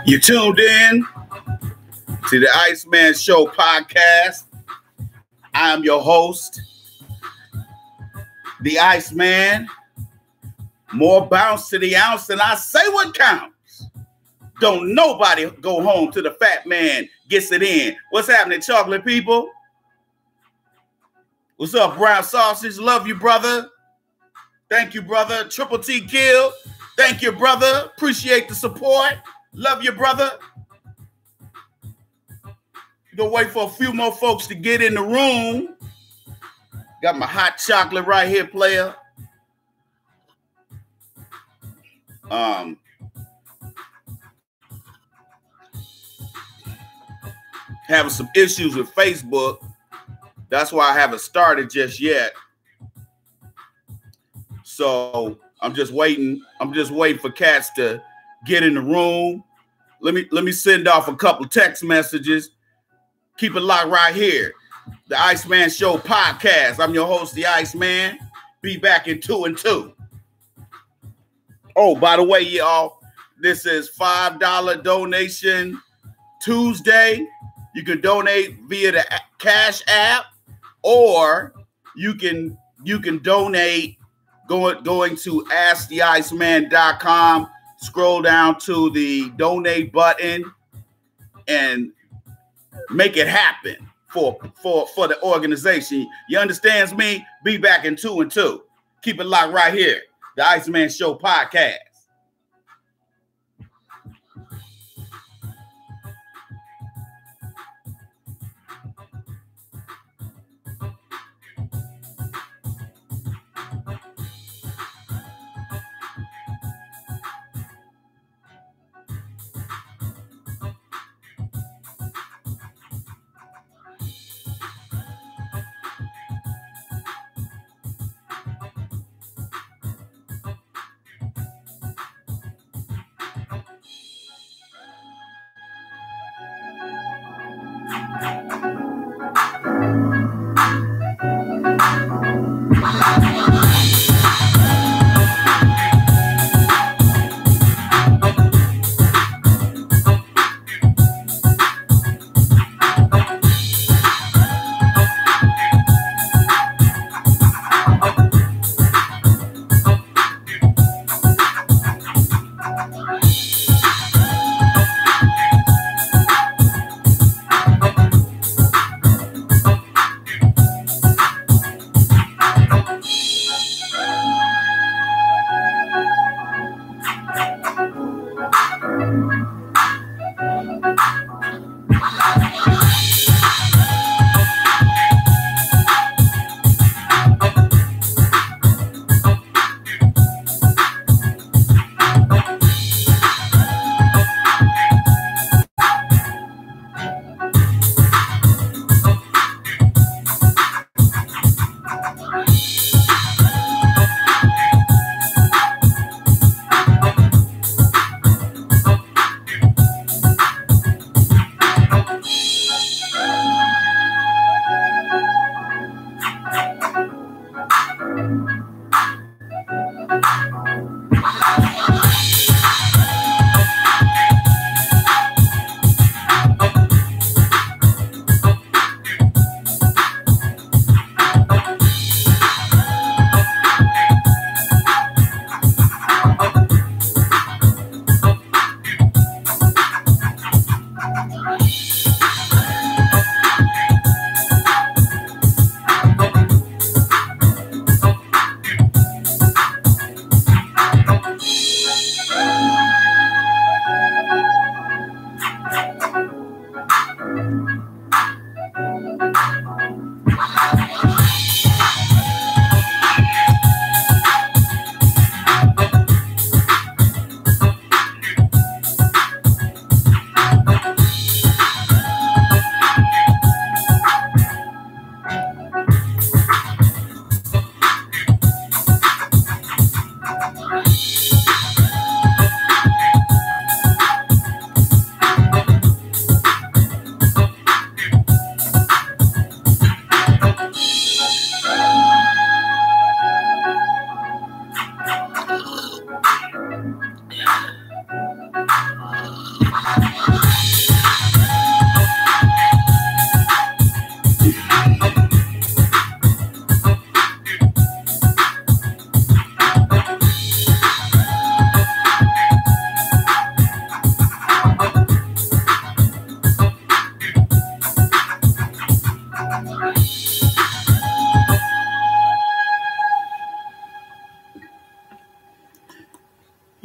You tuned in to the Iceman Show podcast. I am your host, the Iceman. More bounce to the ounce, and I say what counts. Don't nobody go home till the fat man gets it in. What's happening, chocolate people? What's up, brown sausage? Love you, brother. Thank you, brother. Triple T Kill. Thank you, brother. Appreciate the support. Love you, brother. Gonna wait for a few more folks to get in the room. Got my hot chocolate right here, player. Having some issues with Facebook. That's why I haven't started just yet. So I'm just waiting. I'm just waiting for cats to get in the room. Let me send off a couple text messages. Keep it locked right here. The Iceman Show podcast. I'm your host, the Iceman. Be back in 2 and 2. Oh, by the way, y'all, this is $5 donation Tuesday. You can donate via the Cash App, or you can donate going to AskTheIceman.com. Scroll down to the donate button and make it happen for the organization. You understands me? Be back in 2 and 2. Keep it locked right here. The Iceman Show podcast.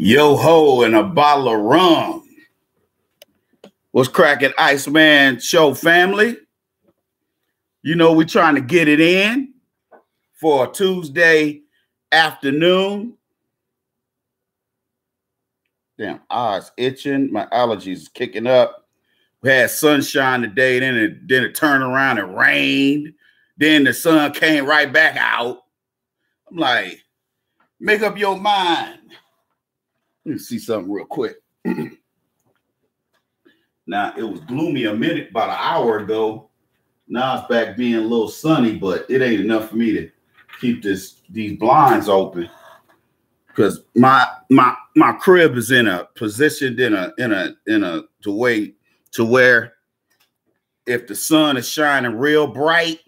Yo ho and a bottle of rum. What's cracking, Iceman Show family? You know, we're trying to get it in for a Tuesday afternoon. Damn, eyes itching. My allergies kicking up. We had sunshine today, then it turned around and rained. Then the sun came right back out. I'm like, make up your mind. Let me see something real quick. Now, it was gloomy about an hour ago. Now it's back being a little sunny, but it ain't enough for me to keep these blinds open. Because my crib is in a position to where if the sun is shining real bright,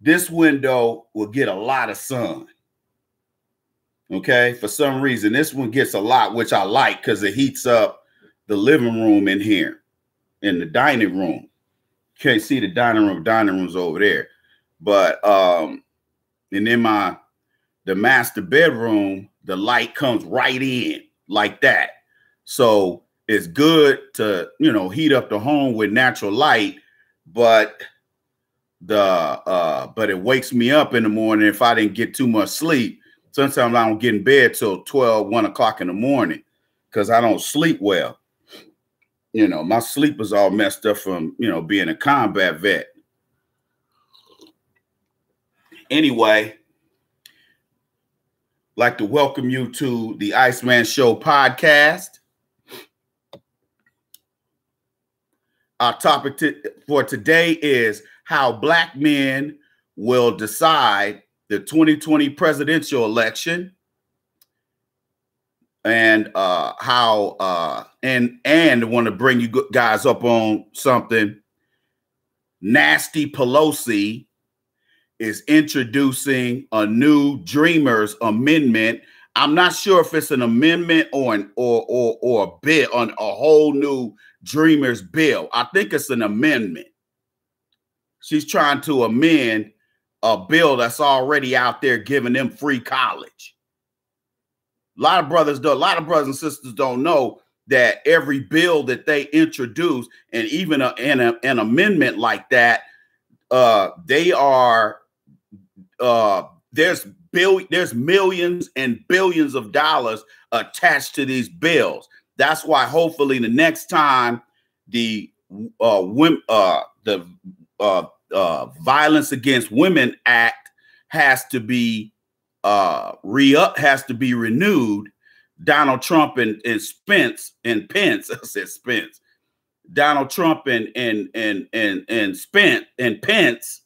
this window will get a lot of sun. Okay, for some reason, this one gets a lot, which I like because it heats up the living room in here, in the dining room. Can't see the dining room. Dining room's over there. But and in the master bedroom, the light comes right in like that. So it's good to, heat up the home with natural light, but it wakes me up in the morning if I didn't get too much sleep. Sometimes I don't get in bed till 1 o'clock in the morning because I don't sleep well. My sleep is all messed up from, being a combat vet. Anyway, like to welcome you to the Iceman Show podcast. Our topic for today is how Black men will decide the 2020 presidential election, and how and want to bring you guys up on something. Nasty Pelosi is introducing a new Dreamers Amendment. I'm not sure if it's an amendment or a bill, on a whole new Dreamers bill. I think it's an amendment. She's trying to amend a bill that's already out there giving them free college. A lot of brothers and sisters don't know that every bill that they introduce, and even an amendment like that, there's millions and billions of dollars attached to these bills. That's why hopefully the next time the Violence Against Women Act has to be renewed. Donald Trump and Pence. Donald Trump and Pence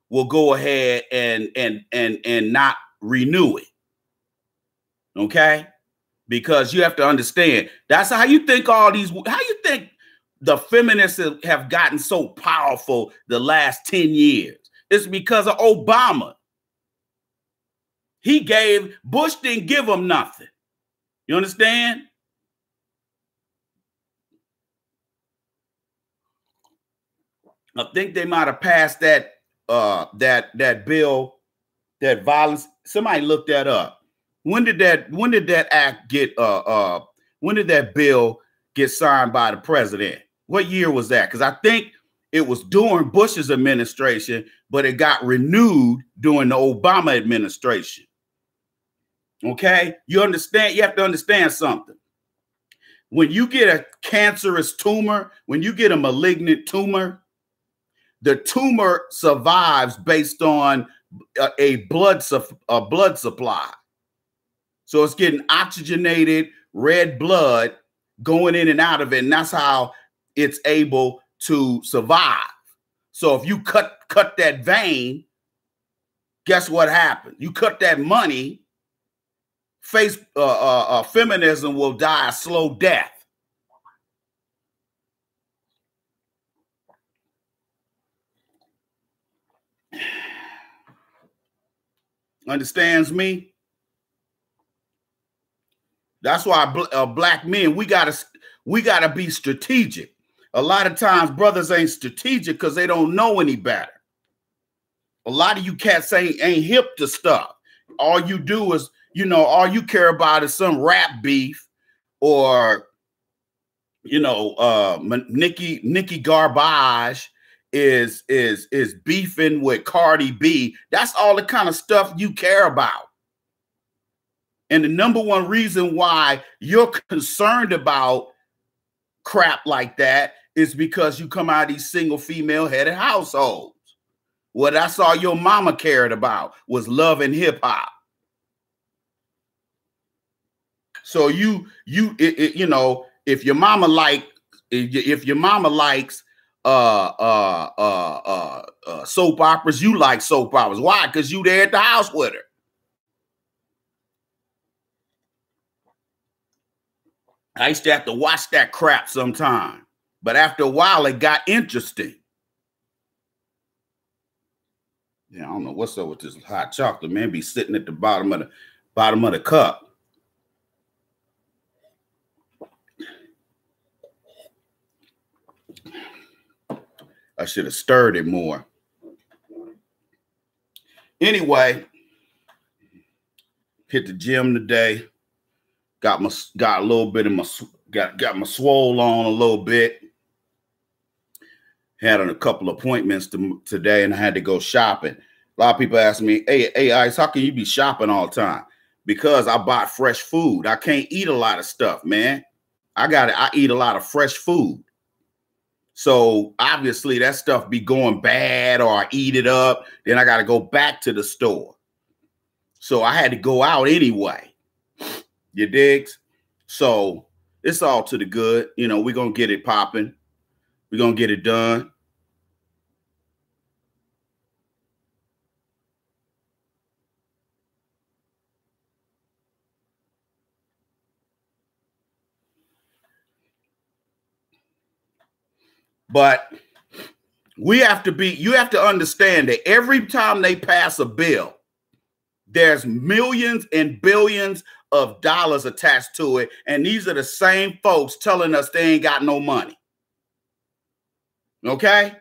will go ahead and not renew it. Okay? Because you have to understand, that's how you think how you think the feminists have gotten so powerful the last 10 years. It's because of Obama. Bush didn't give them nothing. You understand? I think they might have passed that bill, that violence. Somebody look that up. When did that act get when did that bill get signed by the president? What year was that? Because I think it was during Bush's administration, but it got renewed during the Obama administration. Okay? You understand? You have to understand something. When you get a cancerous tumor, when you get a malignant tumor, the tumor survives based on a blood supply. So it's getting oxygenated red blood going in and out of it, and that's how it's able to survive. So if you cut that vein, guess what happens? You cut that money, feminism will die a slow death. Understands me? That's why black men, we gotta be strategic. A lot of times brothers ain't strategic because they don't know any better. A lot of you cats ain't hip to stuff. All you do is you know, all you care about is some rap beef, or, you know, Nikki Garbage is beefing with Cardi B. That's all the kind of stuff you care about. And the number one reason why you're concerned about crap like that is because you come out of these single female headed households. What that's all your mama cared about was love and hip hop. So you know, if your mama likes soap operas, you like soap operas. Why? Because you there at the house with her. I used to have to watch that crap sometime, but after a while it got interesting. Yeah, I don't know what's up with this hot chocolate, man. Be sitting at the bottom of the cup. I should have stirred it more. Anyway, hit the gym today. Got my swole on a little bit. Had a couple appointments today, and I had to go shopping. A lot of people ask me, hey, Ice, how can you be shopping all the time? Because I bought fresh food. I can't eat a lot of stuff, man. I eat a lot of fresh food. So obviously that stuff be going bad, or I eat it up. Then I got to go back to the store. So I had to go out anyway. You digs? So it's all to the good. You know, we're going to get it popping. We're going to get it done. But you have to understand that every time they pass a bill, there's millions and billions of dollars attached to it. And these are the same folks telling us they ain't got no money. Okay?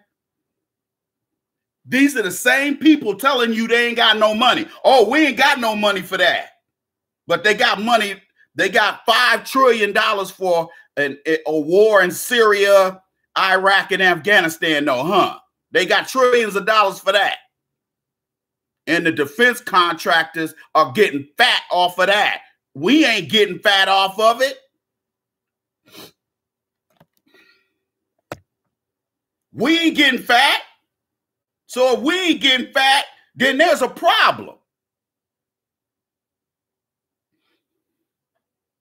These are the same people telling you they ain't got no money. Oh, we ain't got no money for that. But they got money. They got $5 trillion for a war in Syria, Iraq, and Afghanistan, though, huh? They got trillions of dollars for that. And the defense contractors are getting fat off of that. We ain't getting fat off of it. We ain't getting fat. So if we ain't getting fat, then there's a problem.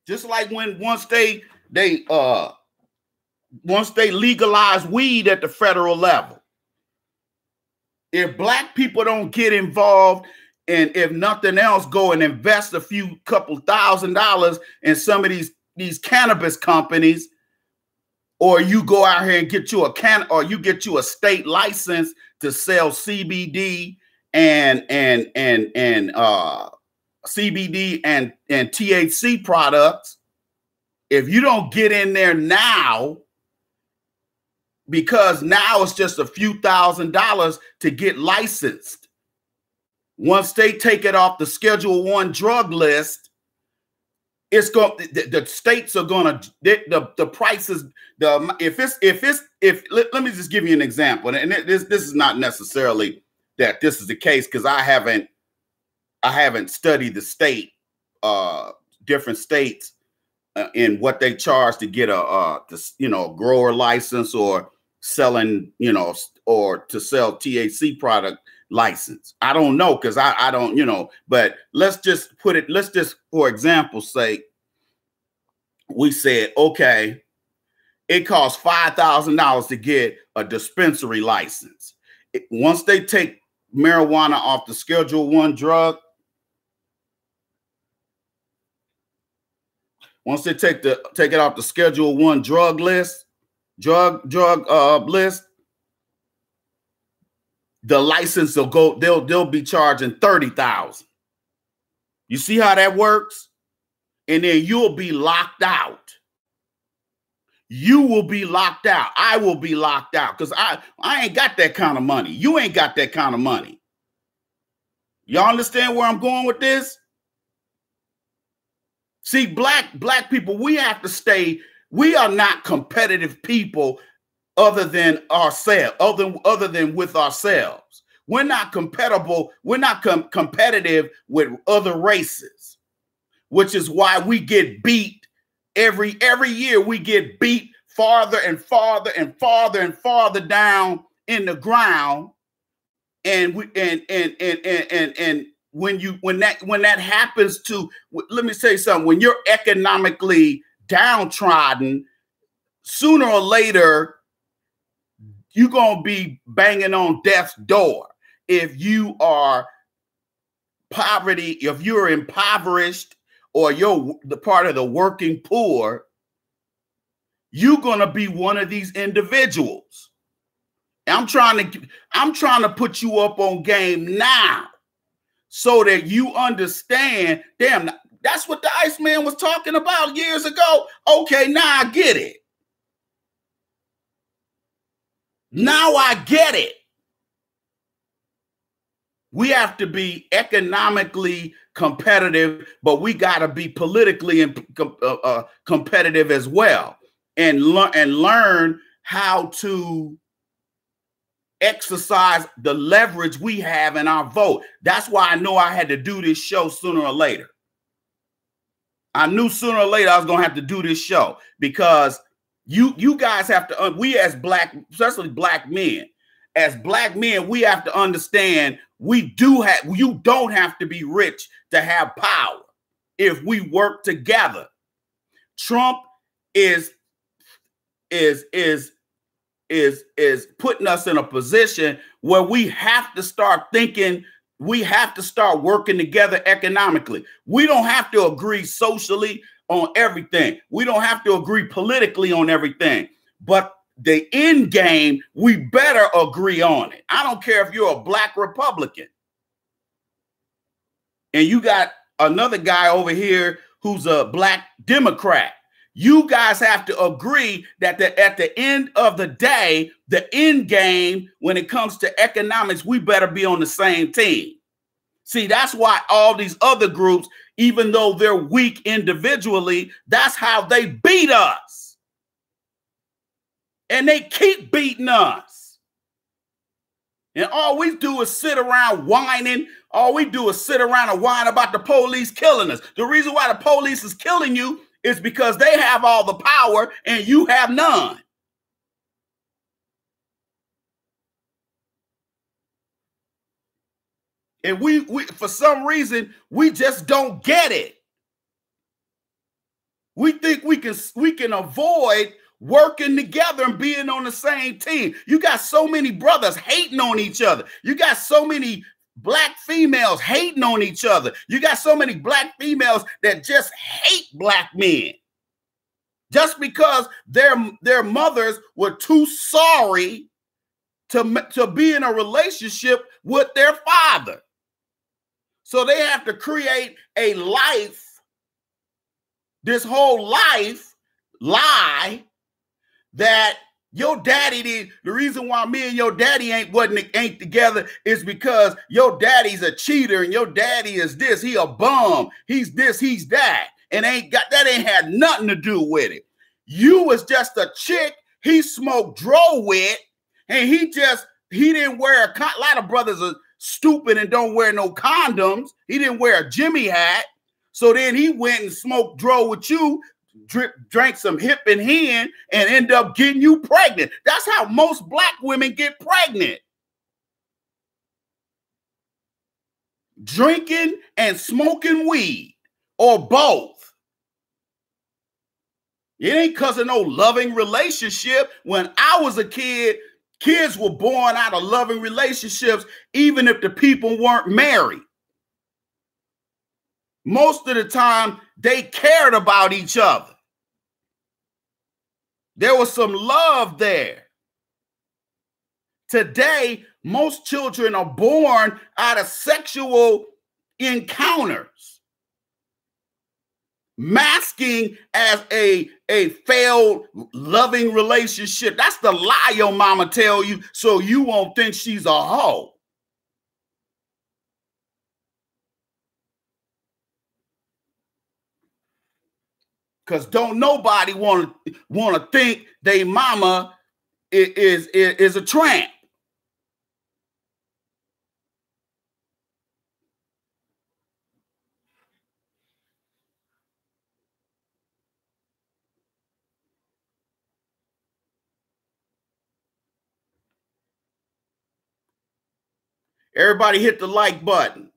Just like when once they legalize weed at the federal level. If black people don't get involved, and if nothing else, go and invest a couple $1,000s in some of these cannabis companies, or you go out here and get you a state license to sell CBD and CBD and THC products. If you don't get in there now, because now it's just a few $1,000s to get licensed. Once they take it off the Schedule I drug list, it's going. The states are going to the prices. Let me just give you an example, and this is not necessarily that this is the case, because I haven't studied the state, different states, in what they charge to get a grower license, or selling, or to sell THC product license. I don't know, because I don't, but let's just for example's sake, we said, okay, it costs $5,000 to get a dispensary license. Once they take marijuana off the Schedule I drug, once they take it off the Schedule I drug list, list, the license will go. They'll be charging $30,000. You see how that works? And then you'll be locked out. You will be locked out. I will be locked out, because I ain't got that kind of money. You ain't got that kind of money. Y'all understand where I'm going with this? See, black people, we have to stay. We are not competitive people other than ourselves, other than with ourselves. We're not compatible. We're not competitive with other races, which is why we get beat every year. We get beat farther and farther and farther and farther down in the ground. And we and when that happens to, let me say something, when you're economically downtrodden, sooner or later you're gonna be banging on death's door. If you are poverty, if you're impoverished, or you're the part of the working poor, you're gonna be one of these individuals. I'm trying to put you up on game now so that you understand, damn, that's what the Iceman was talking about years ago. Okay, now I get it. Now I get it. We have to be economically competitive, but we got to be politically competitive as well, and learn how to exercise the leverage we have in our vote. That's why I know I had to do this show sooner or later. I knew sooner or later I was going to have to do this show, because you guys have to, we as black, especially black men, as black men, we have to understand you don't have to be rich to have power if we work together. Trump is putting us in a position where we have to start thinking, we have to start working together economically. We don't have to agree socially on everything. We don't have to agree politically on everything, but the end game, we better agree on it. I don't care if you're a black Republican and you got another guy over here who's a black Democrat. You guys have to agree that at the end of the day, the end game, when it comes to economics, we better be on the same team. See, that's why all these other groups, even though they're weak individually, that's how they beat us. And they keep beating us. And all we do is sit around whining. All we do is sit around and whine about the police killing us. The reason why the police is killing you is because they have all the power and you have none. And we for some reason, we just don't get it. We think we can avoid working together and being on the same team. You got so many brothers hating on each other. You got so many black females hating on each other. You got so many black females that just hate black men just because their mothers were too sorry to be in a relationship with their father. So they have to create a life, this whole life lie, that your daddy did. The reason why me and your daddy ain't together is because your daddy's a cheater and your daddy is this. He a bum. He's this. He's that. And ain't had nothing to do with it. You was just a chick he smoked dro with, and he didn't wear a lot of brothers are stupid and don't wear no condoms. He didn't wear a Jimmy hat. So then he went and smoked dro with you, drank some hip and hen, and end up getting you pregnant. That's how most black women get pregnant. Drinking and smoking weed, or both. It ain't because of no loving relationship. When I was a kid, kids were born out of loving relationships, even if the people weren't married. Most of the time, they cared about each other. There was some love there. Today, most children are born out of sexual encounters, masking as a failed loving relationship. That's the lie your mama tell you so you won't think she's a hoe. Because don't nobody want to think they mama is a tramp. Everybody hit the like button.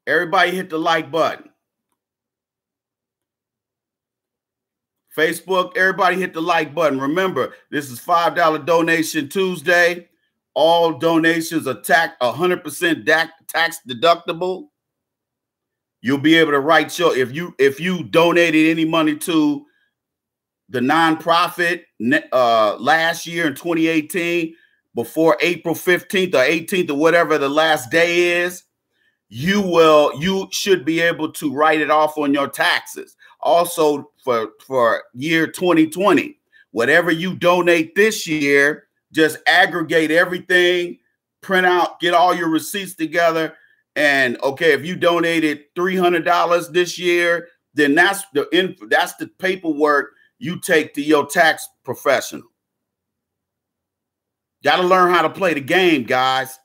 Everybody hit the like button. Facebook, everybody hit the like button. Remember, this is $5 donation Tuesday. All donations are 100% tax deductible. You'll be able to write your, if you donated any money to the nonprofit last year in 2018, before April 15th or 18th or whatever the last day is, you should be able to write it off on your taxes. Also for year 2020, whatever you donate this year, just aggregate everything, print out, get all your receipts together. And okay, if you donated $300 this year, then that's the paperwork you take to your tax professional. Got to learn how to play the game, guys.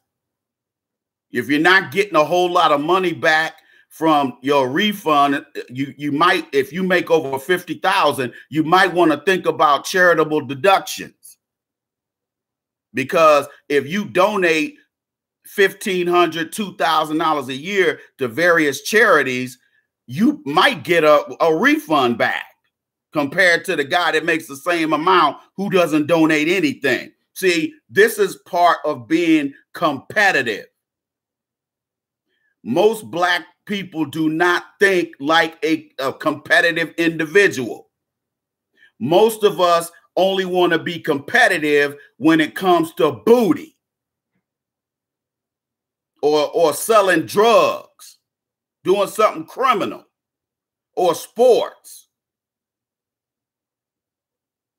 If you're not getting a whole lot of money back from your refund, you might, if you make over 50,000, you might want to think about charitable deductions. Because if you donate $1,500, $2,000 a year to various charities, you might get a refund back compared to the guy that makes the same amount who doesn't donate anything. See, this is part of being competitive. Most Black people do not think like a competitive individual. Most of us only want to be competitive when it comes to booty or selling drugs, doing something criminal, or sports.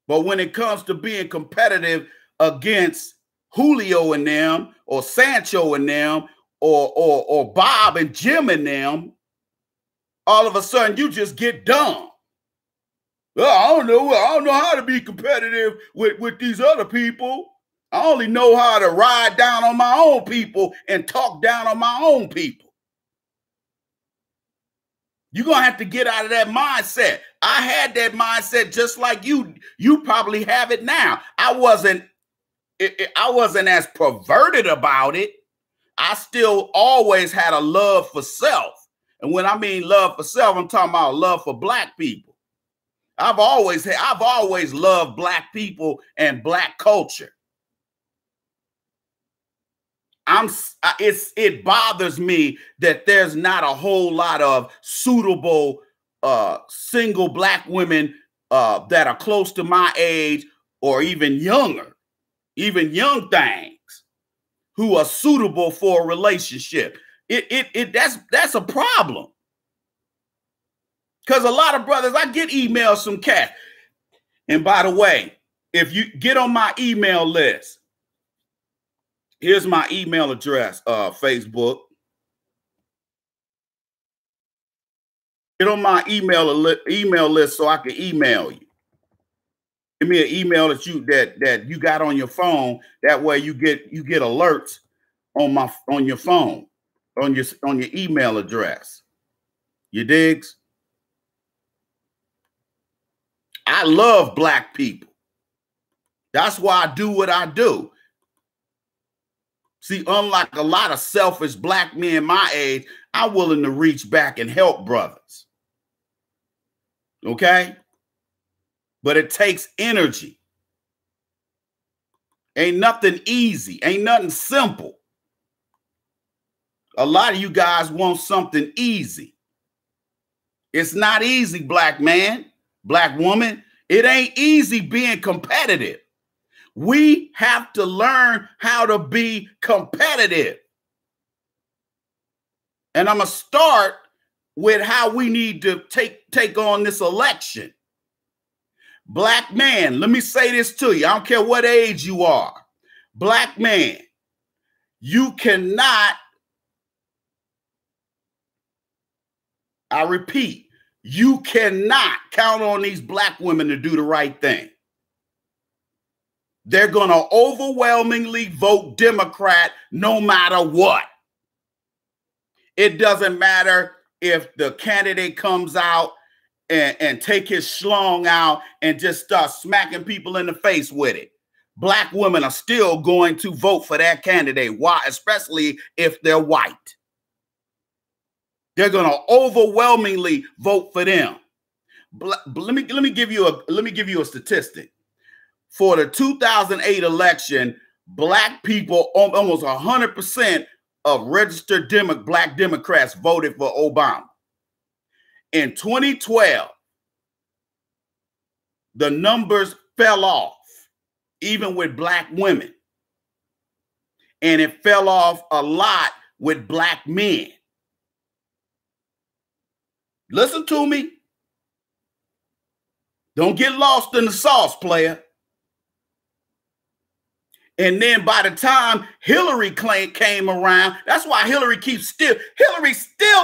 But when it comes to being competitive against Julio and them, or Sancho and them, or Bob and Jim and them, all of a sudden you just get dumb. Well, I don't know how to be competitive with these other people. I only know how to ride down on my own people and talk down on my own people. You're going to have to get out of that mindset. I had that mindset just like you. You probably have it now. I wasn't as perverted about it. I still always had a love for self. And when I mean love for self, I'm talking about love for Black people. I've always loved Black people and Black culture. It bothers me that there's not a whole lot of suitable single Black women that are close to my age or even younger, even young things who are suitable for a relationship. That's a problem. Because a lot of brothers, I get emails from cats. And by the way, if you get on my email list, here's my email address, Facebook. Get on my email list so I can email you. Give me an email that you got on your phone. That way you get alerts on your phone, on your email address. You digs? I love Black people. That's why I do what I do. See, unlike a lot of selfish Black men my age, I'm willing to reach back and help brothers. Okay? But it takes energy. Ain't nothing easy. Ain't nothing simple. A lot of you guys want something easy. It's not easy, Black man, Black woman. It ain't easy being competitive. We have to learn how to be competitive. And I'm going to start with how we need to take on this election. Black man, let me say this to you. I don't care what age you are. Black man, you cannot I repeat, you cannot count on these black women to do the right thing. They're going to overwhelmingly vote Democrat no matter what. It doesn't matter if the candidate comes out and take his schlong out and just start smacking people in the face with it. Black women are still going to vote for that candidate. Why? Especially if they're white. They're going to overwhelmingly vote for them. Let me give you a statistic. For the 2008 election, black people, almost 100% of registered black Democrats voted for Obama. In 2012, the numbers fell off, even with black women. And it fell off a lot with black men. Listen to me. Don't get lost in the sauce, player. And then by the time Hillary came around, that's why Hillary's still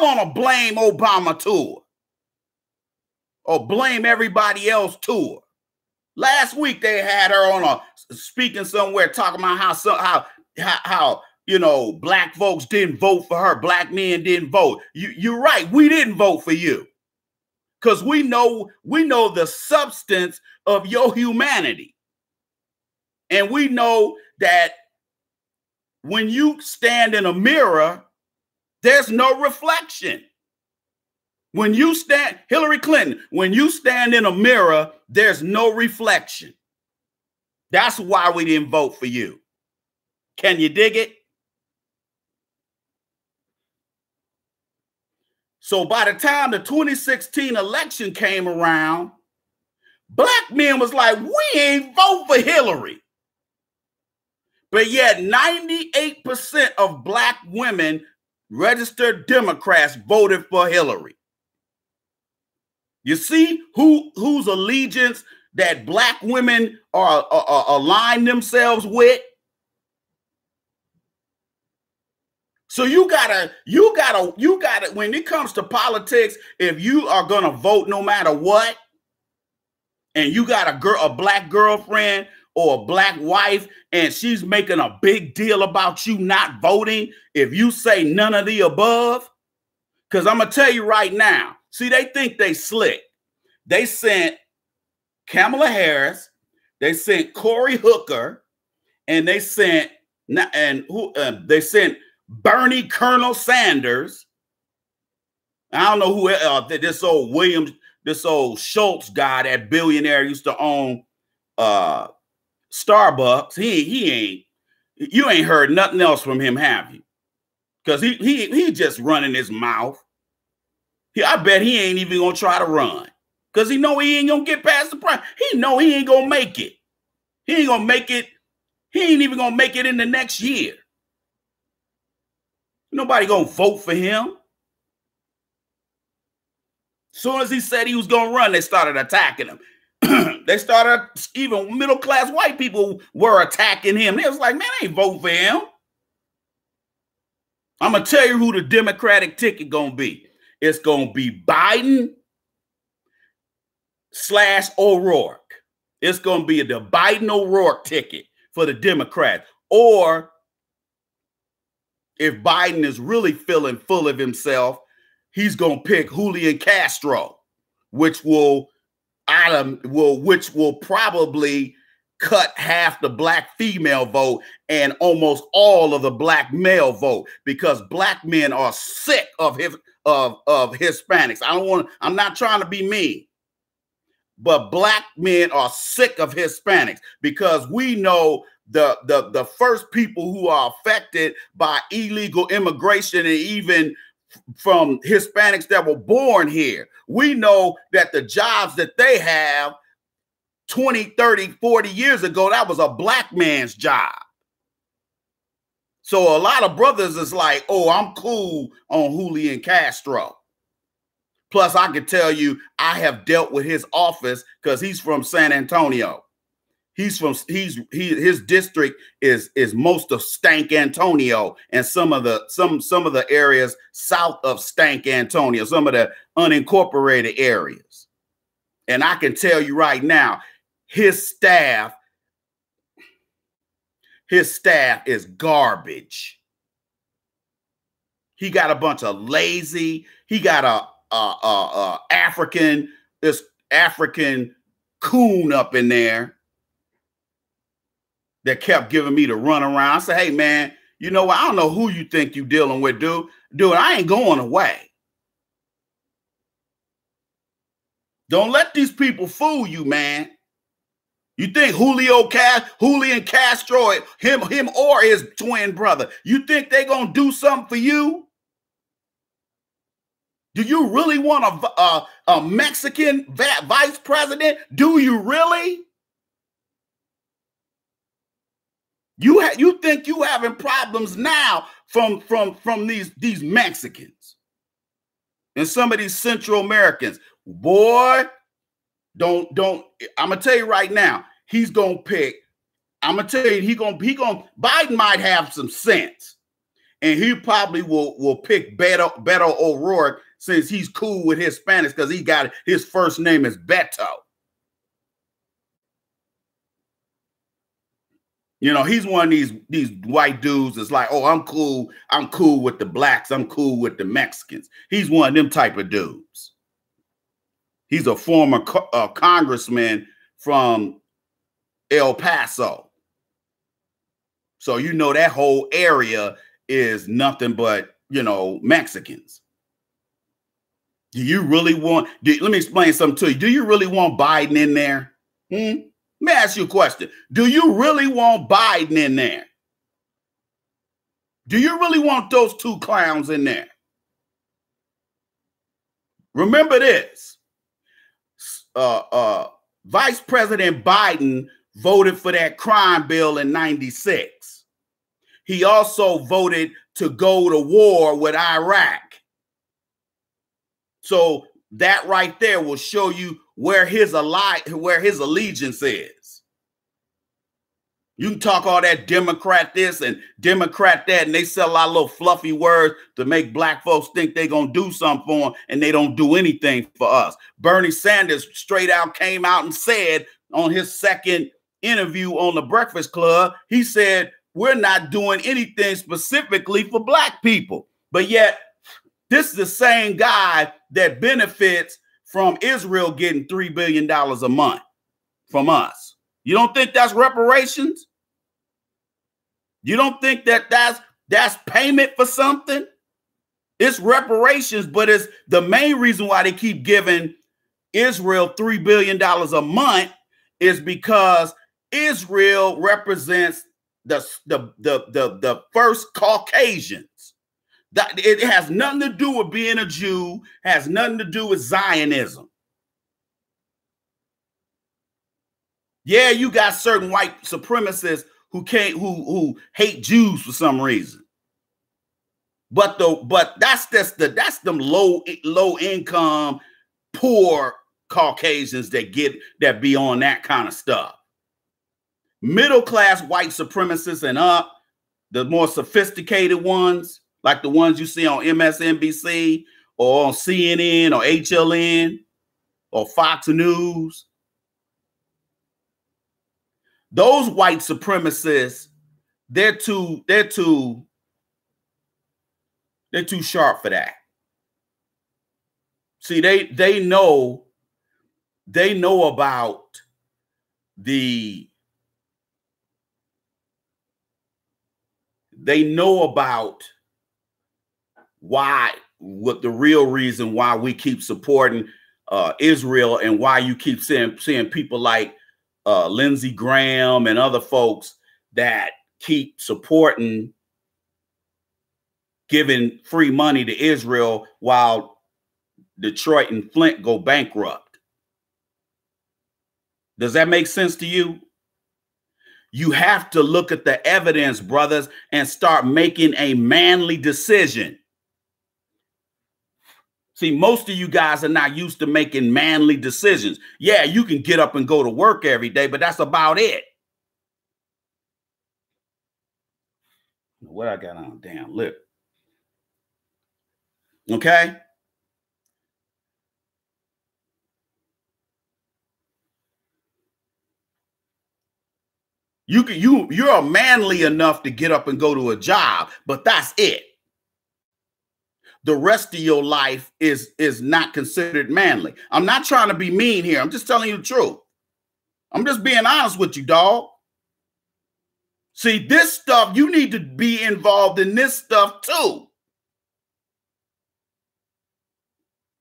on a blame Obama tour or blame everybody else tour. Last week they had her on speaking somewhere talking about how you know, black folks didn't vote for her, black men didn't vote. You're right, we didn't vote for you because we know the substance of your humanity. And we know that when you stand in a mirror, there's no reflection. When you stand, Hillary Clinton, when you stand in a mirror, there's no reflection. That's why we didn't vote for you. Can you dig it? So by the time the 2016 election came around, black men was like, we ain't vote for Hillary. But yet 98% of black women, registered Democrats, voted for Hillary. You see whose allegiance that black women are align themselves with? So you gotta, when it comes to politics, if you are gonna vote no matter what, and you got a black girlfriend or a black wife, and she's making a big deal about you not voting, if you say none of the above, because I'm going to tell you right now, see, they think they slick. They sent Kamala Harris, they sent Cory Hooker, and they sent Bernie Colonel Sanders. I don't know who this old Schultz guy, that billionaire used to own Starbucks. You ain't heard nothing else from him, have you? Because he just running his mouth. I bet he ain't even gonna try to run because he know he ain't gonna get past the prime. He know he ain't gonna make it. He ain't gonna make it. He ain't even gonna make it in the next year. Nobody gonna vote for him. Soon as he said he was gonna run, they started attacking him. They started, even middle-class white people were attacking him. They was like, man, I ain't vote for him. I'm going to tell you who the Democratic ticket going to be. It's going to be Biden / O'Rourke. It's going to be the Biden O'Rourke ticket for the Democrats. Or if Biden is really feeling full of himself, he's going to pick Julian Castro, which will probably cut half the black female vote and almost all of the black male vote, because black men are sick of Hispanics. I'm not trying to be mean, but black men are sick of Hispanics because we know the first people who are affected by illegal immigration, and even from Hispanics that were born here. We know that the jobs that they have 20, 30, 40 years ago, that was a black man's job. So a lot of brothers is like, oh, I'm cool on Julian Castro. Plus, I can tell you, I have dealt with his office because he's from San Antonio. His district is most of Stank Antonio and some of the areas south of Stank Antonio, some of the unincorporated areas. And I can tell you right now, his staff is garbage. He got a bunch of lazy. He got a African coon up in there that kept giving me the run around. I said, hey, man, you know what? I don't know who you think you're dealing with, dude. Dude, I ain't going away. Don't let these people fool you, man. You think Julian Castro, him or his twin brother, you think they're going to do something for you? Do you really want a Mexican vice president? Do you really? You think you having problems now from these Mexicans and some of these Central Americans? Boy, don't I'm gonna tell you right now, he's gonna pick. I'm gonna tell you, Biden might have some sense, and he probably will pick Beto O'Rourke since he's cool with Hispanics because he got his first name is Beto. You know, he's one of these white dudes that's like, oh, I'm cool with the blacks. I'm cool with the Mexicans. He's one of them type of dudes. He's a former congressman from El Paso. So, you know, that whole area is nothing but, you know, Mexicans. Do you really want, let me explain something to you. Do you really want Biden in there? Let me ask you a question. Do you really want Biden in there? Do you really want those two clowns in there? Remember this. Vice President Biden voted for that crime bill in '96. He also voted to go to war with Iraq. So that right there will show you where his allegiance is. You can talk all that Democrat this and Democrat that, and they sell a lot of little fluffy words to make black folks think they're going to do something for them, and they don't do anything for us. Bernie Sanders straight out came out and said on his second interview on the Breakfast Club, he said, we're not doing anything specifically for black people. But yet, this is the same guy that benefits from Israel getting $3 billion a month from us. You don't think that's reparations? You don't think that that's payment for something? It's reparations, but it's the main reason why they keep giving Israel $3 billion a month is because Israel represents the first Caucasians. That it has nothing to do with being a Jew, has nothing to do with Zionism. Yeah, you got certain white supremacists who hate Jews for some reason. But that's them low income, poor Caucasians that be on that kind of stuff. Middle class white supremacists and up, the more sophisticated ones, like the ones you see on MSNBC or on CNN or HLN or Fox News. Those white supremacists, they're too sharp for that. See, they know about what the real reason why we keep supporting Israel and why you keep seeing people like Lindsey Graham and other folks that keep supporting giving free money to Israel while Detroit and Flint go bankrupt. Does that make sense to you? You have to look at the evidence, brothers, and start making a manly decision. See, most of you guys are not used to making manly decisions. Yeah, you can get up and go to work every day, but that's about it. What I got on damn lip. Okay. You're manly enough to get up and go to a job, but that's it. The rest of your life is not considered manly. I'm not trying to be mean here. I'm just telling you the truth. I'm just being honest with you, dog. See, this stuff, you need to be involved in this stuff too.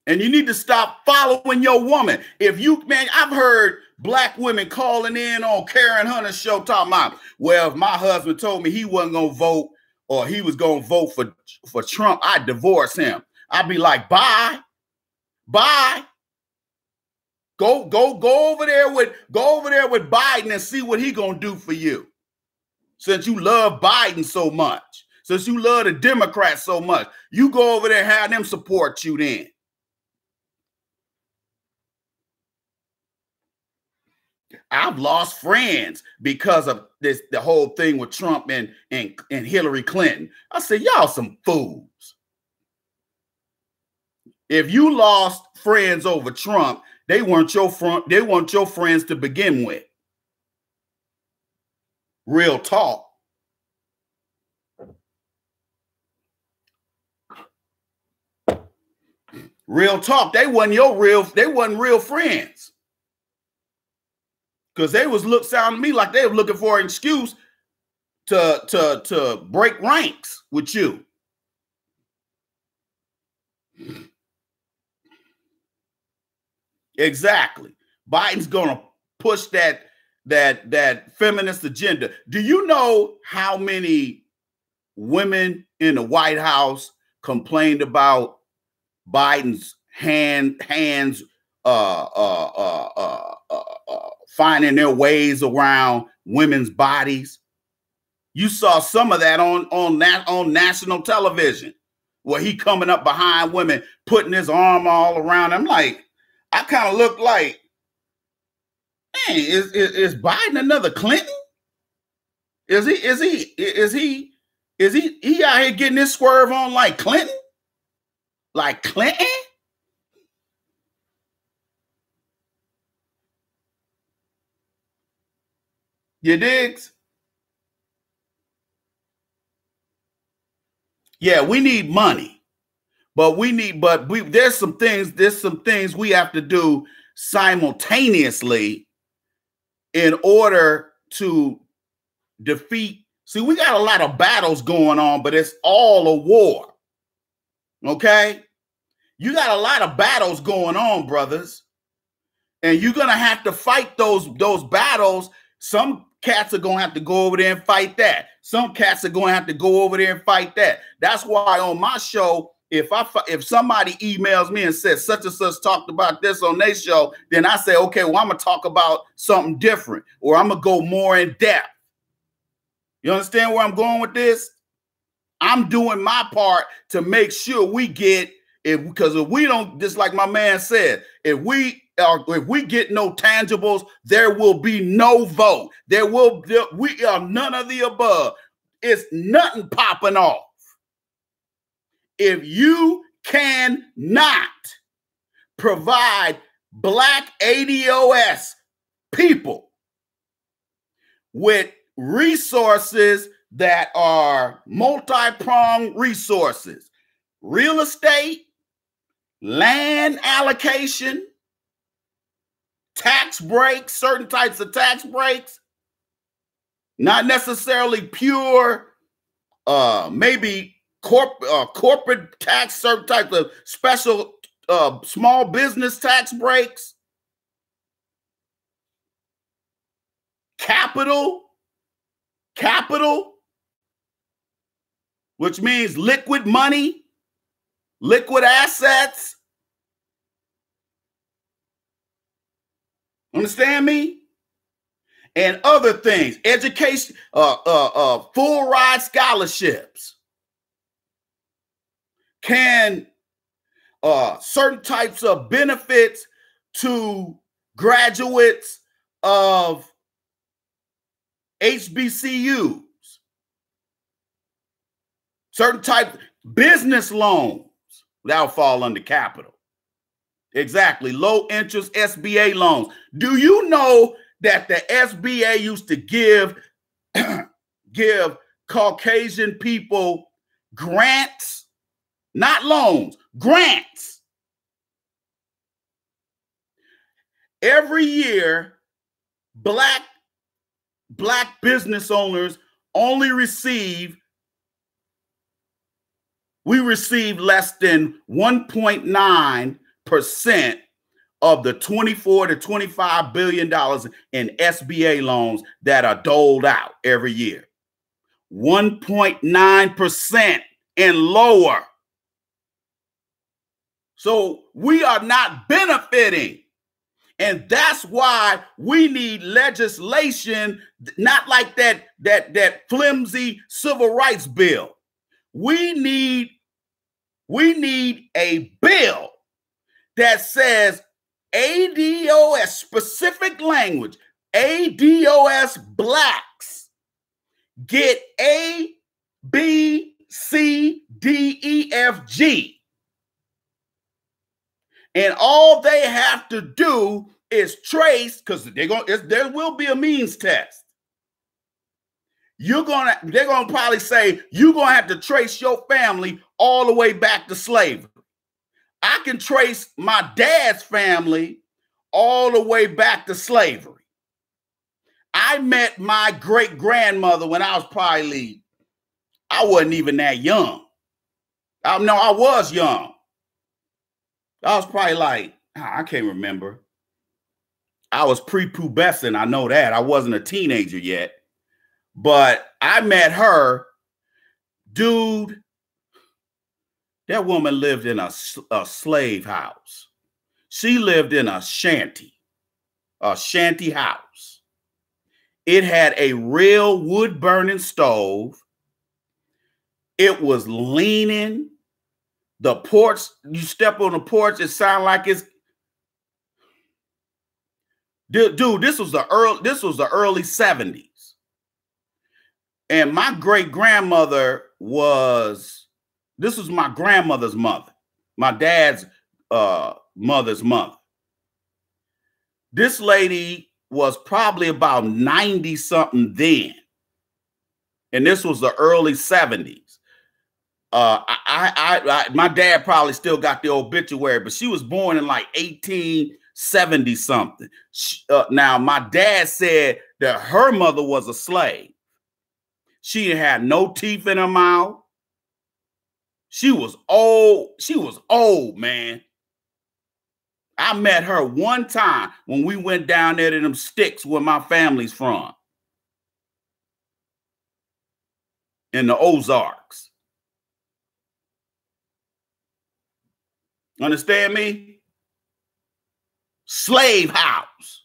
And you need to stop following your woman. If you, man, I've heard black women calling in on Karen Hunter's show talking about, well, if my husband told me he wasn't going to vote or he was going to vote for Trump, I'd divorce him. I'd be like, bye. Go over there with Biden and see what he going to do for you. Since you love Biden so much, since you love the Democrats so much, you go over there and have them support you then. I've lost friends because of the whole thing with Trump and Hillary Clinton. I said, y'all some fools. If you lost friends over Trump, they weren't your friends to begin with. Real talk. Real talk. They wasn't real friends. Because they was sounding to me like they were looking for an excuse to break ranks with you. Exactly. Biden's gonna push that feminist agenda. Do you know how many women in the White House complained about Biden's hands finding their ways around women's bodies? You saw some of that on national television, where he coming up behind women, putting his arm all around them. Like, I kind of look like, man, is Biden another Clinton? Is he out here getting this swerve on like Clinton? Like Clinton? You digs? Yeah, we need money, but there's some things we have to do simultaneously in order to defeat. See, we got a lot of battles going on, but it's all a war. Okay? You got a lot of battles going on, brothers. And you're going to have to fight those battles. Some cats are going to have to go over there and fight that. Some cats are going to have to go over there and fight that. That's why on my show, if somebody emails me and says such and such talked about this on their show, then I say, okay, well, I'm going to talk about something different, or I'm going to go more in depth. You understand where I'm going with this? I'm doing my part to make sure we get it, because if we don't, just like my man said, if we get no tangibles, there will be no vote. We are none of the above. It's nothing popping off. If you cannot provide Black ADOS people with resources that are multi-pronged resources, real estate, land allocation, tax breaks, certain types of tax breaks, not necessarily pure, maybe corporate tax, certain types of special small business tax breaks, capital, which means liquid money, liquid assets. Understand me? And other things, education, full ride scholarships. Can certain types of benefits to graduates of HBCUs, certain type business loans that'll fall under capital. Exactly. Low interest SBA loans. Do you know that the SBA used to give Caucasian people grants, not loans, grants? Every year, black business owners only receive less than 1.9% of the $24 to $25 billion in SBA loans that are doled out every year. 1.9% and lower. So we are not benefiting. And that's why we need legislation, not like that flimsy civil rights bill. We need a bill that says ADOS, specific language, ADOS blacks get A, B, C, D, E, F, G. And all they have to do is trace, because there will be a means test. They're gonna probably say you're gonna have to trace your family all the way back to slavery. I can trace my dad's family all the way back to slavery. I met my great grandmother when I was probably, I wasn't even that young. I was young. I was probably like, I can't remember. I was prepubescent. I know that. I wasn't a teenager yet. But I met her. Dude, that woman lived in a slave house. She lived in a shanty house. It had a real wood-burning stove. It was leaning. The porch, you step on the porch, it sounded like it's, dude, this was the early 70s. And my great grandmother this was my grandmother's mother, my dad's mother's mother. This lady was probably about 90 something then. And this was the early 70s. My dad probably still got the obituary, but she was born in like 1870 something. Now, my dad said that her mother was a slave. She had no teeth in her mouth. She was old. She was old, man. I met her one time when we went down there to them sticks where my family's from, in the Ozarks. Understand me? Slave house.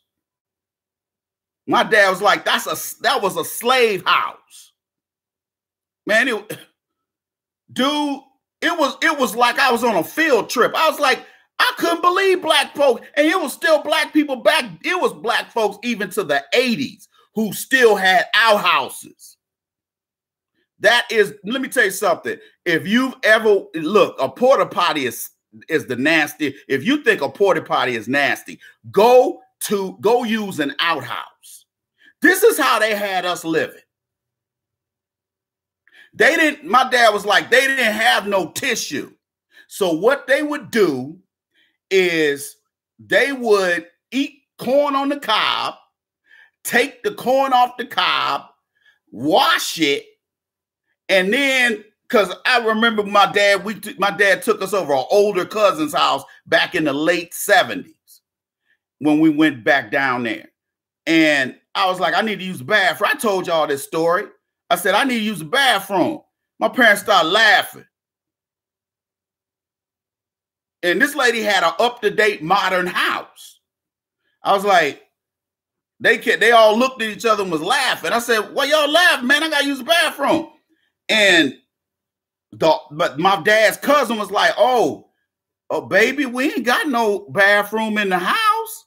My dad was like, that was a slave house. Man, it was like I was on a field trip. I was like, I couldn't believe black folks. And it was still black people back. It was black folks even to the 80s who still had outhouses. That is, let me tell you something. If you've ever, look, a porta potty is the nasty. If you think a porta potty is nasty, go use an outhouse. This is how they had us living. My dad was like, they didn't have no tissue. So what they would do is they would eat corn on the cob, take the corn off the cob, wash it, and then, because I remember my dad took us over an older cousin's house back in the late 70s when we went back down there. And I was like, I need to use the bathroom. I told y'all this story. I said, I need to use the bathroom. My parents started laughing. And this lady had an up-to-date modern house. I was like, they all looked at each other and was laughing. I said, well, y'all laughing, man. I got to use the bathroom. And but my dad's cousin was like, oh, Oh, baby, we ain't got no bathroom in the house.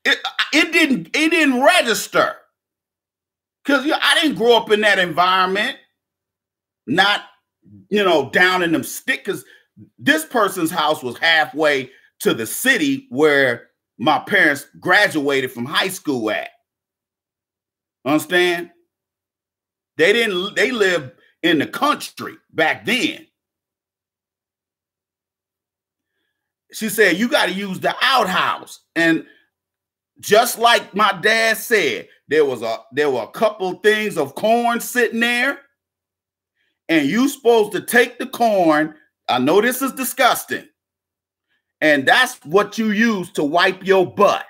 It didn't register. Because I didn't grow up in that environment. Not, down in them sticks. Because this person's house was halfway to the city where my parents graduated from high school at. Understand? They lived in the country back then. She said, you got to use the outhouse. And just like my dad said, there were a couple things of corn sitting there. And you supposed to take the corn. I know this is disgusting. And that's what you use to wipe your butt.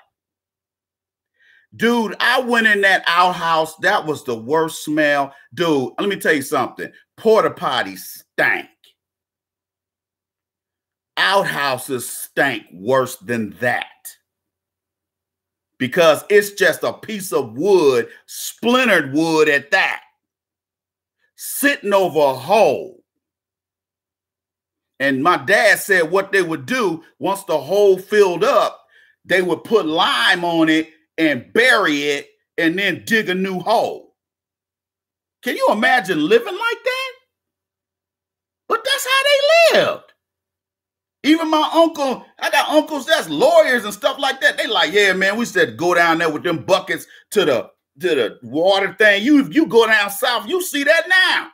Dude, I went in that outhouse. That was the worst smell. Dude, let me tell you something. Porta potties stank. Outhouses stank worse than that. Because it's just a piece of wood, splintered wood at that, sitting over a hole. And my dad said what they would do once the hole filled up, they would put lime on it and bury it and then dig a new hole. Can you imagine living like that? But that's how they lived. Even my uncle, I got uncles that's lawyers and stuff like that. They like, yeah, man, we said go down there with them buckets to the water thing. You go down south, you see that now.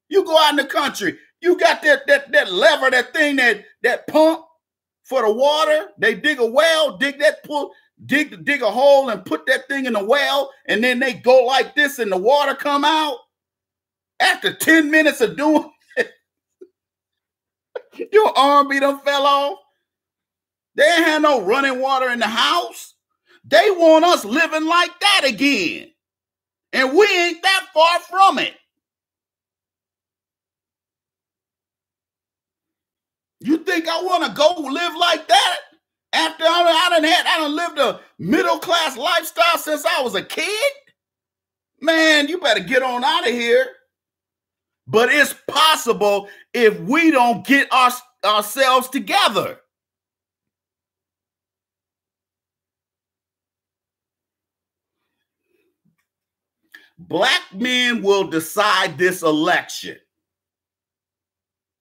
You go out in the country, you got that lever, that thing, that pump for the water. They dig a well, dig a hole and put that thing in the well, and then they go like this and the water come out. After 10 minutes of doing your arm be done fell off. They ain't had no running water in the house. They want us living like that again. And we ain't that far from it. You think I want to go live like that? After I done lived a middle-class lifestyle since I was a kid? Man, you better get on out of here. But it's possible if we don't get ourselves together. Black men will decide this election.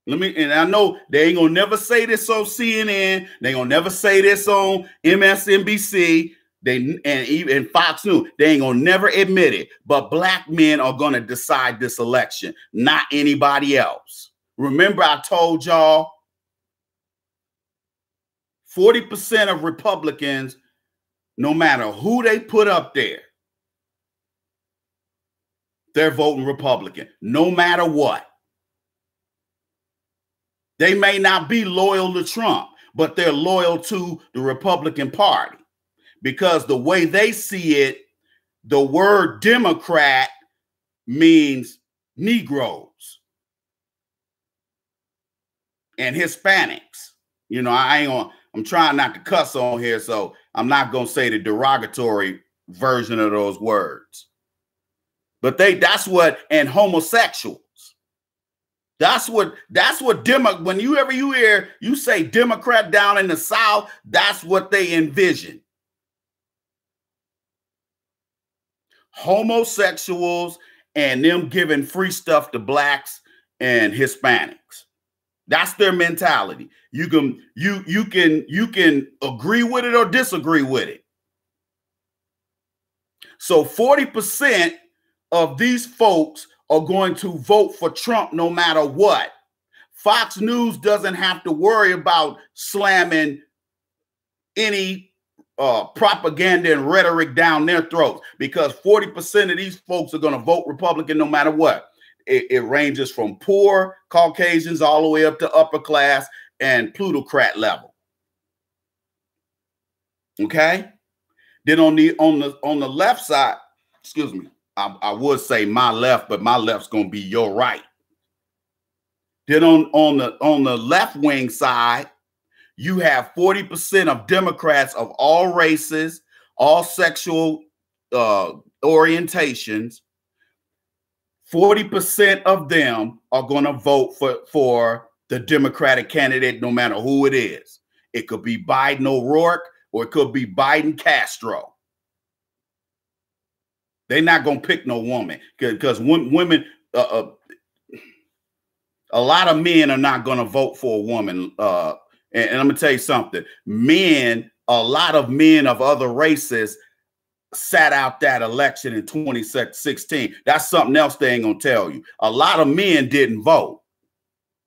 And I know they ain't gonna never say this on CNN. They ain't gonna never say this on MSNBC. And Fox News, they ain't gonna never admit it. But black men are gonna decide this election, not anybody else. Remember, I told y'all 40% of Republicans, no matter who they put up there, they're voting Republican, no matter what. They may not be loyal to Trump, but they're loyal to the Republican Party. Because the way they see it, the word Democrat means Negroes and Hispanics. I'm trying not to cuss on here, so I'm not going to say the derogatory version of those words. But and homosexuals. When you hear you say Democrat down in the South, that's what they envision. Homosexuals and them giving free stuff to blacks and Hispanics. That's their mentality. You can agree with it or disagree with it. So 40% of these folks are going to vote for Trump no matter what. Fox News doesn't have to worry about slamming any propaganda and rhetoric down their throats, because 40% of these folks are going to vote Republican no matter what. It ranges from poor Caucasians all the way up to upper class and plutocrat level. Okay. Then on the left side, excuse me, I would say my left, but my left's going to be your right. Then on the left wing side, you have 40% of Democrats of all races, all sexual orientations. 40% of them are going to vote for the Democratic candidate, no matter who it is. It could be Biden O'Rourke or it could be Biden Castro. They're not going to pick no woman because women, a lot of men are not going to vote for a woman. And I'm going to tell you something. A lot of men of other races sat out that election in 2016. That's something else they ain't going to tell you. A lot of men didn't vote.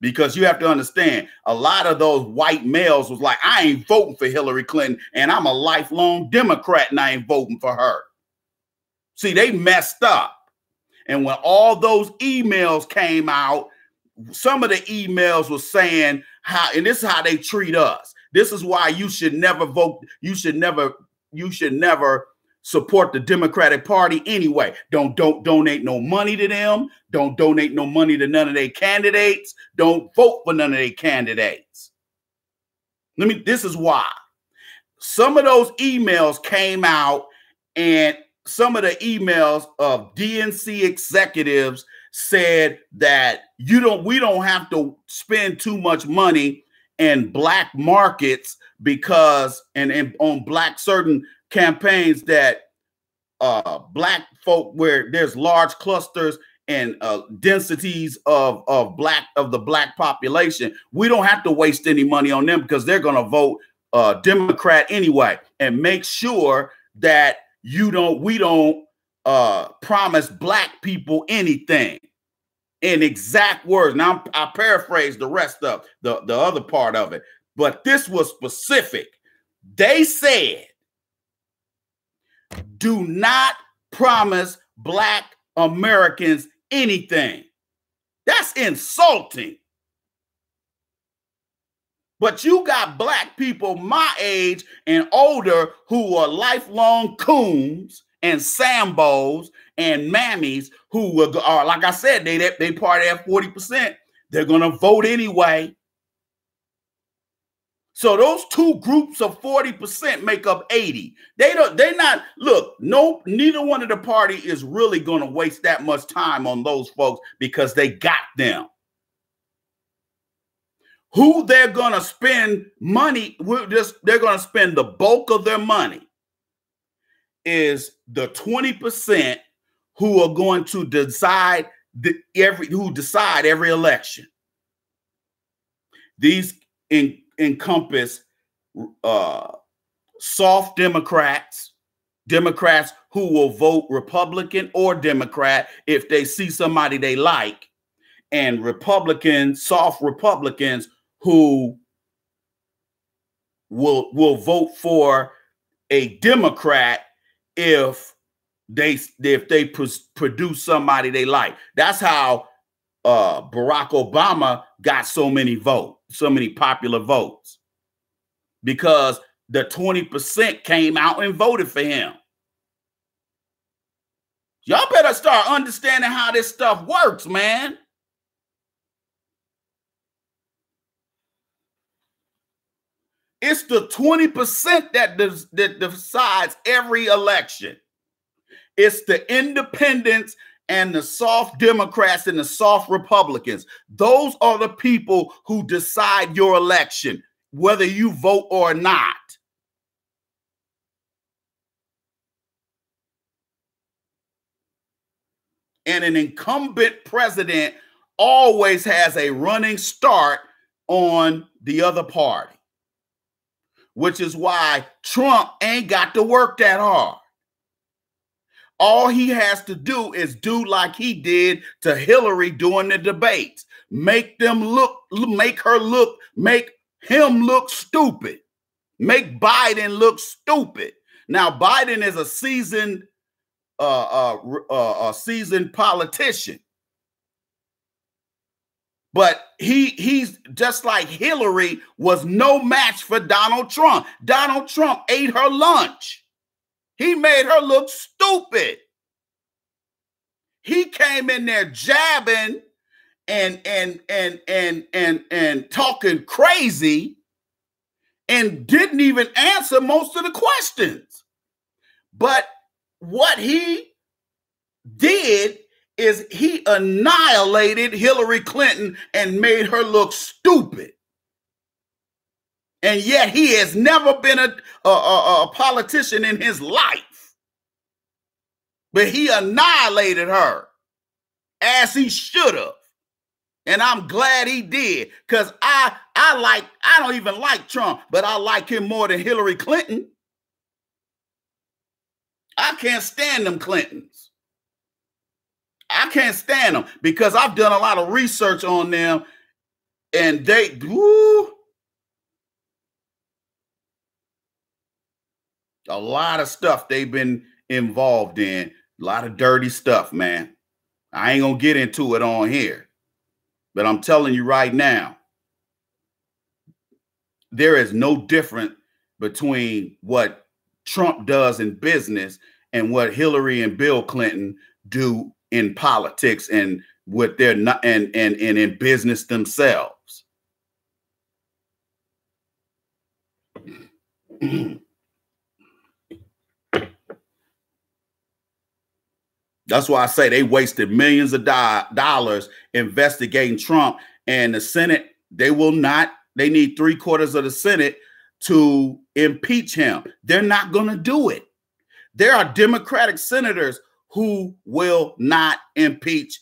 Because you have to understand, a lot of those white males was like, I ain't voting for Hillary Clinton, and I'm a lifelong Democrat, and I ain't voting for her. See, they messed up. And when all those emails came out, some of the emails were saying how, and this is how they treat us. This is why you should never vote. You should never support the Democratic Party anyway. Don't donate no money to them. Don't donate no money to none of their candidates. Don't vote for none of their candidates. This is why. Some of those emails came out, and some of the emails of DNC executives said that we don't have to spend too much money in black markets because and on black certain campaigns that black folk where there's large clusters and densities of the black population. We don't have to waste any money on them because they're going to vote Democrat anyway, and make sure that we don't promise black people anything in exact words. Now I paraphrase the rest of the other part of it, but this was specific. They said, do not promise black Americans anything. That's insulting. But you got black people my age and older who are lifelong coons and Sambos and mammies who are, like I said, they party at 40%. They're going to vote anyway. So those two groups of 40% make up 80. Neither one of the party is really going to waste that much time on those folks because they got them. Who they're going to spend money, they're going to spend the bulk of their money is the 20% who are going to decide every election. These encompass soft Democrats who will vote Republican or Democrat if they see somebody they like, and soft Republicans who will vote for a Democrat if they produce somebody they like. That's how Barack Obama got so many popular votes, because the 20% came out and voted for him. Y'all better start understanding how this stuff works, man. It's the 20% that decides every election. It's the independents and the soft Democrats and the soft Republicans. Those are the people who decide your election, whether you vote or not. And an incumbent president always has a running start on the other party, which is why Trump ain't got to work that hard. All he has to do is do like he did to Hillary during the debates. Make him look stupid. Make Biden look stupid. Now, Biden is a seasoned politician. But he's just like Hillary was no match for Donald Trump. Donald Trump ate her lunch. He made her look stupid. He came in there jabbing and talking crazy and didn't even answer most of the questions. But what he did is he annihilated Hillary Clinton and made her look stupid. And yet he has never been a politician in his life. But he annihilated her as he should have. And I'm glad he did, because I don't even like Trump, but I like him more than Hillary Clinton. I can't stand them Clintons. I can't stand them because I've done a lot of research on them, and they, woo, a lot of stuff they've been involved in, a lot of dirty stuff, man. I ain't gonna get into it on here, but I'm telling you right now, there is no difference between what Trump does in business and what Hillary and Bill Clinton do in politics and what they're not and in business themselves. That's why I say they wasted millions of dollars investigating Trump, and the Senate, they will not, they need 3/4 of the Senate to impeach him. They're not going to do it. There are Democratic senators who will not impeach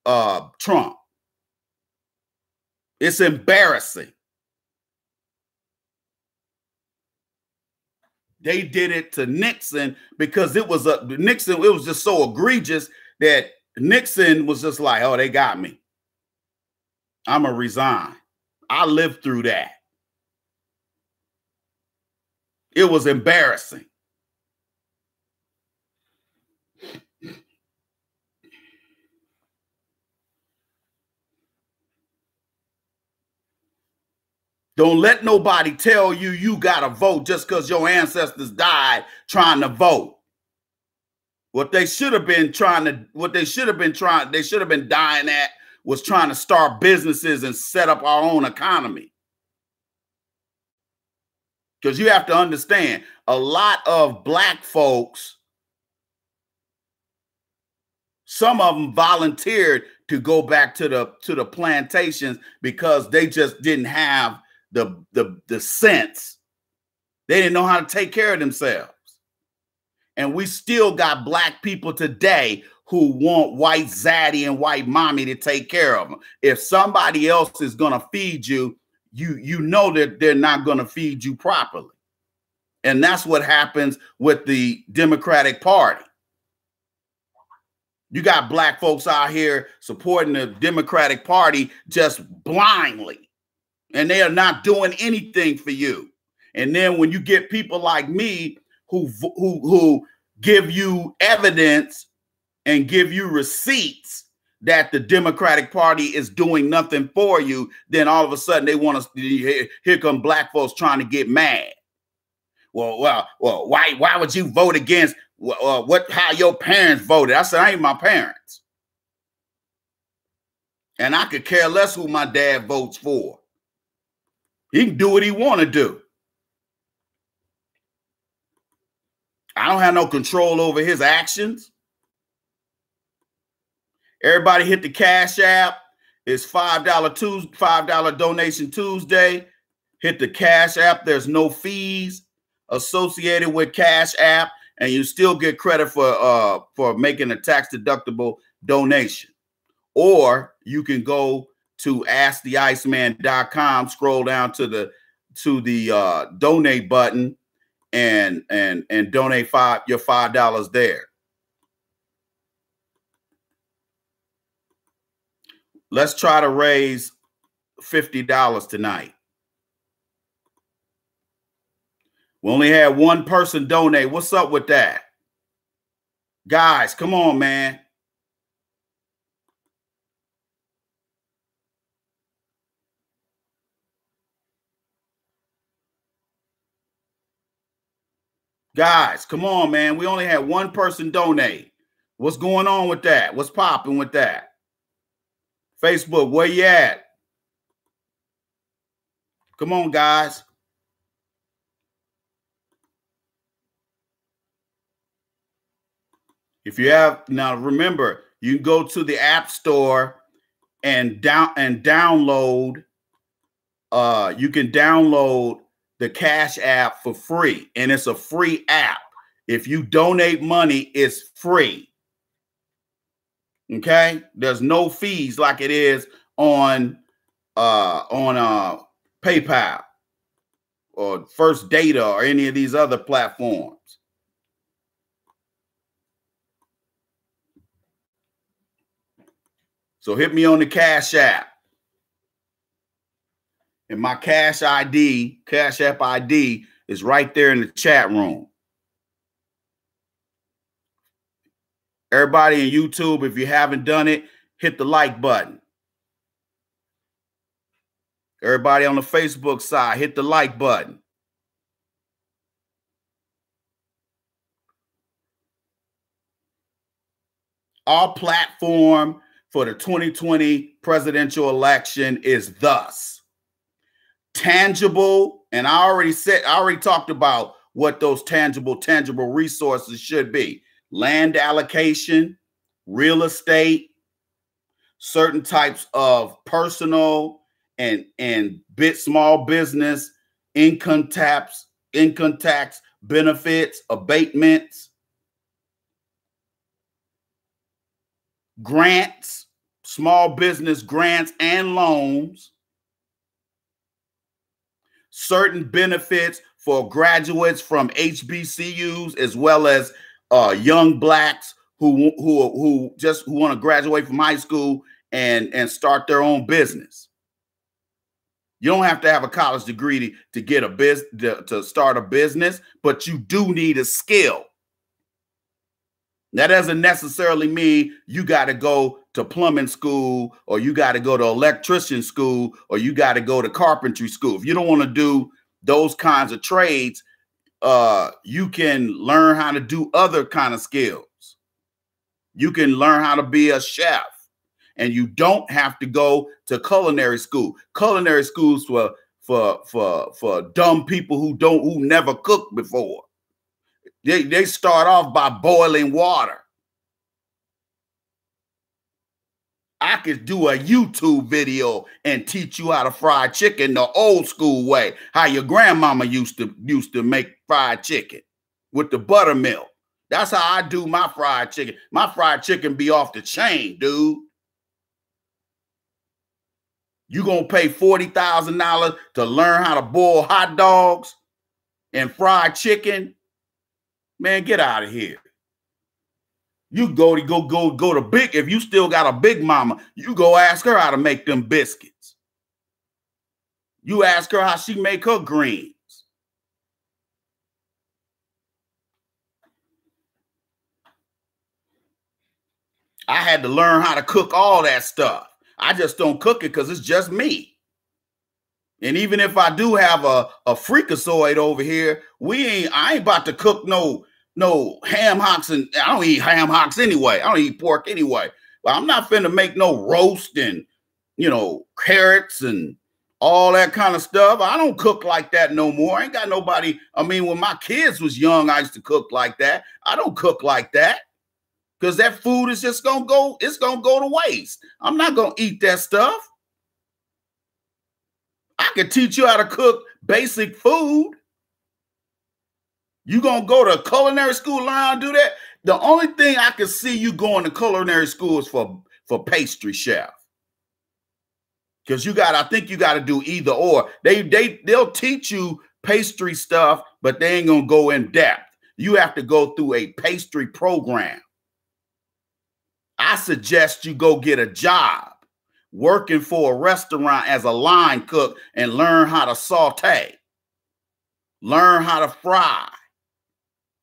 Trump. It's embarrassing. They did it to Nixon because it was just so egregious that Nixon was just like, oh, they got me. I'm going to resign. I lived through that. It was embarrassing. Don't let nobody tell you you got to vote just because your ancestors died trying to vote. They should have been dying at was trying to start businesses and set up our own economy. Because you have to understand, a lot of black folks, some of them volunteered to go back to the plantations because they just didn't have the sense. They didn't know how to take care of themselves. And we still got black people today who want white zaddy and white mommy to take care of them. If somebody else is going to feed you, you know that they're not going to feed you properly. And that's what happens with the Democratic Party. You got black folks out here supporting the Democratic Party just blindly, and they are not doing anything for you. And then when you get people like me who give you evidence and give you receipts that the Democratic Party is doing nothing for you, then all of a sudden they want us. Here come black folks trying to get mad. Well, why would you vote against how your parents voted? I said, I ain't my parents. And I could care less who my dad votes for. He can do what he want to do. I don't have no control over his actions. Everybody hit the Cash App. It's $5 donation Tuesday. Hit the Cash App. There's no fees associated with Cash App, and you still get credit for making a tax-deductible donation. Or you can go to asktheiceman.com, scroll down to the donate button, and donate your $5 there. Let's try to raise $50 tonight. We only had one person donate. What's up with that? Guys, come on, man. Guys, come on, man. We only had one person donate. What's going on with that? What's popping with that? Facebook, where you at? Come on, guys. If you have, now remember, You can go to the App Store and download. You can download the Cash App for free, and it's a free app. If you donate money, it's free. Okay, there's no fees like it is on PayPal or First Data or any of these other platforms. So hit me on the Cash App. And my Cash App ID is right there in the chat room. Everybody in YouTube, if you haven't done it, hit the like button. Everybody on the Facebook side, hit the like button. Our platform for the 2020 presidential election is thus tangible. And I already talked about what those tangible resources should be. Land allocation, real estate, certain types of personal and small business income tax benefits, abatements, grants, small business grants and loans, certain benefits for graduates from HBCUs, as well as young blacks who want to graduate from high school and start their own business. You don't have to have a college degree to get to start a business, but you do need a skill. That doesn't necessarily mean you got to go to plumbing school, or you got to go to electrician school, or you got to go to carpentry school. If you don't want to do those kinds of trades, you can learn how to do other kind of skills. You can learn how to be a chef, and you don't have to go to culinary school. Culinary schools for dumb people who never cooked before. They start off by boiling water. I could do a YouTube video and teach you how to fry chicken the old school way, how your grandmama used to make fried chicken with the buttermilk. That's how I do my fried chicken. My fried chicken be off the chain, dude. You gonna pay $40,000 to learn how to boil hot dogs and fried chicken? Man, get out of here. You go to Big, if you still got a Big Mama, you go ask her how to make them biscuits. You ask her how she make her greens. I had to learn how to cook all that stuff. I just don't cook it because it's just me. And even if I do have a freakazoid over here, I ain't about to cook no ham hocks, and I don't eat ham hocks anyway. I don't eat pork anyway. But I'm not finna make no roast and, carrots and all that kind of stuff. I don't cook like that no more. I ain't got nobody. I mean, when my kids was young, I used to cook like that. I don't cook like that because that food is just gonna go. It's gonna go to waste. I'm not gonna eat that stuff. I can teach you how to cook basic food. You gonna go to culinary school, learn how to do that? The only thing I can see you going to culinary school is for pastry chef. Because I think you got to do either or. They'll teach you pastry stuff, but they ain't gonna go in depth. You have to go through a pastry program. I suggest you go get a job working for a restaurant as a line cook and learn how to saute, learn how to fry,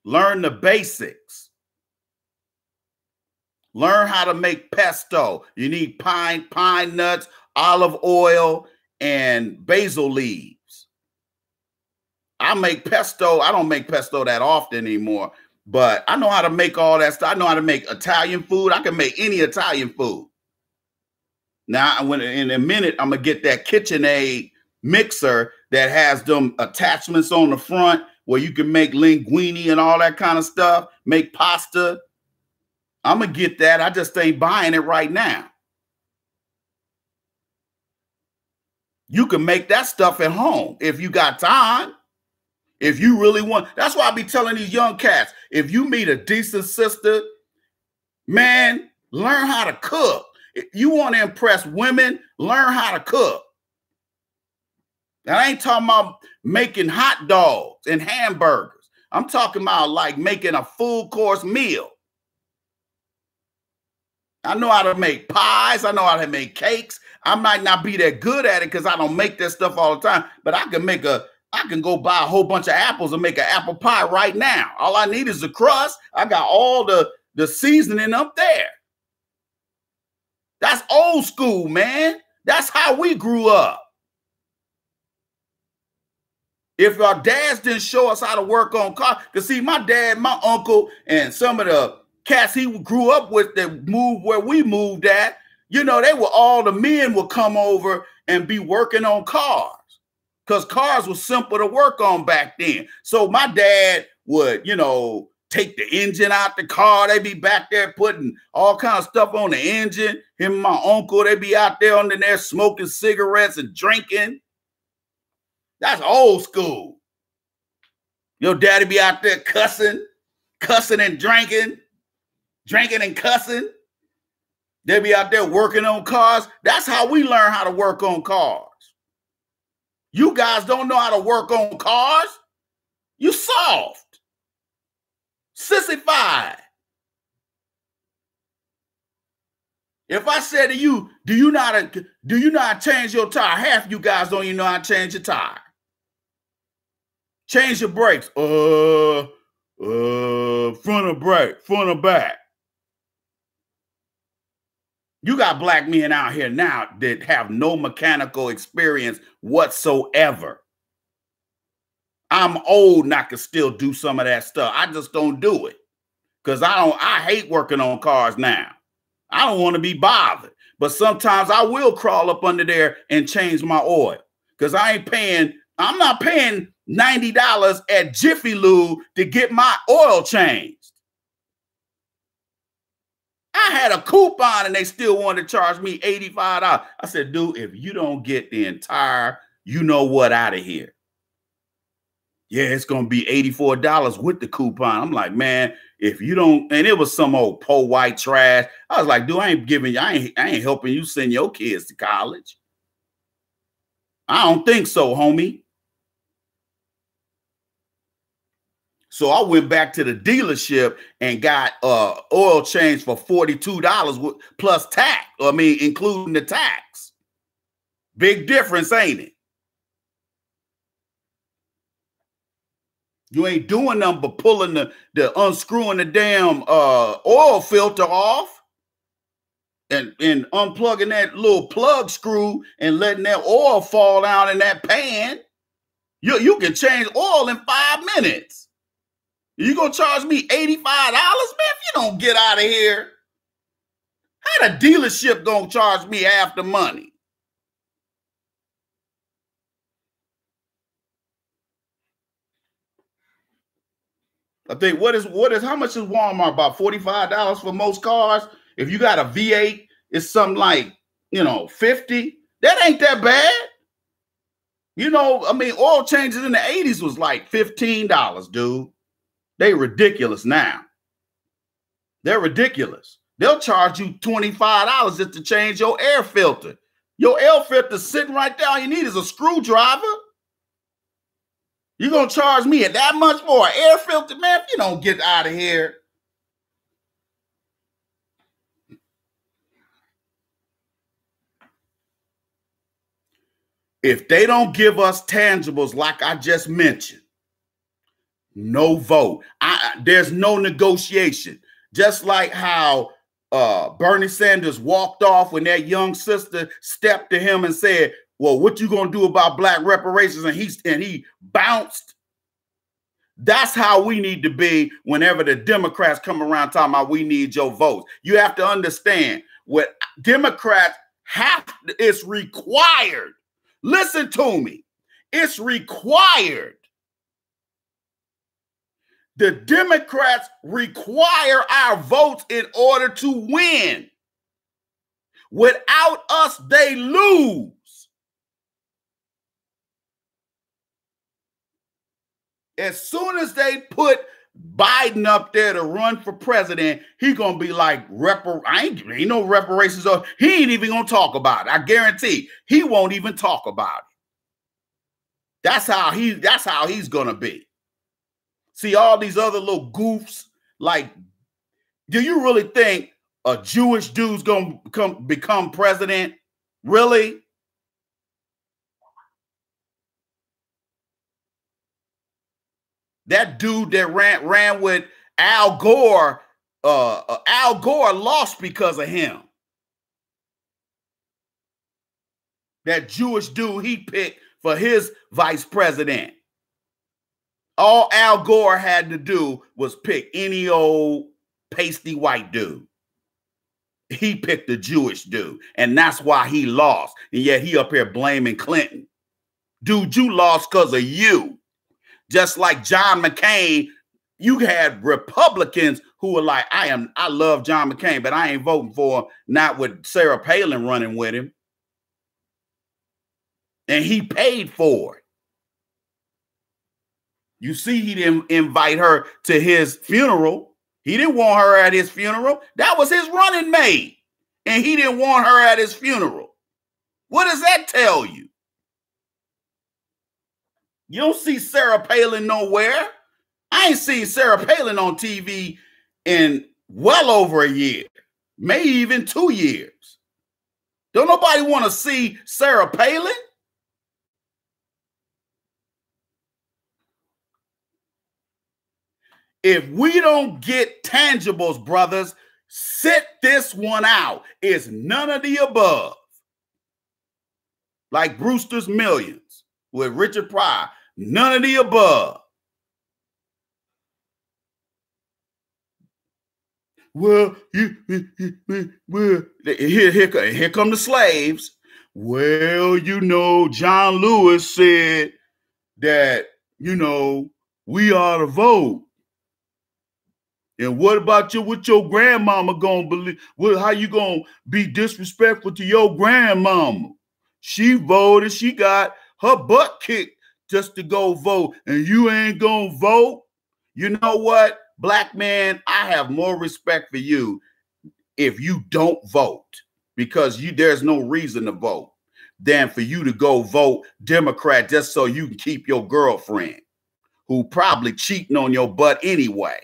learn the basics, learn how to make pesto. You need pine nuts, olive oil, and basil leaves. I make pesto. I don't make pesto that often anymore, but I know how to make all that stuff. I know how to make Italian food. I can make any Italian food. Now, in a minute, I'm going to get that KitchenAid mixer that has them attachments on the front where you can make linguine and all that kind of stuff, make pasta. I'm going to get that. I just ain't buying it right now. You can make that stuff at home if you got time. If you really want. That's why I be telling these young cats, if you meet a decent sister, man, learn how to cook. If you want to impress women, learn how to cook. And I ain't talking about making hot dogs and hamburgers. I'm talking about like making a full course meal. I know how to make pies. I know how to make cakes. I might not be that good at it because I don't make that stuff all the time, but I can go buy a whole bunch of apples and make an apple pie right now. All I need is the crust. I got all the seasoning up there. That's old school, man. That's how we grew up. If our dads didn't show us how to work on cars, because see, my dad, my uncle, and some of the cats he grew up with that moved where we moved at, you know, all the men would come over and be working on cars because cars were simple to work on back then. So my dad would, you know, take the engine out the car. They'd be back there putting all kinds of stuff on the engine. Him and my uncle, they'd be out there under there smoking cigarettes and drinking. That's old school. Your daddy be out there cussing and drinking and cussing. They be out there working on cars. That's how we learn how to work on cars. You guys don't know how to work on cars. You soft. Sissified. If I said to you, do you know how to change your tire? Half you guys don't even know how to change your tire. Change your brakes. Front or brake, front or back. You got black men out here now that have no mechanical experience whatsoever. I'm old and I can still do some of that stuff. I just don't do it because I hate working on cars now. I don't want to be bothered. But sometimes I will crawl up under there and change my oil because I'm not paying $90 at Jiffy Lube to get my oil changed. I had a coupon and they still wanted to charge me $85. I said, dude, if you don't get the entire, you know what, out of here. Yeah, it's going to be $84 with the coupon. I'm like, man, if you don't, and it was some old po white trash. I was like, dude, I ain't helping you send your kids to college. I don't think so, homie. So I went back to the dealership and got oil change for $42 plus tax. I mean, including the tax. Big difference, ain't it? You ain't doing nothing but pulling the unscrewing the damn oil filter off and unplugging that little plug screw and letting that oil fall down in that pan. You can change oil in 5 minutes. You gonna charge me $85, man? If you don't get out of here, how the dealership gonna charge me half the money? I think how much is Walmart? About $45 for most cars. If you got a V8, it's something like, you know, $50. That ain't that bad. You know, I mean, oil changes in the 80s was like $15, dude. They ridiculous now. They're ridiculous. They'll charge you $25 just to change your air filter. Your air filter sitting right there. All you need is a screwdriver. You're going to charge me that much for an air filter, man? If you don't get out of here. If they don't give us tangibles like I just mentioned, no vote. There's no negotiation. Just like how Bernie Sanders walked off when that young sister stepped to him and said, well, what you gonna do about black reparations? And he bounced. That's how we need to be whenever the Democrats come around talking about we need your votes. You have to understand what Democrats it's required. Listen to me. It's required The Democrats require our votes in order to win. Without us, they lose. As soon as they put Biden up there to run for president, he gonna be like, ain't no reparations. He ain't even gonna talk about it. I guarantee he won't even talk about it. That's how he's gonna be. See, all these other little goofs, like, do you really think a Jewish dude's gonna become president? Really? That dude that ran with Al Gore, Al Gore lost because of him. That Jewish dude he picked for his vice president. All Al Gore had to do was pick any old pasty white dude. He picked a Jewish dude, and that's why he lost. And yet he up here blaming Clinton. Dude, you lost because of you. Just like John McCain, you had Republicans who were like, I love John McCain, but I ain't voting for him, not with Sarah Palin running with him. And he paid for it. You see, he didn't invite her to his funeral. He didn't want her at his funeral. That was his running mate. And he didn't want her at his funeral. What does that tell you? You don't see Sarah Palin nowhere. I ain't seen Sarah Palin on TV in well over a year, maybe even 2 years. Don't nobody want to see Sarah Palin? If we don't get tangibles, brothers, sit this one out. It's none of the above. Like Brewster's Millions with Richard Pryor. None of the above. Well, here come the slaves. Well, you know, John Lewis said that, you know, we ought to vote. And what about what your grandmama gonna believe? How you gonna be disrespectful to your grandmama? She voted, she got her butt kicked just to go vote, and you ain't gonna vote? You know what, black man, I have more respect for you if you don't vote, because there's no reason to vote, than for you to go vote Democrat just so you can keep your girlfriend, who probably cheating on your butt anyway.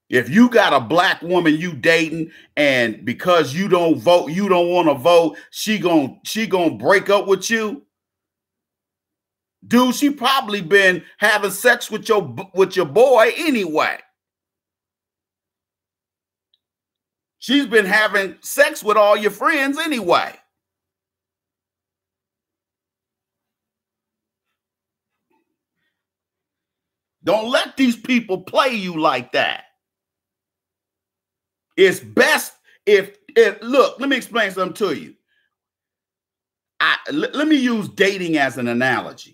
If you got a black woman you dating, and because you don't vote, you don't want to vote, she gonna break up with you. Dude, she probably been having sex with your boy anyway. She's been having sex with all your friends anyway. Don't let these people play you like that. It's best if look, let me explain something to you. Let me use dating as an analogy.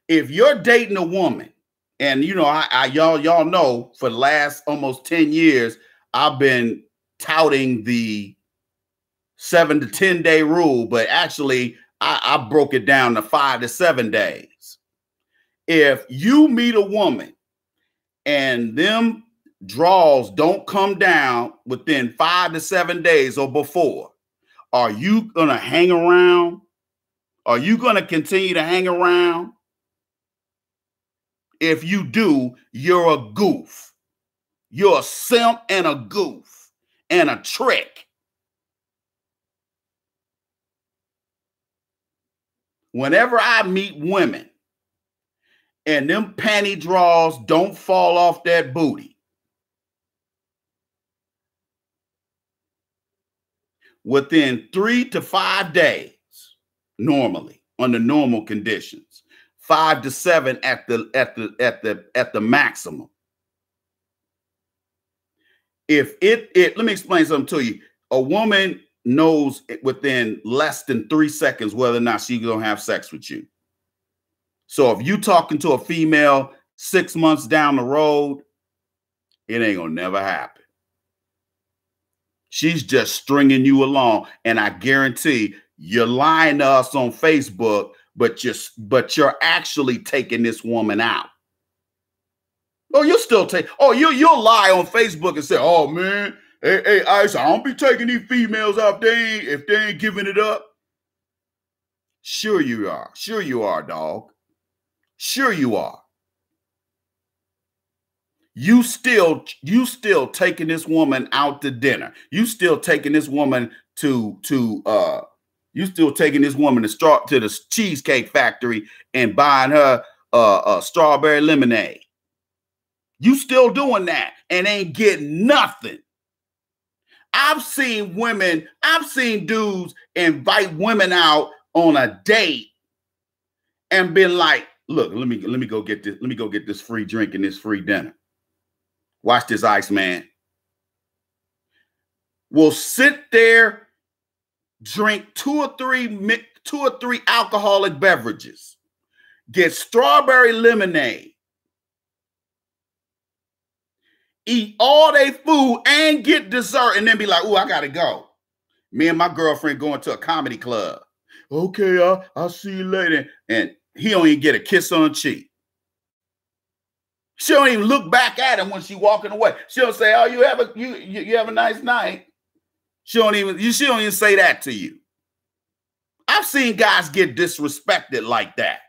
If you're dating a woman, and you know, y'all know for the last almost 10 years, I've been touting the 7 to 10 day rule, but actually I broke it down to 5 to 7 days. If you meet a woman and them draws don't come down within 5 to 7 days or before, are you gonna hang around? Are you gonna continue to hang around? If you do, you're a goof. You're a simp and a goof and a trick. Whenever I meet women and them panty draws don't fall off that booty, within 3 to 5 days, normally under normal conditions, 5 to 7 at the maximum. If let me explain something to you. A woman knows within less than 3 seconds whether or not she's gonna have sex with you. So if you talking to a female 6 months down the road, it ain't gonna never happen. She's just stringing you along, and I guarantee you're lying to us on Facebook, but you're actually taking this woman out. Oh, you'll still take. Oh, you'll lie on Facebook and say, "Oh man, hey, Ice, I don't be taking these females out if they ain't giving it up." Sure you are. Sure you are, dog. Sure you are. You still taking this woman out to dinner. You still taking this woman to the Cheesecake Factory and buying her a strawberry lemonade. You still doing that and ain't getting nothing. I've seen dudes invite women out on a date and been like, "Look, let me go get this. Let me go get this free drink and this free dinner. Watch this, Ice Man." Will sit there, drink two or three alcoholic beverages, get strawberry lemonade, eat all their food and get dessert, and then be like, "Oh, I gotta go. Me and my girlfriend going to a comedy club." Okay, I'll see you later. And he don't even get a kiss on the cheek. She don't even look back at him when she walking away. She'll say, "Oh, you have a nice night." She don't even say that to you. I've seen guys get disrespected like that.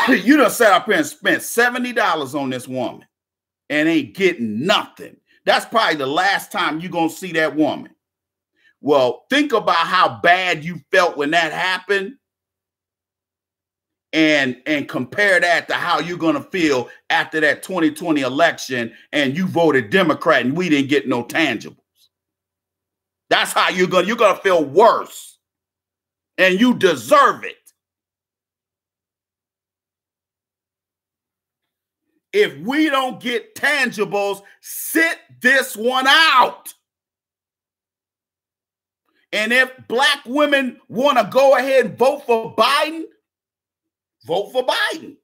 You done sat up here and spent $70 on this woman and ain't getting nothing. That's probably the last time you're gonna see that woman. Well, think about how bad you felt when that happened. And compare that to how you're going to feel after that 2020 election and you voted Democrat and we didn't get no tangibles. That's how you're going to feel worse. And you deserve it. If we don't get tangibles, sit this one out. And if black women want to go ahead and vote for Biden, vote for Biden.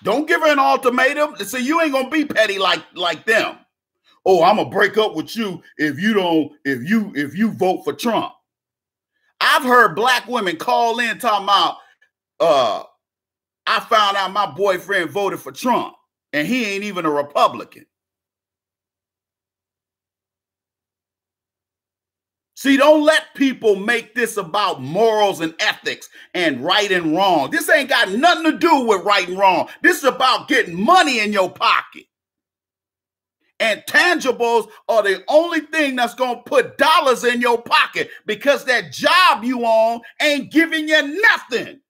Don't give her an ultimatum. So you ain't gonna be petty like them. "Oh, I'm gonna break up with you if you vote for Trump." I've heard black women call in talking about, "I found out my boyfriend voted for Trump and he ain't even a Republican." See, don't let people make this about morals and ethics and right and wrong. This ain't got nothing to do with right and wrong. This is about getting money in your pocket. And tangibles are the only thing that's going to put dollars in your pocket because that job you on ain't giving you nothing.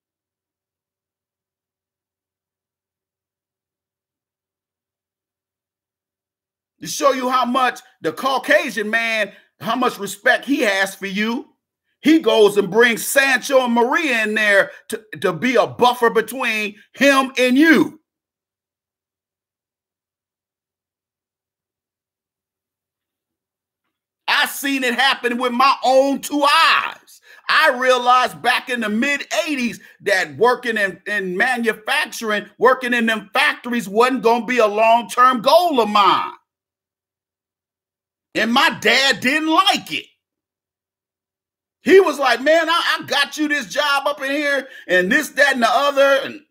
To show you how much the Caucasian man, how much respect he has for you, he goes and brings Sancho and Maria in there to be a buffer between him and you. I seen it happen with my own two eyes. I realized back in the mid-'80s that working in manufacturing, working in them factories wasn't going to be a long-term goal of mine. And my dad didn't like it. He was like, "Man, I got you this job up in here and this, that, and the other." And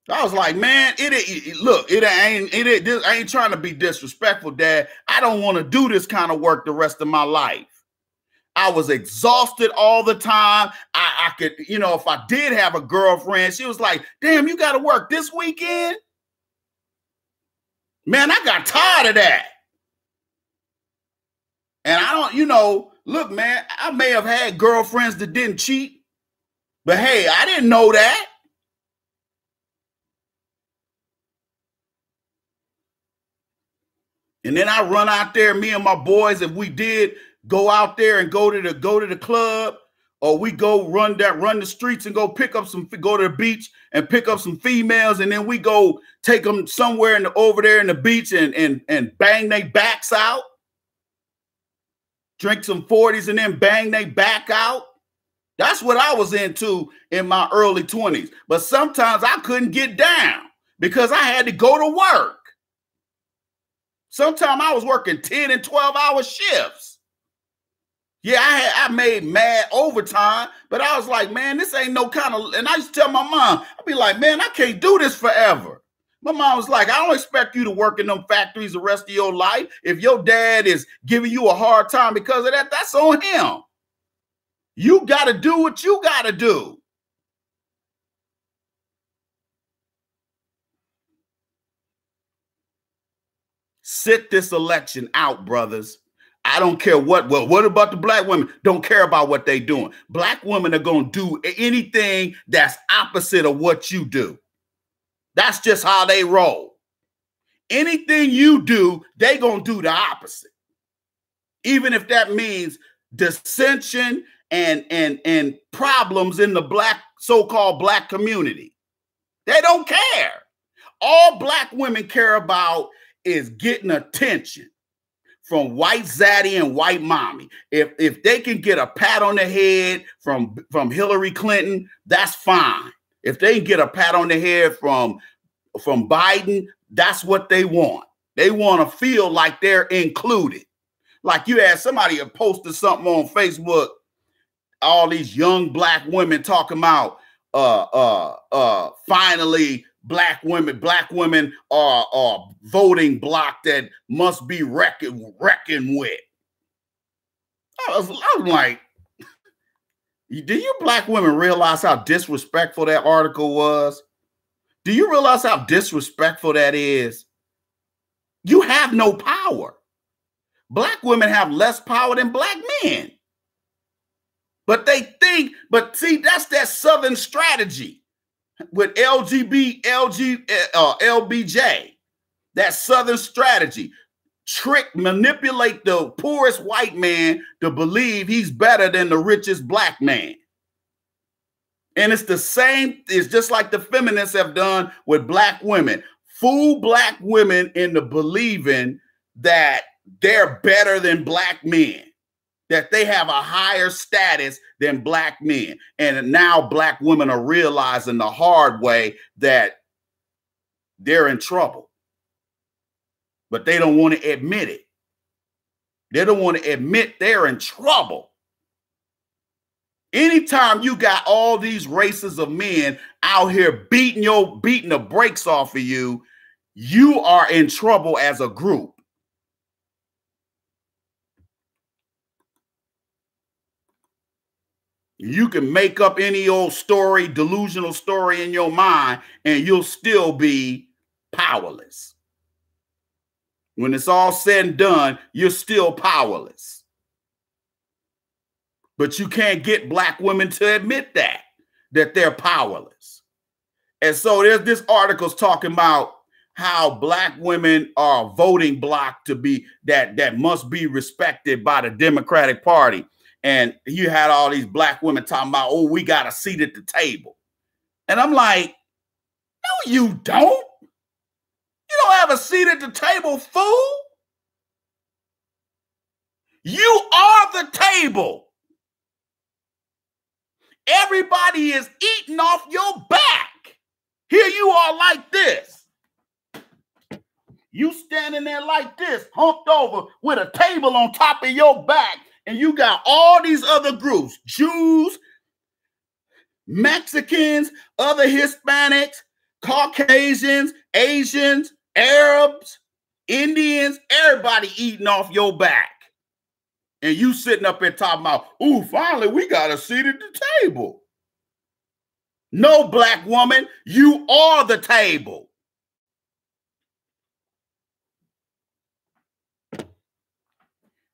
I was like, "Man, I ain't trying to be disrespectful, Dad. I don't want to do this kind of work the rest of my life." I was exhausted all the time. I could, if I did have a girlfriend, she was like, "Damn, you got to work this weekend?" Man, I got tired of that. And I don't, look, man, I may have had girlfriends that didn't cheat, but hey, I didn't know that. And then I run out there, me and my boys, if we did go out there and go to the club, or we go run the streets and go to the beach and pick up some females, and then we go take them somewhere over there in the beach and bang their backs out. Drink some 40s and then bang they back out. That's what I was into in my early 20s. But sometimes I couldn't get down because I had to go to work. Sometimes I was working 10 and 12-hour shifts. Yeah, I made mad overtime, but I was like, man, this ain't no kind of, and I used to tell my mom, I'd be like, man, I can't do this forever. My mom was like, I don't expect you to work in them factories the rest of your life. If your dad is giving you a hard time because of that, that's on him. You got to do what you got to do. Sit this election out, brothers. I don't care what. Well, what about the black women? Don't care about what they're doing. Black women are going to do anything that's opposite of what you do. That's just how they roll. Anything you do, they going to do the opposite. Even if that means dissension and problems in the black, so-called black community. They don't care. All black women care about is getting attention from white zaddy and white mommy. If they can get a pat on the head from Hillary Clinton, that's fine. If they can get a pat on the head from Biden, that's what they want. They want to feel like they're included. Like you had somebody that posted something on Facebook, all these young black women talking about finally black women are voting bloc that must be reckoned with. I was like, do you black women realize how disrespectful that article was? Do you realize how disrespectful that is? You have no power. Black women have less power than black men. But they think, but see, that's that Southern strategy with LBJ, that Southern strategy. Manipulate the poorest white man to believe he's better than the richest black man. And it's the same, it's just like the feminists have done with black women. Fool black women into believing that they're better than black men, that they have a higher status than black men. And now black women are realizing the hard way that they're in trouble. But they don't want to admit it. They don't want to admit they're in trouble. Anytime you got all these races of men out here beating the brakes off of you, you are in trouble as a group. You can make up any old story, delusional story in your mind, and you'll still be powerless. When it's all said and done, you're still powerless. But you can't get black women to admit that they're powerless. And so there's this article's talking about how black women are voting bloc to be that must be respected by the Democratic Party. And you had all these black women talking about, oh, we got a seat at the table. And I'm like, no, you don't. You don't have a seat at the table, fool. You are the table. Everybody is eating off your back. Here you are like this. You standing there like this, humped over with a table on top of your back. And you got all these other groups, Jews, Mexicans, other Hispanics, Caucasians, Asians, Arabs, Indians, everybody eating off your back. And you sitting up there talking about, ooh, finally we got a seat at the table. No, black woman, you are the table.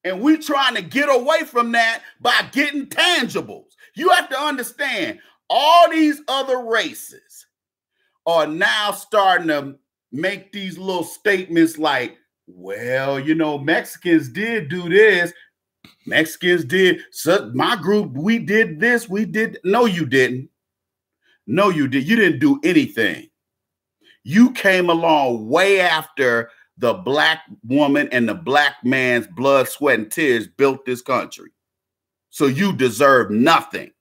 And we trying to get away from that by getting tangibles. You have to understand, all these other races are now starting to make these little statements like, well, you know, Mexicans did do this. Mexicans did. So my group, we did this. We did. No, you didn't. No, you did. You didn't do anything. You came along way after the black woman and the black man's blood, sweat, and tears built this country. So you deserve nothing.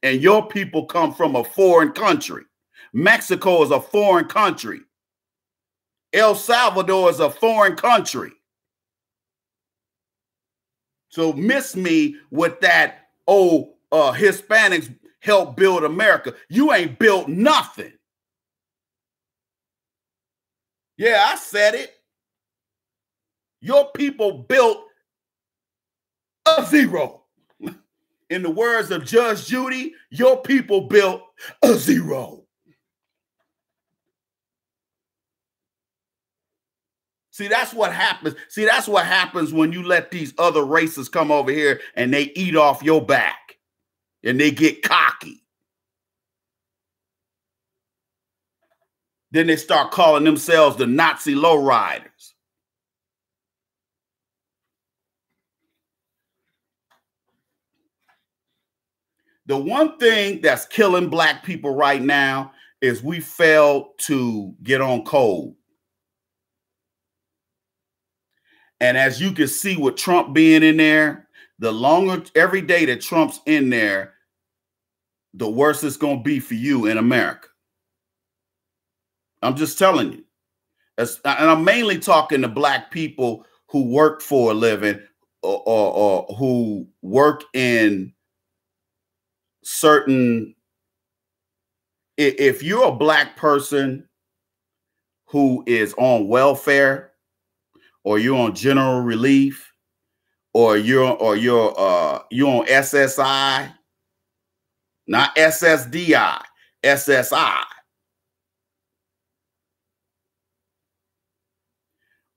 And your people come from a foreign country. Mexico is a foreign country. El Salvador is a foreign country. So miss me with that, Hispanics help build America. You ain't built nothing. Yeah, I said it. Your people built a zero. In the words of Judge Judy, your people built a zero. See, that's what happens. See, that's what happens when you let these other races come over here and they eat off your back and they get cocky. Then they start calling themselves the Nazi lowriders. The one thing that's killing black people right now is we failed to get on code. And as you can see with Trump being in there, the longer every day that Trump's in there, the worse it's going to be for you in America. I'm just telling you. And I'm mainly talking to black people who work for a living or who work in certain. If you're a black person who is on welfare, or you're on general relief, or you're on SSI, not SSDI, SSI,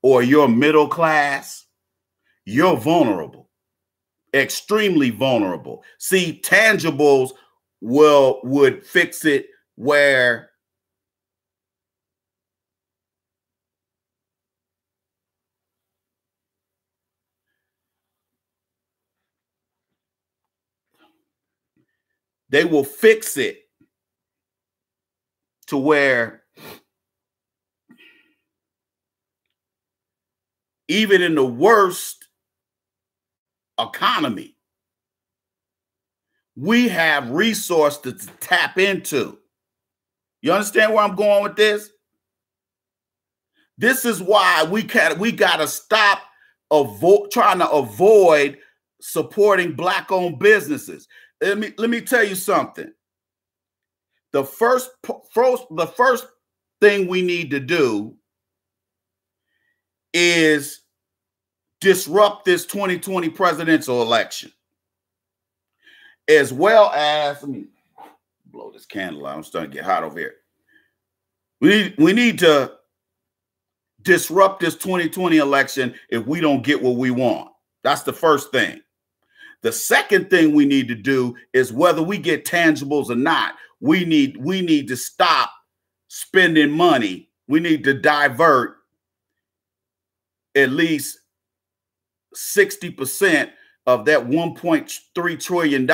or you're middle class, you're vulnerable, extremely vulnerable. See, tangibles would fix it where they will fix it to where even in the worst economy, we have resources to tap into. You understand where I'm going with this? This is why we got to stop trying to avoid supporting black-owned businesses. Let me tell you something. The first thing we need to do is disrupt this 2020 presidential election, as well as, let me blow this candle out. I'm starting to get hot over here. We need to disrupt this 2020 election if we don't get what we want. That's the first thing. The second thing we need to do is, whether we get tangibles or not, we need to stop spending money. We need to divert at least 60% of that $1.3 trillion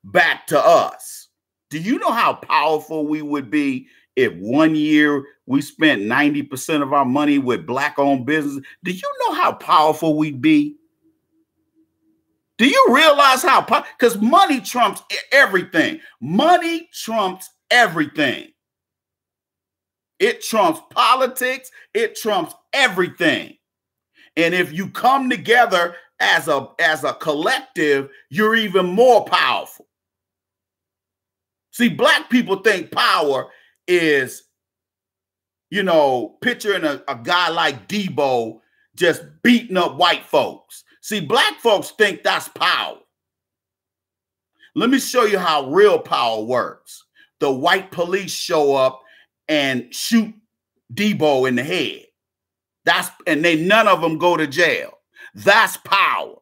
back to us. Do you know how powerful we would be if 1 year we spent 90% of our money with black-owned businesses? Do you know how powerful we'd be? Do you realize how powerful? Because money trumps everything. Money trumps everything. It trumps politics. It trumps everything. And if you come together as a collective, you're even more powerful. See, black people think power is, picturing a guy like Debo just beating up white folks. See, black folks think that's power. Let me show you how real power works. The white police show up and shoot Debo in the head. None of them go to jail. That's power.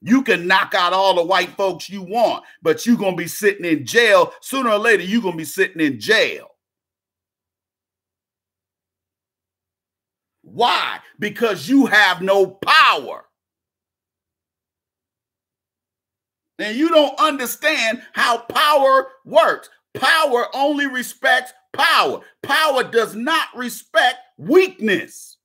You can knock out all the white folks you want, but you're going to be sitting in jail. Sooner or later, you're going to be sitting in jail. Why? Because you have no power. And you don't understand how power works. Power only respects power. Power does not respect weakness.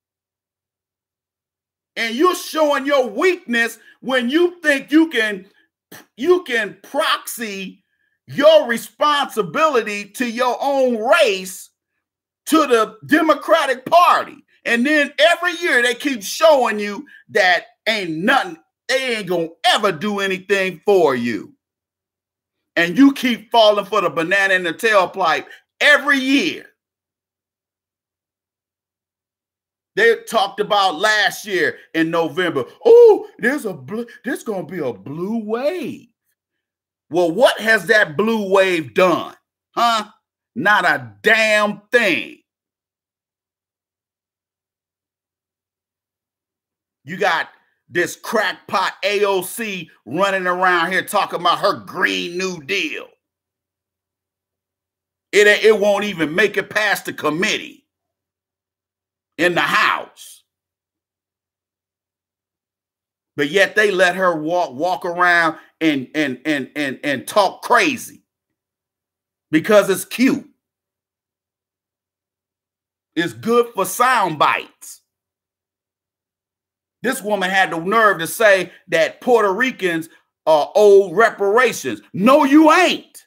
And you're showing your weakness when you think you can proxy your responsibility to your own race to the Democratic Party. And then every year they keep showing you that ain't nothing, they ain't gonna ever do anything for you. And you keep falling for the banana in the tailpipe every year. They talked about last year in November. Oh, there's gonna be a blue wave. Well, what has that blue wave done? Huh? Not a damn thing. You got this crackpot AOC running around here talking about her Green New Deal. It won't even make it past the committee in the House. But yet they let her walk around and talk crazy because it's cute. It's good for sound bites. This woman had the nerve to say that Puerto Ricans are owed reparations. No, you ain't.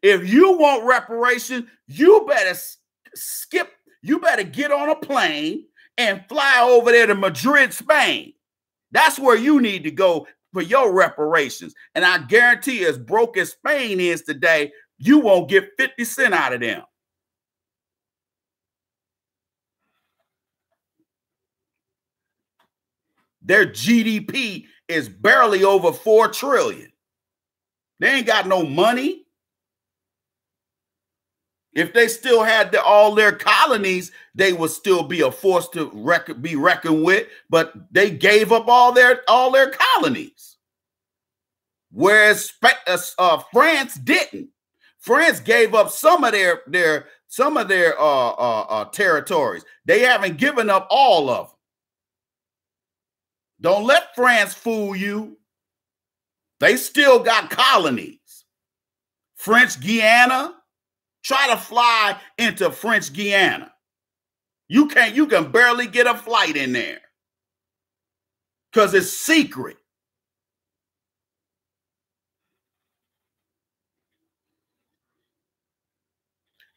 If you want reparations, you better skip. You better get on a plane and fly over there to Madrid, Spain. That's where you need to go for your reparations. And I guarantee, as broke as Spain is today, you won't get 50 cents out of them. Their GDP is barely over 4 trillion. They ain't got no money. If they still had all their colonies, they would still be a force to be reckoned with. But they gave up all their colonies, whereas France didn't. France gave up some of their territories. They haven't given up all of them. Don't let France fool you. They still got colonies. French Guiana. Try to fly into French Guiana. You can barely get a flight in there because it's secret.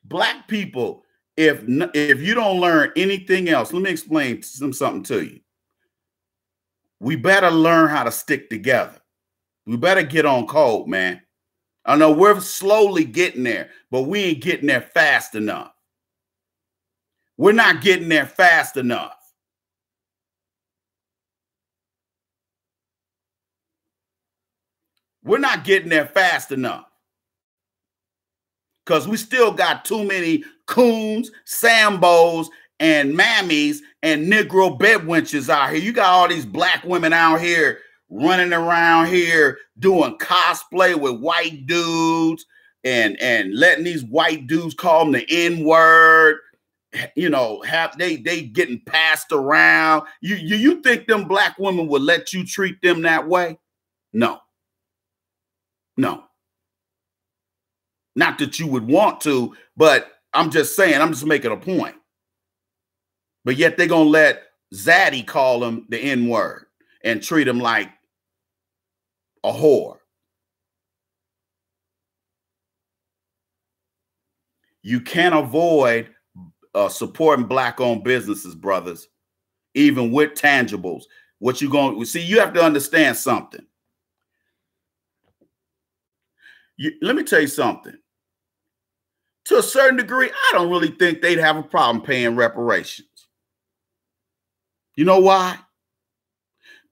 Black people, if you don't learn anything else, let me explain something to you. We better learn how to stick together. We better get on code, man. I know we're slowly getting there, but we ain't getting there fast enough. We're not getting there fast enough. We're not getting there fast enough. Because we still got too many coons, Sambos, and mammies and Negro bedwenches out here. You got all these black women out here running around here doing cosplay with white dudes and letting these white dudes call them the N-word. You know, they getting passed around. You think them black women would let you treat them that way? No. No. Not that you would want to, but I'm just saying, I'm just making a point. But yet they're going to let Zaddy call him the N-word and treat him like a whore. You can't avoid supporting black-owned businesses, brothers, even with tangibles. What you going to see, you have to understand something. Let me tell you something. To a certain degree, I don't really think they'd have a problem paying reparations. You know why?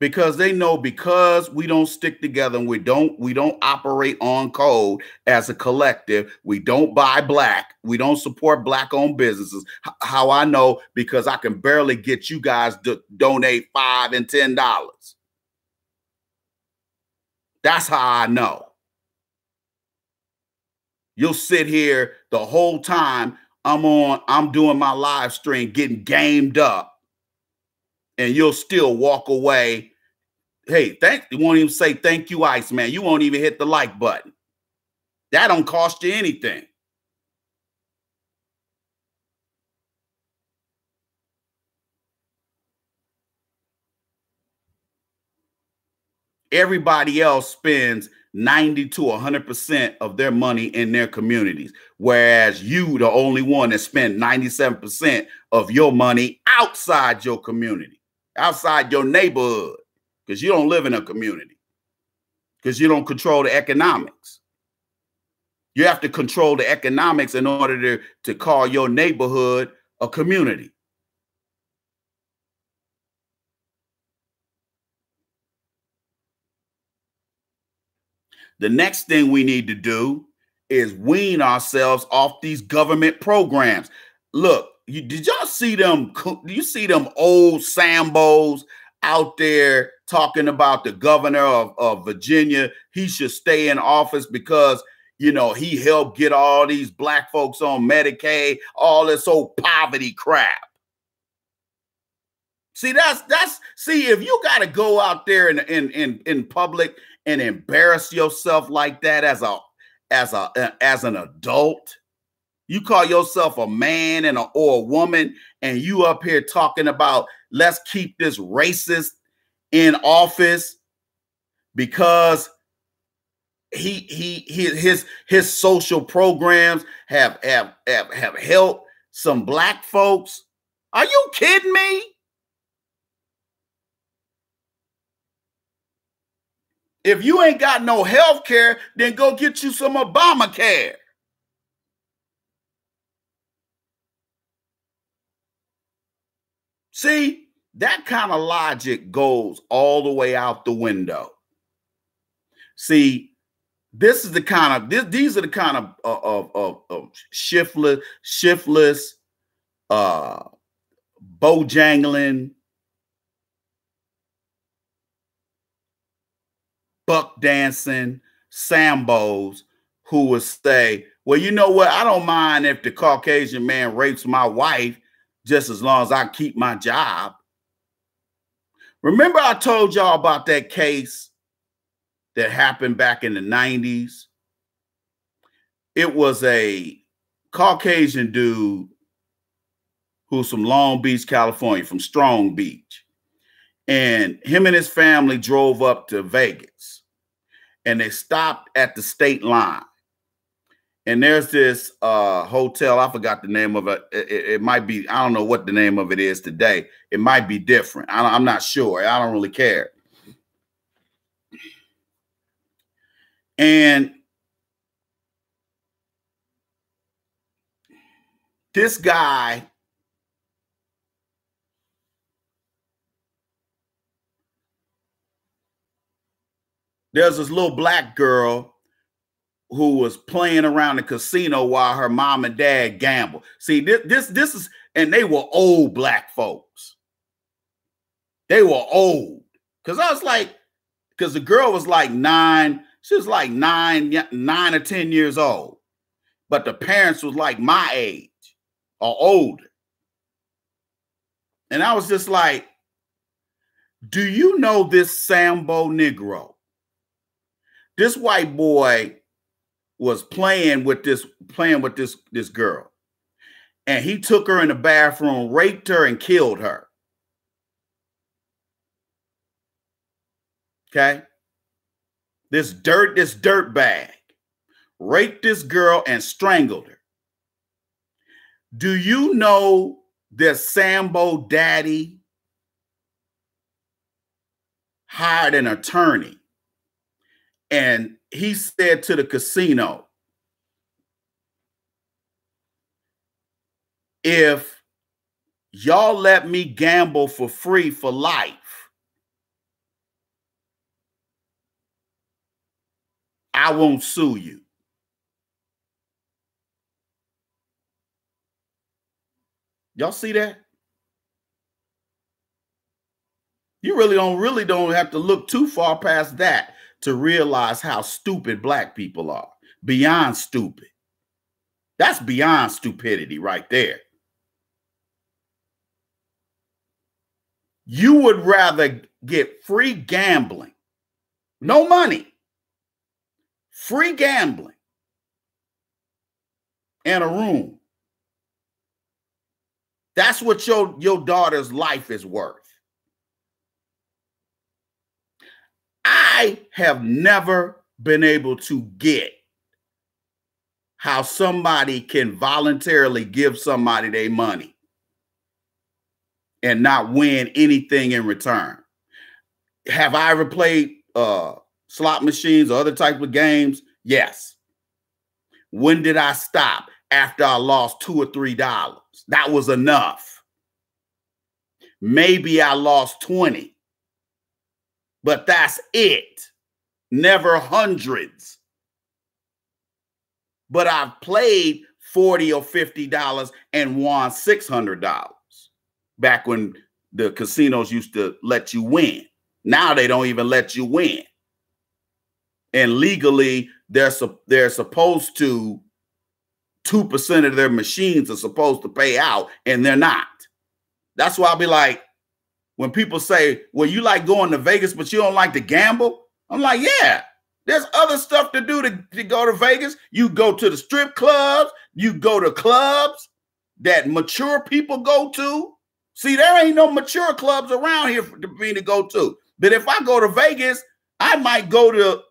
Because they know, because we don't stick together and we don't operate on code as a collective. We don't buy black. We don't support black-owned businesses. How I know? Because I can barely get you guys to donate $5 and $10. That's how I know. You'll sit here the whole time I'm doing my live stream, getting gamed up, and you'll still walk away. Hey, you won't even say thank you, Iceman. You won't even hit the like button. That don't cost you anything. Everybody else spends 90 to 100% of their money in their communities, whereas you, the only one that spent 97% of your money outside your community, outside your neighborhood, because you don't live in a community, because you don't control the economics. You have to control the economics in order to call your neighborhood a community. The next thing we need to do is wean ourselves off these government programs. Look, did y'all see them? Do you see them old Sambos out there talking about the governor of Virginia? He should stay in office because, you know, he helped get all these black folks on Medicaid, all this old poverty crap. See, see, if you got to go out there in public and embarrass yourself like that as an adult, you call yourself a man or a woman, and you up here talking about let's keep this racist in office because his social programs have helped some black folks. Are you kidding me? If you ain't got no health care, then go get you some Obamacare. See, that kind of logic goes all the way out the window. See, these are the kind of shiftless, bojangling, buck dancing Sambos who would say, well, you know what? I don't mind if the Caucasian man rapes my wife just as long as I keep my job. Remember I told y'all about that case that happened back in the 90s? It was a Caucasian dude who's from Long Beach, California, from Strong Beach. And him and his family drove up to Vegas. And they stopped at the state line. And there's this hotel. I forgot the name of it. It might be, I don't know what the name of it is today. It might be different. I'm not sure. I don't really care. And this guy there's this little black girl who was playing around the casino while her mom and dad gambled. See, this is, and they were old black folks. They were old. Because I was like, because the girl was like 9, she was like 9 or 10 years old. But the parents was like my age or older. And I was just like, do you know this Sambo Negro? This white boy was playing with this girl. And he took her in the bathroom, raped her, and killed her. Okay? This dirt bag raped this girl and strangled her. Do you know that Sambo daddy hired an attorney? And he said to the casino, if y'all let me gamble for free for life, I won't sue you. Y'all see that? You really don't have to look too far past that to realize how stupid black people are. Beyond stupid. That's beyond stupidity right there. You would rather get free gambling, no money, free gambling, and a room. That's what your daughter's life is worth. I I have never been able to get how somebody can voluntarily give somebody their money and not win anything in return. Have I ever played slot machines or other type of games? Yes. When did I stop? After I lost $2 or $3. That was enough. Maybe I lost 20, but that's it. Never hundreds. But I've played $40 or $50 and won $600 back when the casinos used to let you win. Now they don't even let you win. And legally, they're supposed to, 2% of their machines are supposed to pay out, and they're not. That's why I'll be like, when people say, well, you like going to Vegas, but you don't like to gamble. I'm like, yeah, there's other stuff to do to go to Vegas. You go to the strip clubs. You go to clubs that mature people go to. See, there ain't no mature clubs around here for me to go to. But if I go to Vegas, I might go to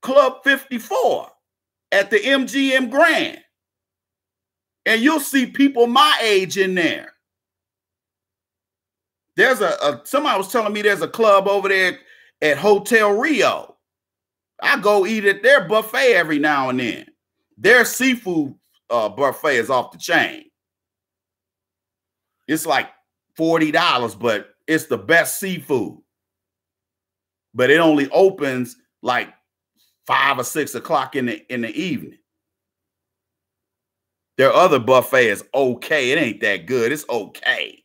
Club 54 at the MGM Grand. And you'll see people my age in there. There's somebody was telling me there's a club over there at Hotel Rio. I go eat at their buffet every now and then. Their seafood buffet is off the chain. It's like $40, but it's the best seafood. But it only opens like 5 or 6 o'clock in the evening. Their other buffet is okay. It ain't that good. It's okay.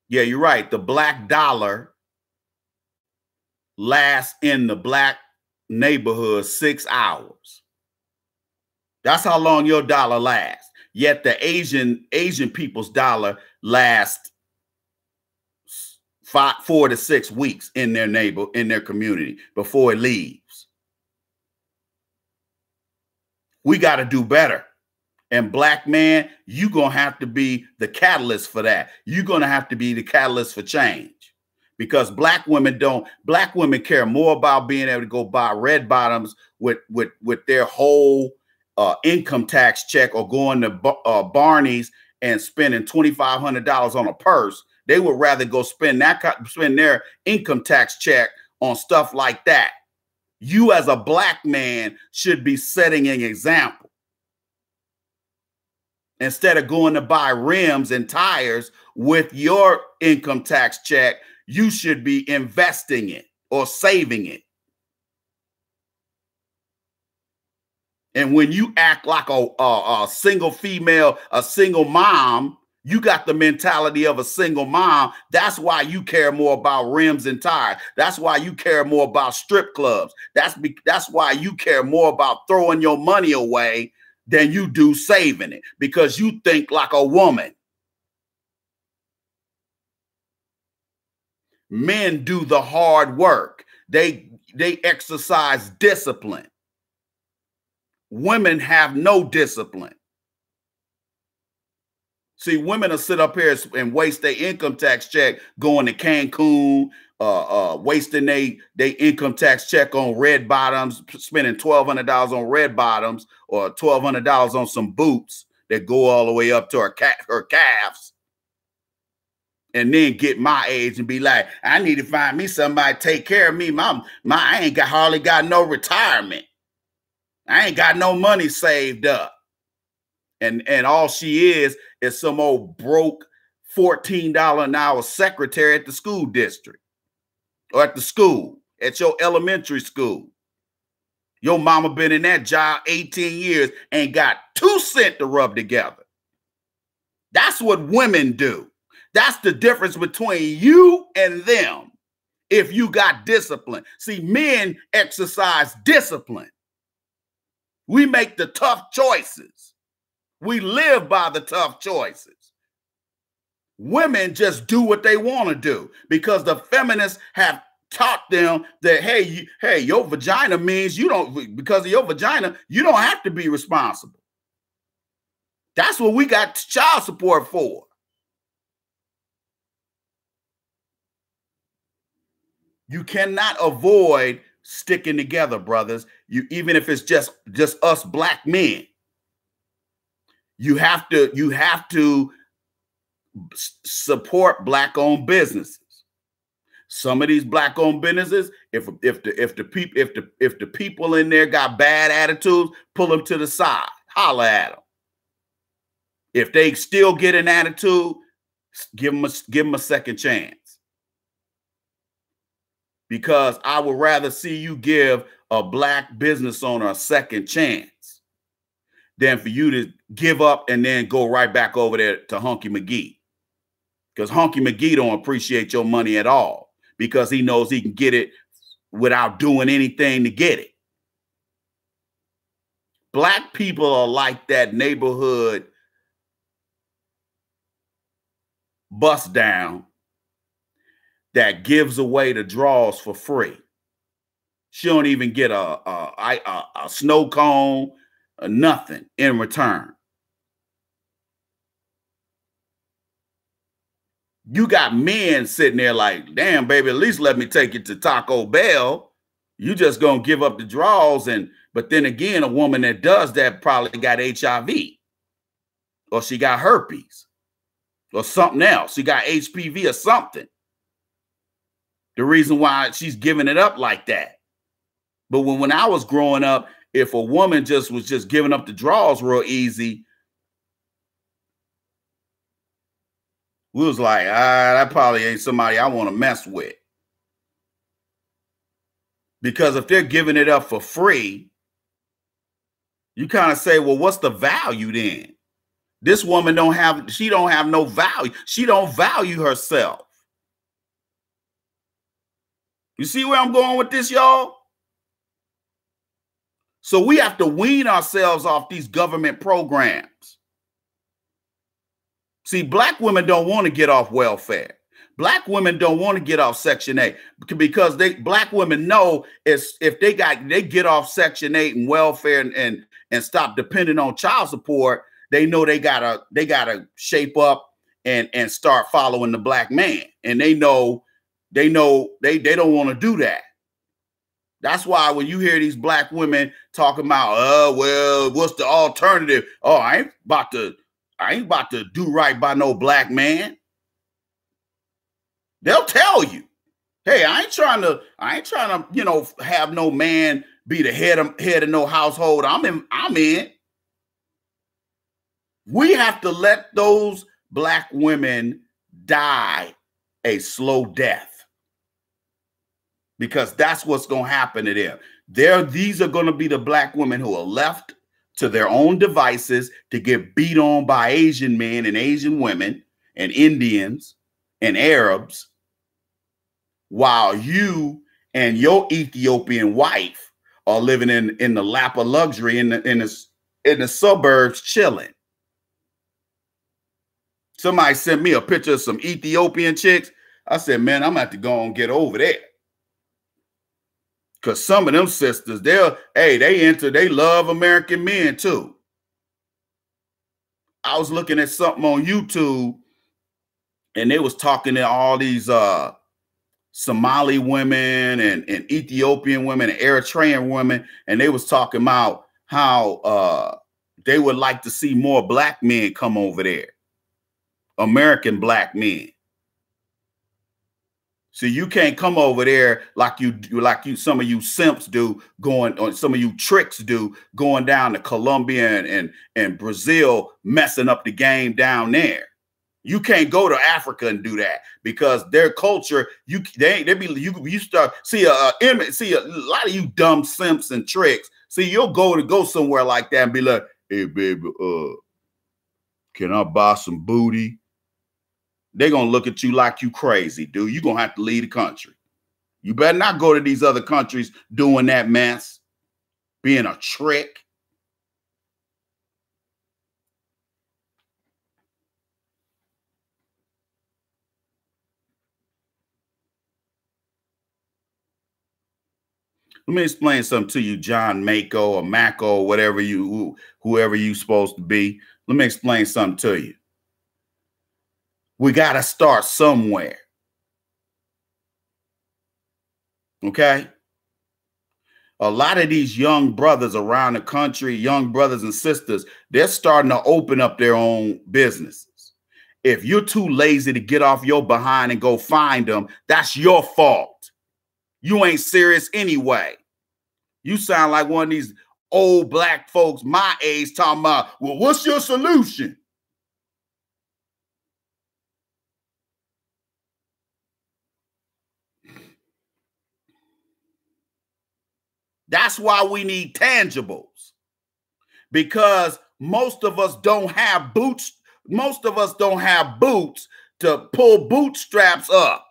Yeah, you're right. The black dollar lasts in the black neighborhood 6 hours. That's how long your dollar lasts. Yet the Asian people's dollar lasts 4 to 6 weeks in their community before it leaves. We got to do better. And black man, you're going to have to be the catalyst for that. You're going to have to be the catalyst for change. Because black women care more about being able to go buy red bottoms with their whole income tax check, or going to Barney's and spending $2,500 on a purse. They would rather go spend their income tax check on stuff like that. You as a black man should be setting an example. Instead of going to buy rims and tires with your income tax check, you should be investing it or saving it. And when you act like a single female, a single mom, you got the mentality of a single mom. That's why you care more about rims and tires. That's why you care more about strip clubs. That's why you care more about throwing your money away than you do saving it, because you think like a woman. Men do the hard work. They exercise discipline. Women have no discipline. See, women will sit up here and waste their income tax check going to Cancun, wasting their income tax check on red bottoms, spending $1,200 on red bottoms or $1,200 on some boots that go all the way up to her calves. And then get my age and be like, I need to find me somebody to take care of me. I ain't hardly got no retirement. I ain't got no money saved up. And all she is some old broke $14 an hour secretary at the school district or at the school, at your elementary school. Your mama been in that job 18 years and got 2 cents to rub together. That's what women do. That's the difference between you and them. If you got discipline. See, men exercise discipline. We make the tough choices. We live by the tough choices. Women just do what they want to do because the feminists have taught them that, hey, your vagina means because of your vagina, you don't have to be responsible. That's what we got child support for. You cannot avoid sticking together, brothers. Even if it's just us black men, you have to support black-owned businesses. Some of these black-owned businesses, if the people in there got bad attitudes, pull them to the side, holler at them. If they still get an attitude, give them a second chance. Because I would rather see you give a black business owner a second chance than for you to give up and then go right back over there to Hunky McGee. Because Hunky McGee don't appreciate your money at all, because he knows he can get it without doing anything to get it. Black people are like that neighborhood bust down that gives away the draws for free. She don't even get a snow cone or nothing in return. You got men sitting there like, damn, baby, at least let me take you to Taco Bell. You just gonna give up the draws. But then again, a woman that does that probably got HIV, or she got herpes, or something else. She got HPV or something. The reason why she's giving it up like that. But when I was growing up, if a woman was just giving up the draws real easy, we was like, that probably ain't somebody I want to mess with. Because if they're giving it up for free, you kind of say, well, what's the value then? This woman don't have no value. She don't value herself. You see where I'm going with this, y'all? So we have to wean ourselves off these government programs. See, black women don't want to get off welfare. Black women don't want to get off Section 8 because black women know if they get off Section 8 and welfare and stop depending on child support, they know they gotta shape up and start following the black man. And they don't want to do that. That's why when you hear these black women talking about, well, what's the alternative? Oh, I ain't about to do right by no black man. They'll tell you, hey, I ain't trying to, have no man be the head of no household I'm in. We have to let those black women die a slow death. Because that's what's going to happen to them. These are going to be the black women who are left to their own devices to get beat on by Asian men and Asian women and Indians and Arabs, while you and your Ethiopian wife are living in the lap of luxury in the suburbs chilling. Somebody sent me a picture of some Ethiopian chicks. I said, man, I'm going to have to go and get over there. Because some of them sisters, they love American men too. I was looking at something on YouTube and they was talking to all these Somali women and Ethiopian women and Eritrean women. And they was talking about how they would like to see more black men come over there. American black men. So you can't come over there like some of you simps do going, or some of you tricks do going down to Colombia and Brazil, messing up the game down there. You can't go to Africa and do that because their culture, you start see a lot of you dumb simps and tricks. See, you'll go somewhere like that and be like, hey baby, can I buy some booty? They're going to look at you like you crazy, dude. You're going to have to leave the country. You better not go to these other countries doing that mess, being a trick. Let me explain something to you, John Mako or Mako, whoever you supposed to be. Let me explain something to you. We got to start somewhere. Okay. A lot of these young brothers around the country, young brothers and sisters, they're starting to open up their own businesses. If you're too lazy to get off your behind and go find them, that's your fault. You ain't serious anyway. You sound like one of these old black folks my age talking about, well, what's your solution? That's why we need tangibles, because most of us don't have boots. Most of us don't have boots to pull bootstraps up.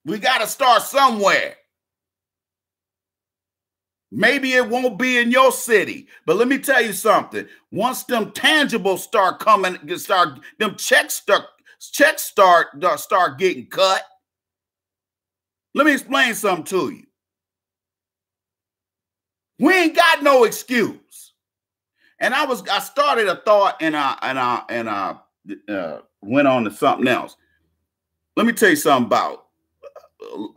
We got to start somewhere. Maybe it won't be in your city, but let me tell you something. Once them tangibles start coming, them checks start getting cut. Let me explain something to you. We ain't got no excuse. And I started a thought and I went on to something else. Let me tell you something about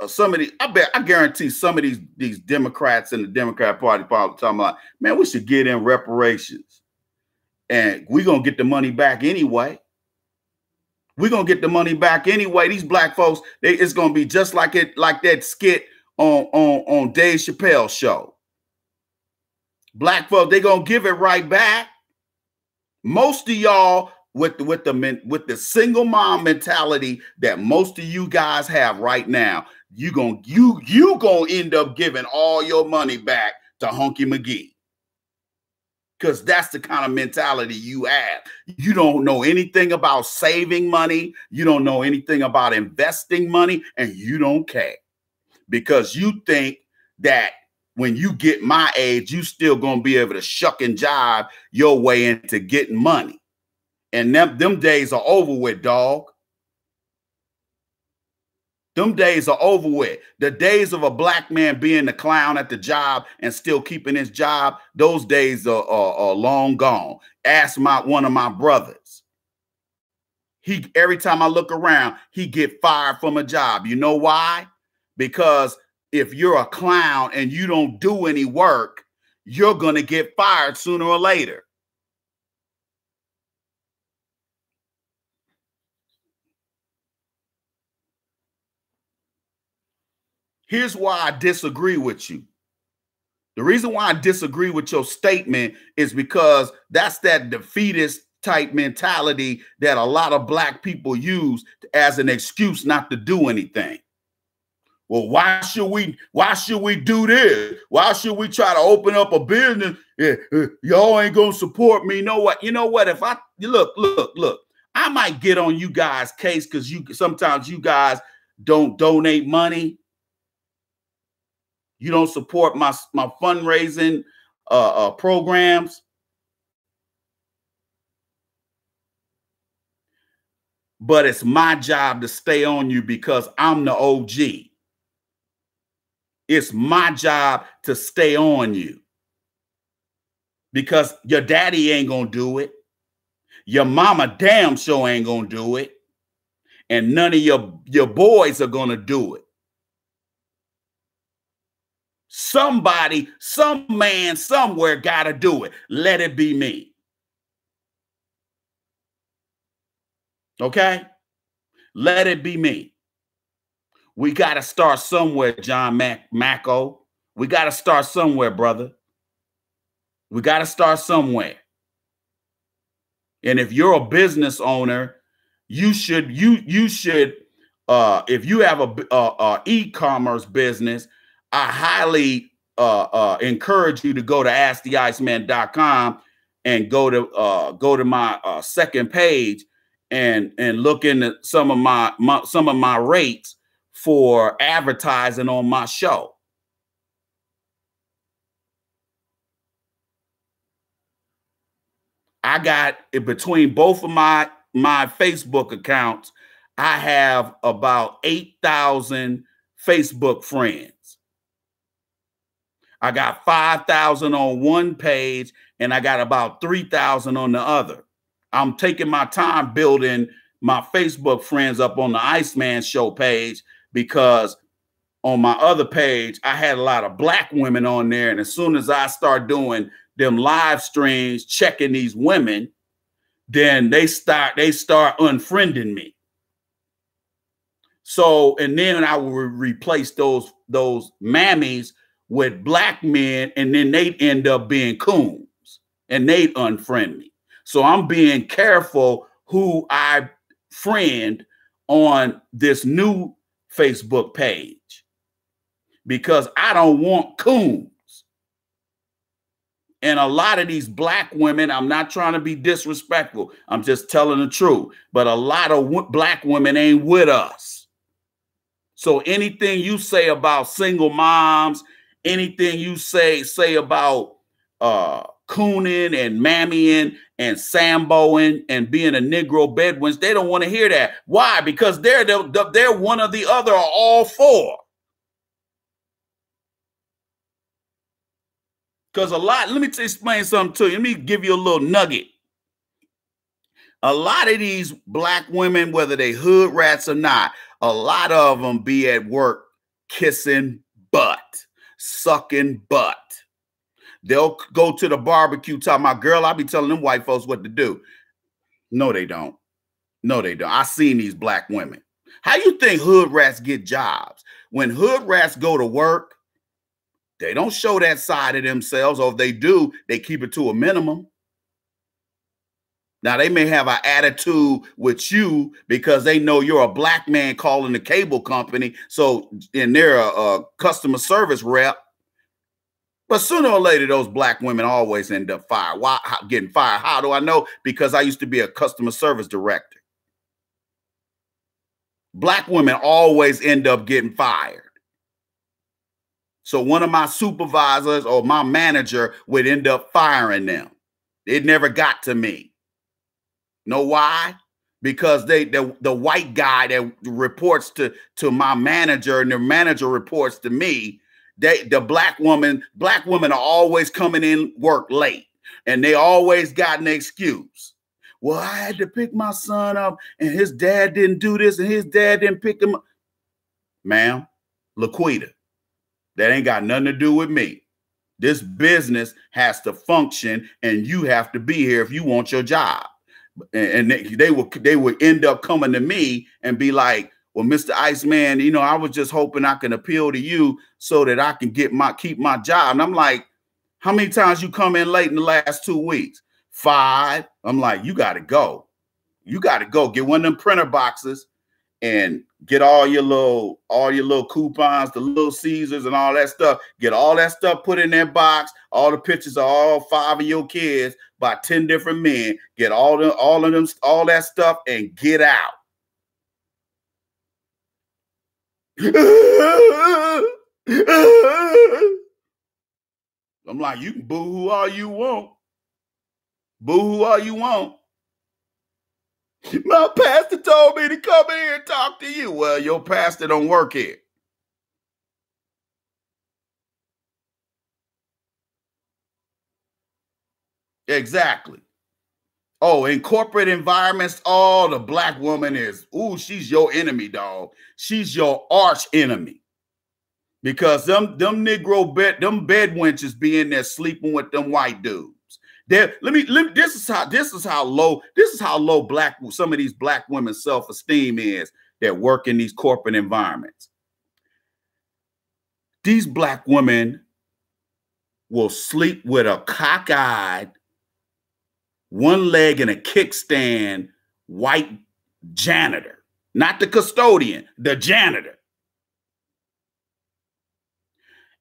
some of these. I guarantee some of these Democrats in the Democrat Party probably talking about, man, we should get in reparations, and we're gonna get the money back anyway. We're gonna get the money back anyway. These black folks, it's gonna be just like that skit on Dave Chappelle's show. Black folks, they're gonna give it right back. Most of y'all with the single mom mentality that most of you guys have right now, you gonna end up giving all your money back to Hunky McGee. Because that's the kind of mentality you have. You don't know anything about saving money. You don't know anything about investing money, and you don't care. Because you think that when you get my age, you still gonna be able to shuck and jive your way into getting money. And them days are over with, dog. Them days are over with. The days of a black man being the clown at the job and still keeping his job, those days are long gone. Ask one of my brothers. Every time I look around, he get fired from a job. You know why? Because if you're a clown and you don't do any work, you're going to get fired sooner or later. Here's why I disagree with you. The reason why I disagree with your statement is because that's that defeatist type mentality that a lot of black people use as an excuse not to do anything. Well, why should we do this? Why should we try to open up a business? Y'all ain't gonna support me. You know what? If I look, I might get on you guys' case because sometimes you guys don't donate money. You don't support my fundraising programs. But it's my job to stay on you because I'm the OG. It's my job to stay on you because your daddy ain't gonna do it. Your mama damn sure ain't gonna do it. And none of your boys are gonna do it. Somebody, some man, somewhere gotta do it. Let it be me. Okay? Let it be me. We got to start somewhere, John Macko. We got to start somewhere, brother. We got to start somewhere. And if you're a business owner, you should if you have a e-commerce business, I highly encourage you to go to AskTheIceman.com and go to my second page and look into some of my rates for advertising on my show. I got between both of my Facebook accounts, I have about 8,000 Facebook friends. I got 5,000 on one page and I got about 3,000 on the other. I'm taking my time building my Facebook friends up on the Iceman Show page, because on my other page, I had a lot of black women on there. And as soon as I start doing them live streams, checking these women, then they start unfriending me. So, and then I will replace those mammies with black men, and then they'd end up being coons and they'd unfriend me. So I'm being careful who I friend on this new Facebook page, because I don't want coons. And a lot of these black women, I'm not trying to be disrespectful, I'm just telling the truth, but a lot of black women ain't with us. So anything you say about single moms, anything you say about cooning and mammying and samboing and being a Negro Bedouins, they don't want to hear that. Why? Because they're one or the other, or all four. Because let me explain something to you. Let me give you a little nugget. A lot of these black women, whether they hood rats or not, a lot of them be at work kissing butt, sucking butt. They'll go to the barbecue talking about, girl, I be telling them white folks what to do. No, they don't. No, they don't. I seen these black women. How you think hood rats get jobs? When hood rats go to work, they don't show that side of themselves, or if they do, they keep it to a minimum. Now, they may have an attitude with you because they know you're a black man calling the cable company, and they're a customer service rep. But sooner or later, those black women always end up fired. Why? Getting fired. How do I know? Because I used to be a customer service director. Black women always end up getting fired. So one of my supervisors or my manager would end up firing them. It never got to me. Know why? Because the white guy that reports to my manager, and the manager reports to me, the black women are always coming in work late, and they always got an excuse. Well, I had to pick my son up, and his dad didn't do this, and his dad didn't pick him up. Ma'am, Laquita, that ain't got nothing to do with me. This business has to function, and you have to be here if you want your job. And they would end up coming to me and be like, well, Mr. Iceman, I was just hoping I can appeal to you so that I can keep my job. And I'm like, how many times you come in late in the last 2 weeks? 5. I'm like, you got to go. You got to go get one of them printer boxes and get all your little coupons, the little Caesars and all that stuff. Get all that stuff put in that box. All the pictures of all 5 of your kids by 10 different men. Get all that stuff and get out. I'm like, you can boo-hoo all you want. Boo-hoo all you want. My pastor told me to come in here and talk to you. Well, your pastor don't work here. Exactly. Oh, in corporate environments, the black woman is, she's your enemy, dog. She's your arch enemy. Because them bed wenches be in there sleeping with them white dudes. This is how low some of these black women's self-esteem is that work in these corporate environments. These black women will sleep with a cockeyed, one leg in a kickstand white janitor, not the custodian, the janitor,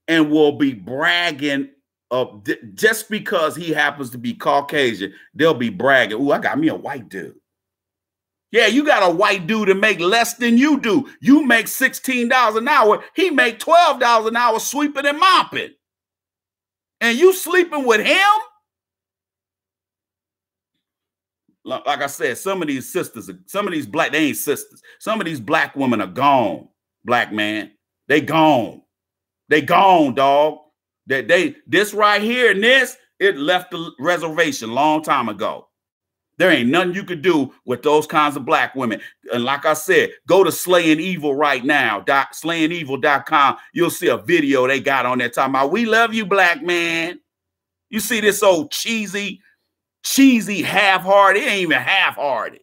and will be bragging of just because he happens to be Caucasian. They'll be bragging, I got me a white dude. Yeah, you got a white dude to make less than you do. You make $16 an hour. He make $12 an hour sweeping and mopping. And you sleeping with him? Like I said, some of these black, they ain't sisters. Some of these black women are gone, black man. They gone. They gone, dog. This right here and this, it left the reservation long time ago. There ain't nothing you could do with those kinds of black women. And like I said, go to Slaying Evil right now, slayingevil.com. You'll see a video they got on there talking about, we love you, black man. You see this old cheesy, half-hearted. It ain't even half-hearted.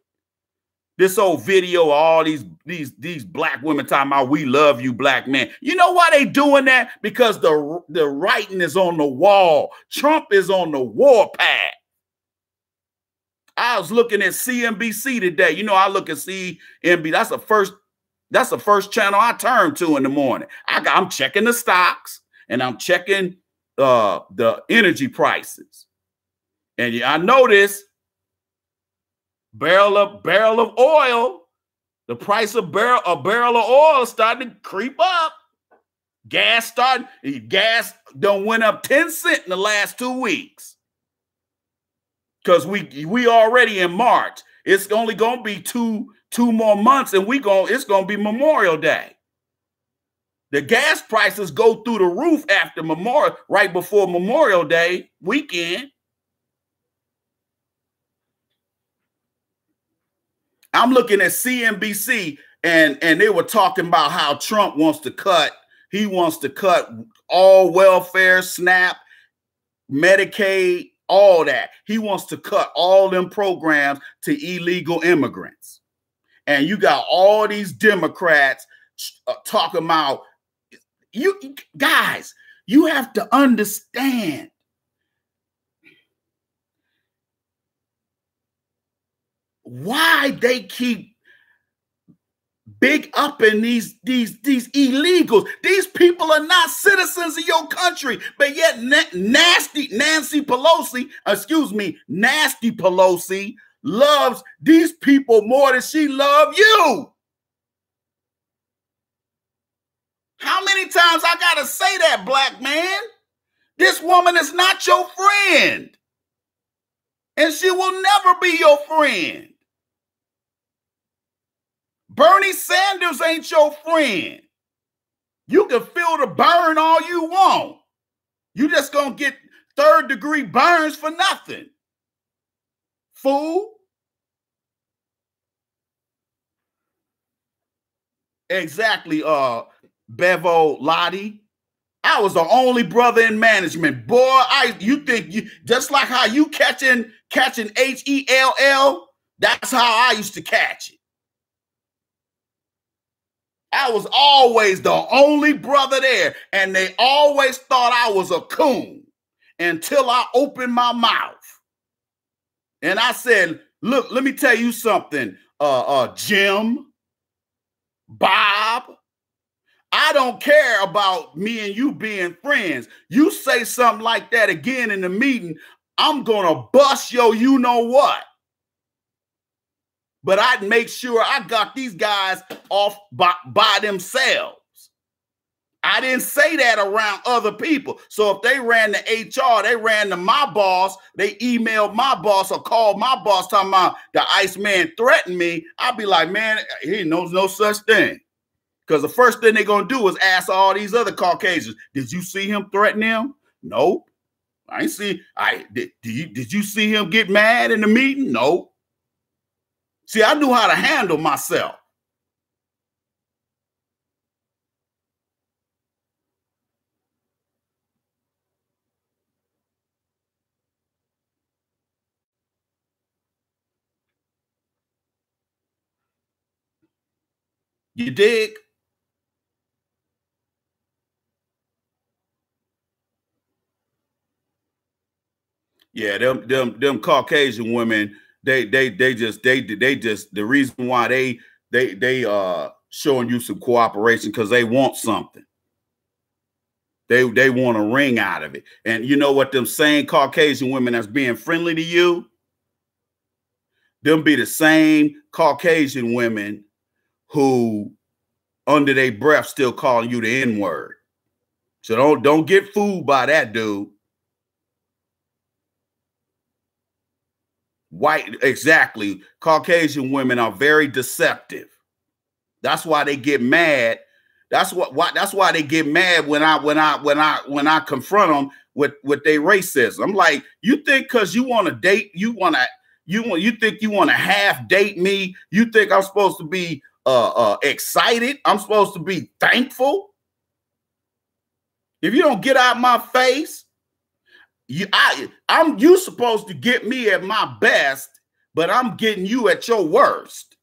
This old video of all these black women talking about, we love you, black man. You know why they doing that? Because the writing is on the wall. Trump is on the warpath. I was looking at CNBC today. You know, I look at CNBC. That's the first channel I turn to in the morning. I'm checking the stocks and I'm checking the energy prices. And I notice barrel of oil, the price of barrel of oil is starting to creep up. Gas done went up 10 cents in the last 2 weeks. Because we already in March. It's only gonna be two more months, and it's gonna be Memorial Day. The gas prices go through the roof after right before Memorial Day weekend. I'm looking at CNBC, and they were talking about how Trump wants to cut all welfare, SNAP, Medicaid, all that. He wants to cut all them programs to illegal immigrants. And you got all these Democrats talking about, you guys, you have to understand. Why they keep big up in these illegals. These people are not citizens of your country, but yet nasty Pelosi loves these people more than she loves you. How many times I gotta say that, black man? This woman is not your friend, and she will never be your friend. Bernie Sanders ain't your friend. You can feel the burn all you want. You just gonna get third-degree burns for nothing. Fool. Exactly, Bevo Lottie. I was the only brother in management. Boy, you think you just like how you catching HELL, that's how I used to catch it. I was always the only brother there, and they always thought I was a coon until I opened my mouth. And I said, look, let me tell you something, Jim, Bob, I don't care about me and you being friends. You say something like that again in the meeting, I'm going to bust your you-know-what. But I'd make sure I got these guys off by themselves. I didn't say that around other people. So if they ran to HR, they ran to my boss, they emailed my boss or called my boss talking about the Iceman threatened me, I'd be like, man, he knows no such thing. Because the first thing they're going to do is ask all these other Caucasians, did you see him threaten him? Nope. I ain't see. Did you see him get mad in the meeting? Nope. See, I knew how to handle myself. You dig? Yeah, them Caucasian women, they just the reason why they showing you some cooperation because they want something. They want a ring out of it. And you know what them same Caucasian women that's being friendly to you, them be the same Caucasian women who under their breath still calling you the N-word. So don't get fooled by that, dude. White, exactly. Caucasian women are very deceptive. That's why they get mad. That's why they get mad when I confront them with their racism. I'm like, you think because you want to date, you want You think you want to half date me? You think I'm supposed to be excited? I'm supposed to be thankful? If you don't get out my face, you supposed to get me at my best, but I'm getting you at your worst.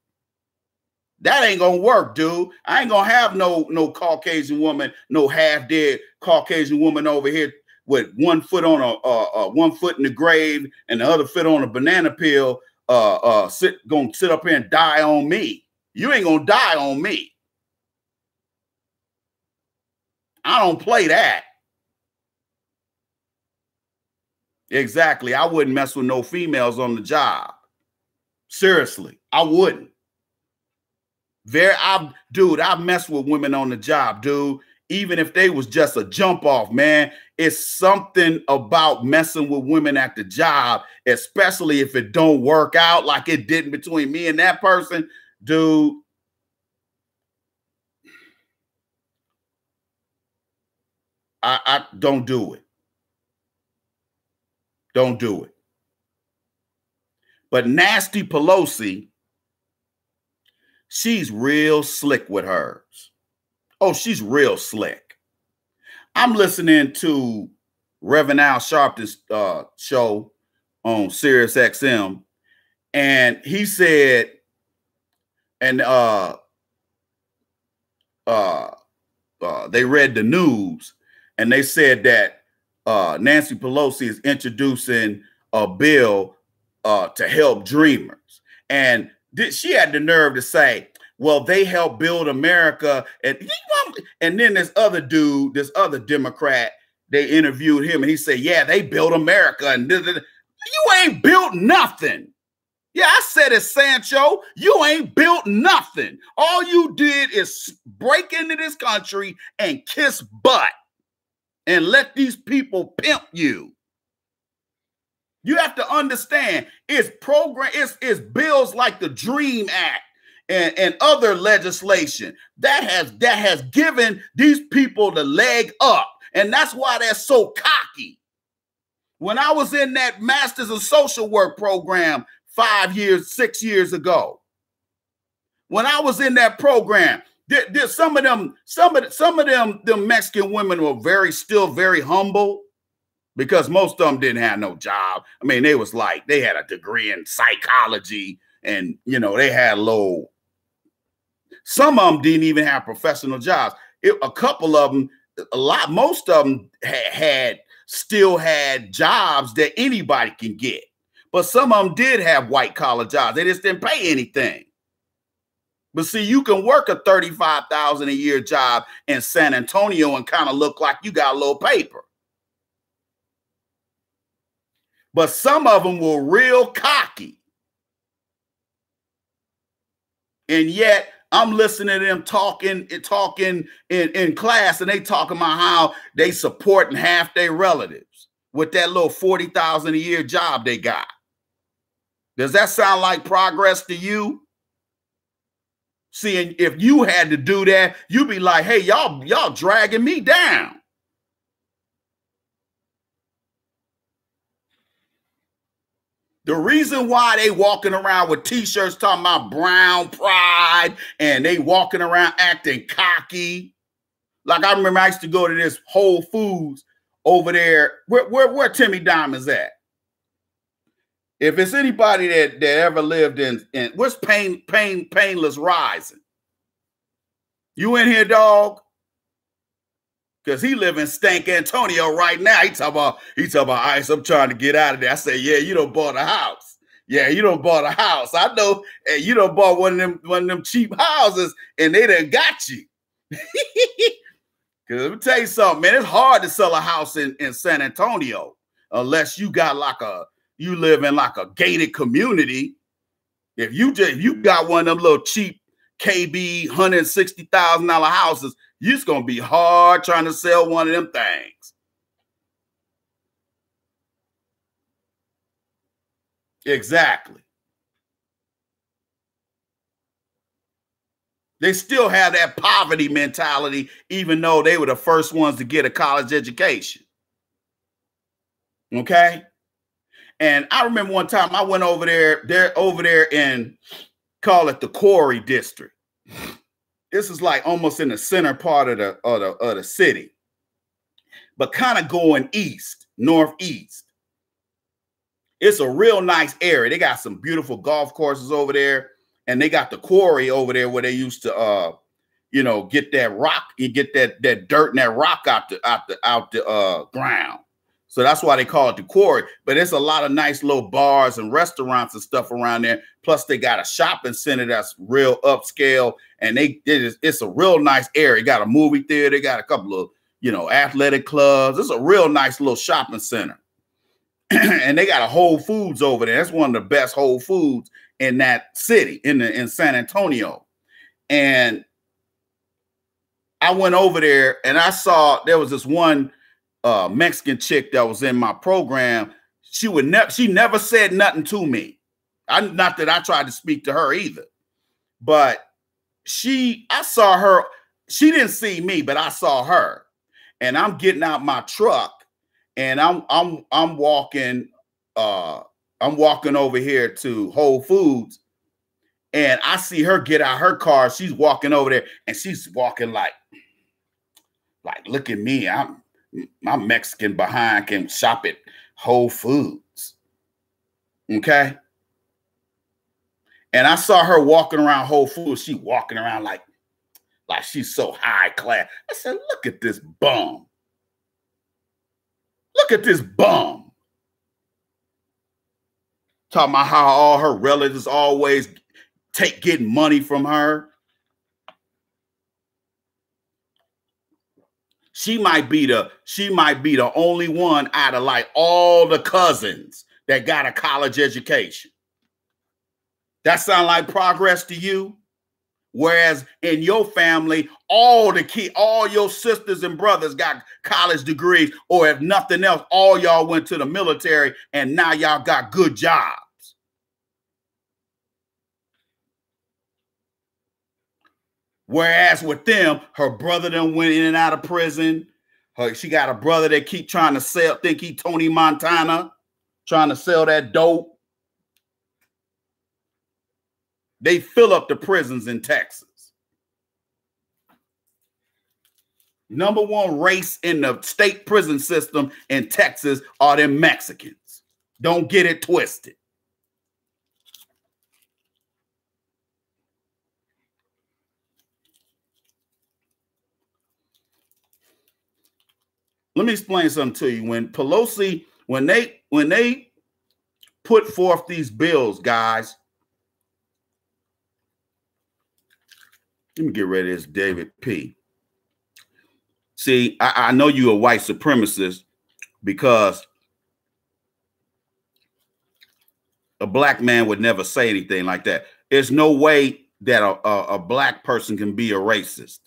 That ain't gonna work, dude. I ain't gonna have no Caucasian woman, no half dead Caucasian woman over here with one foot on one foot in the grave and the other foot on a banana peel, gonna sit up here and die on me. You ain't gonna die on me. I don't play that. Exactly. I wouldn't mess with no females on the job. Seriously, I wouldn't. I've messed with women on the job, dude. Even if they was just a jump off, man, it's something about messing with women at the job, especially if it don't work out like it didn't between me and that person, dude. I don't do it. Don't do it. But Nasty Pelosi, she's real slick with hers. Oh, she's real slick. I'm listening to Reverend Al Sharpton's show on Sirius XM, and he said, and they read the news, and they said that Nancy Pelosi is introducing a bill to help dreamers. And she had the nerve to say, well, they help build America. And then this other dude, this other Democrat, they interviewed him and he said, yeah, they built America. And you ain't built nothing. Yeah, I said it, Sancho. You ain't built nothing. All you did is break into this country and kiss butt and let these people pimp you. You have to understand, it's bills like the DREAM Act and other legislation that has given these people the leg up. And that's why they're so cocky. When I was in that Masters of Social Work program 6 years ago, when I was in that program, some of them Mexican women were still very humble, because most of them didn't have no job. I mean, they had a degree in psychology, and they had low. Some of them didn't even have professional jobs. A couple of them, most of them still had jobs that anybody can get. But some of them did have white collar jobs. They just didn't pay anything. But see, you can work a $35,000 a year job in San Antonio and kind of look like you got a little paper. But some of them were real cocky. And yet I'm listening to them talking in class, and they talking about how they supporting half their relatives with that little $40,000 a year job they got. Does that sound like progress to you? See, if you had to do that, you'd be like, hey, y'all dragging me down. The reason why they walking around with t-shirts talking about brown pride and they walking around acting cocky. Like I remember I used to go to this Whole Foods over there. Where Timmy Diamond's at? If it's anybody that ever lived in what's Painless Rising? You in here, dog? Because he live in Stank Antonio right now. He talk about Ice, I'm trying to get out of there. I say, yeah, you done bought a house. Yeah, you done bought a house. I know, and you done bought one of them cheap houses, and they done got you. Because let me tell you something, man, it's hard to sell a house in San Antonio unless you got you live in like a gated community. If you got one of them little cheap KB $160,000 houses, it's going to be hard trying to sell one of them things. Exactly. They still have that poverty mentality, even though they were the first ones to get a college education. Okay? And I remember one time I went over there. They're over there in, call it the Quarry District. This is like almost in the center part of the city, but kind of going east, northeast. It's a real nice area. They got some beautiful golf courses over there, and they got the quarry over there where they used to, get that rock. You get that dirt and that rock out the ground. So that's why they call it the quarry. But there's a lot of nice little bars and restaurants and stuff around there. Plus, they got a shopping center that's real upscale, and it's a real nice area. Got a movie theater. They got a couple of athletic clubs. It's a real nice little shopping center. And they got a Whole Foods over there. That's one of the best Whole Foods in that city, in San Antonio. And I went over there and I saw there was this one Mexican chick that was in my program. She never said nothing to me. Not that I tried to speak to her either, but I saw her. She didn't see me, but I saw her. And I'm getting out my truck. And I'm walking over here to Whole Foods, and I see her get out her car. She's walking over there, and she's walking like look at me. My Mexican behind can shop at Whole Foods. Okay. And I saw her walking around Whole Foods. She walking around like she's so high class. I said, look at this bum. Look at this bum. Talking about how all her relatives always getting money from her. She might be the only one out of like all the cousins that got a college education. That sound like progress to you? Whereas in your family, all your sisters and brothers got college degrees, or if nothing else, all y'all went to the military and now y'all got good jobs. Whereas with them, her brother done went in and out of prison. She got a brother that keep trying to think he Tony Montana, trying to sell that dope. They fill up the prisons in Texas. Number one race in the state prison system in Texas are them Mexicans. Don't get it twisted. Let me explain something to you. When Pelosi, when they put forth these bills, guys, let me get rid of this David P. See, I know you're a white supremacist because a black man would never say anything like that. There's no way that a black person can be a racist.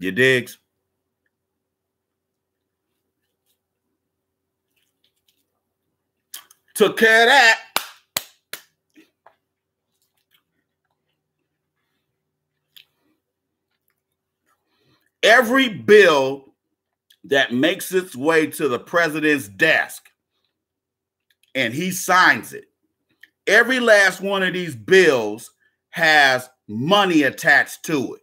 You digs? Took care of that. Every bill that makes its way to the president's desk and he signs it, every last one of these bills has money attached to it.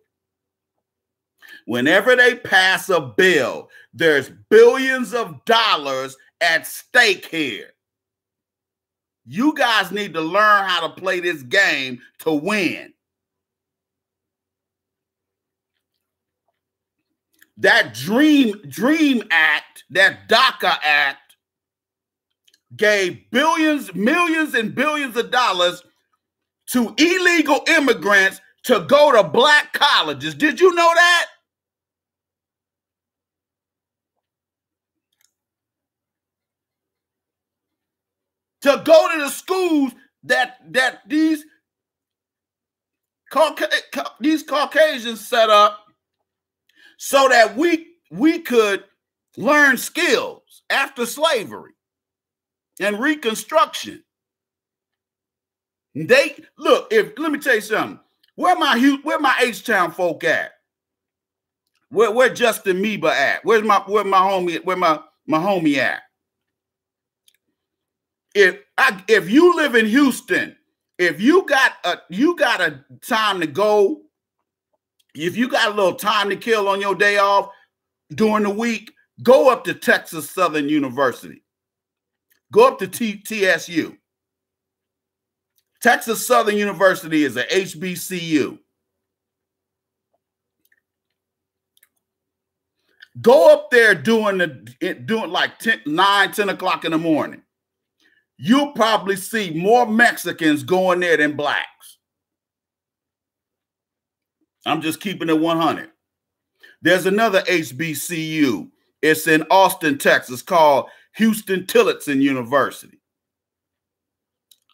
Whenever they pass a bill, there's billions of dollars at stake here. You guys need to learn how to play this game to win. That Dream Act, that DACA Act, gave billions, millions, and billions of dollars to illegal immigrants to go to black colleges. Did you know that? To go to the schools that these Caucasians set up so that we could learn skills after slavery and Reconstruction. They look, let me tell you something. Where my H-Town folk at? Where Justin Meba at? Where my homie at? If you live in Houston, if you got a time to go, if you got a little time to kill on your day off during the week, go up to Texas Southern University. Go up to TSU. Texas Southern University is a HBCU. Go up there doing like 9, 10 o'clock in the morning. You'll probably see more Mexicans going there than blacks. I'm just keeping it 100. There's another HBCU. It's in Austin, Texas, called Houston Tillotson University.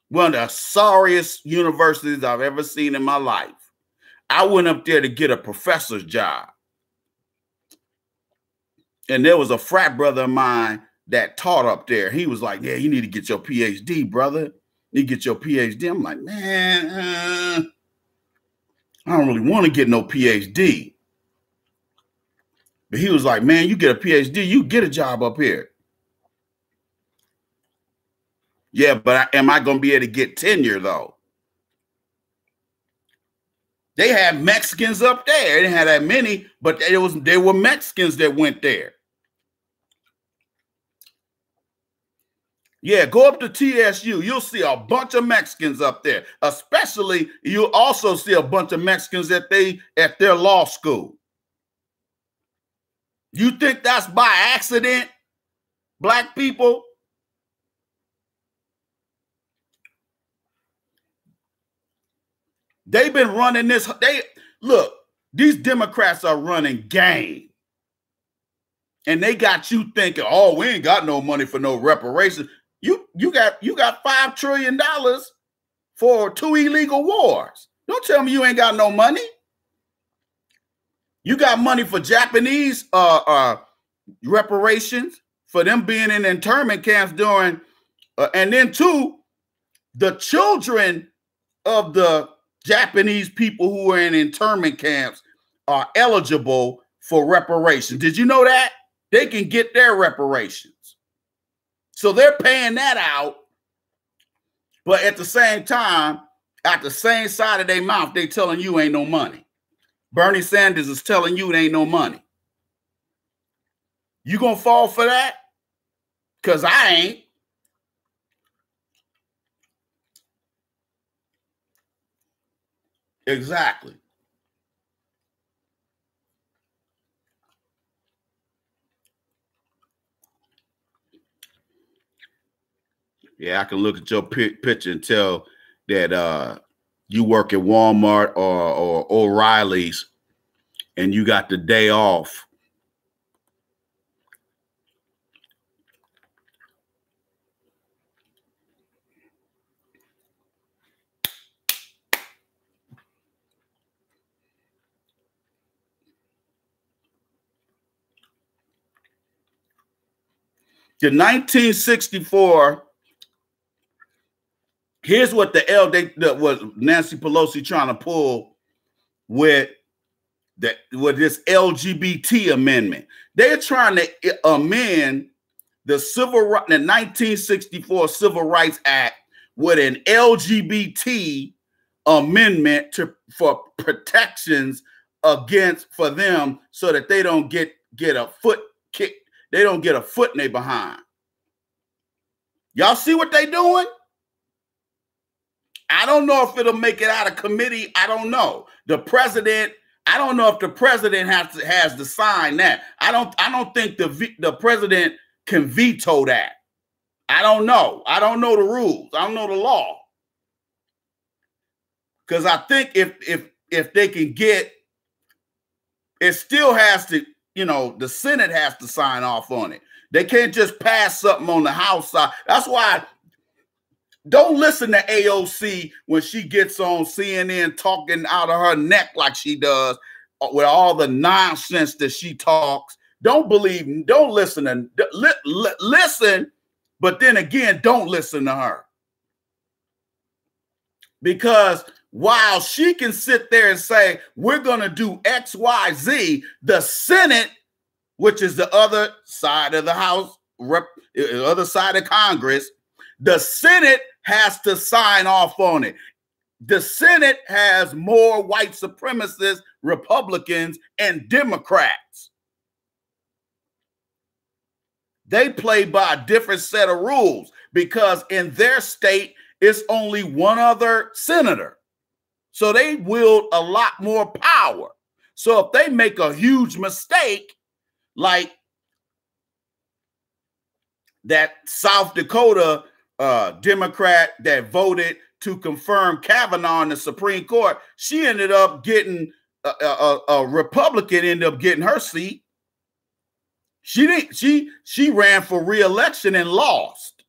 One of the sorriest universities I've ever seen in my life. I went up there to get a professor's job. And there was a frat brother of mine that taught up there. He was like, yeah, you need to get your PhD, brother. You need to get your PhD. I'm like, man, I don't really want to get no PhD. But he was like, man, you get a PhD, you get a job up here. Yeah, but am I going to be able to get tenure, though? They had Mexicans up there. They didn't have that many, but there were Mexicans that went there. Yeah, go up to TSU. You'll see a bunch of Mexicans up there. Especially, you'll also see a bunch of Mexicans at their law school. You think that's by accident, black people? They've been running this. Look, these Democrats are running game. And they got you thinking, oh, we ain't got no money for no reparations. You got $5 trillion for 2 illegal wars. Don't tell me you ain't got no money. You got money for Japanese reparations, for them being in internment camps during, and then too, the children of the Japanese people who are in internment camps are eligible for reparations. Did you know that? They can get their reparations. So they're paying that out, but at the same time, at the same side of their mouth, they telling you ain't no money. Bernie Sanders is telling you it ain't no money. You gonna fall for that? Because I ain't. Exactly. Yeah, I can look at your picture and tell that you work at Walmart or O'Reilly's and you got the day off. The 1964, here's what was Nancy Pelosi trying to pull with this LGBT amendment. They're trying to amend the 1964 Civil Rights Act with an LGBT amendment for protections for them so that they don't get a foot kick. They don't get a foot in their behind. Y'all see what they doing? I don't know if it'll make it out of committee. I don't know. The president, I don't know if the president has to sign that. I don't think the president can veto that. I don't know. I don't know the rules. I don't know the law. Because I think if they can get, it still has to, the Senate has to sign off on it. They can't just pass something on the House side. That's why don't listen to AOC when she gets on CNN talking out of her neck like she does with all the nonsense that she talks. Don't believe, don't listen, and listen, but then again, don't listen to her. Because while she can sit there and say, we're going to do X, Y, Z, the Senate, which is the other side of the House, other side of Congress, the Senate has to sign off on it. The Senate has more white supremacists, Republicans, and Democrats. They play by a different set of rules because in their state, it's only one other senator. So they wield a lot more power. So if they make a huge mistake, like that South Dakota Democrat that voted to confirm Kavanaugh in the Supreme Court, she ended up getting a Republican ended up getting her seat. She ran for re-election and lost.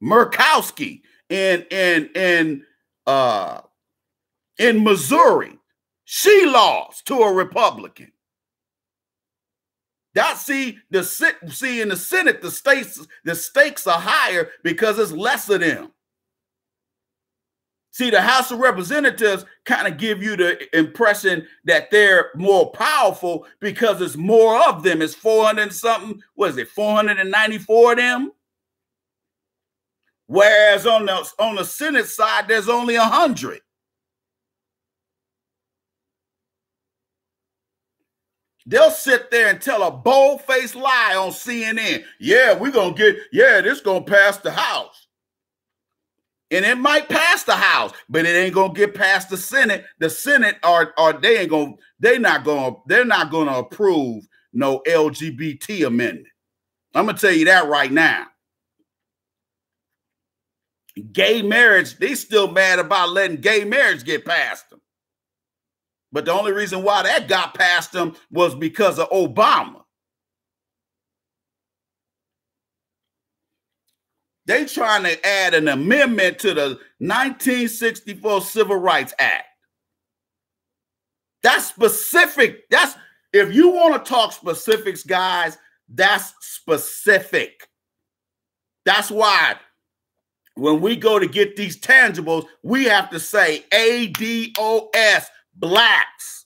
Murkowski in Missouri, she lost to a Republican. In the Senate, the stakes are higher because it's less of them. See, the House of Representatives kind of give you the impression that they're more powerful because it's more of them. It's 400 and something. What is it? 494 of them. Whereas on the Senate side, there's only 100. They'll sit there and tell a bold-faced lie on CNN. Yeah, this going to pass the House. And it might pass the House, but it ain't going to get past the Senate. The Senate they're not going to approve no LGBT amendment. I'm going to tell you that right now. Gay marriage, they still mad about letting gay marriage get past them. But the only reason why that got past them was because of Obama. They trying to add an amendment to the 1964 Civil Rights Act. That's specific. If you want to talk specifics, guys, that's specific. That's why when we go to get these tangibles, we have to say ADOS, blacks.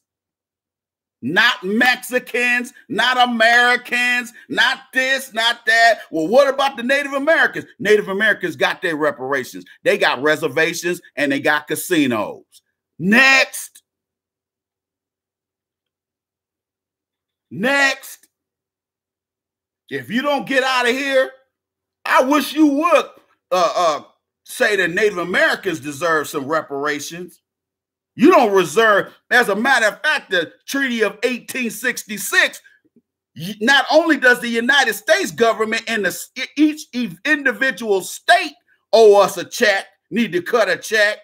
Not Mexicans, not Americans, not this, not that. Well, what about the Native Americans? Native Americans got their reparations. They got reservations and they got casinos. Next. Next. If you don't get out of here, I wish you would say that Native Americans deserve some reparations. You don't reserve. As a matter of fact, the Treaty of 1866, not only does the United States government and each individual state owe us a check, need to cut a check.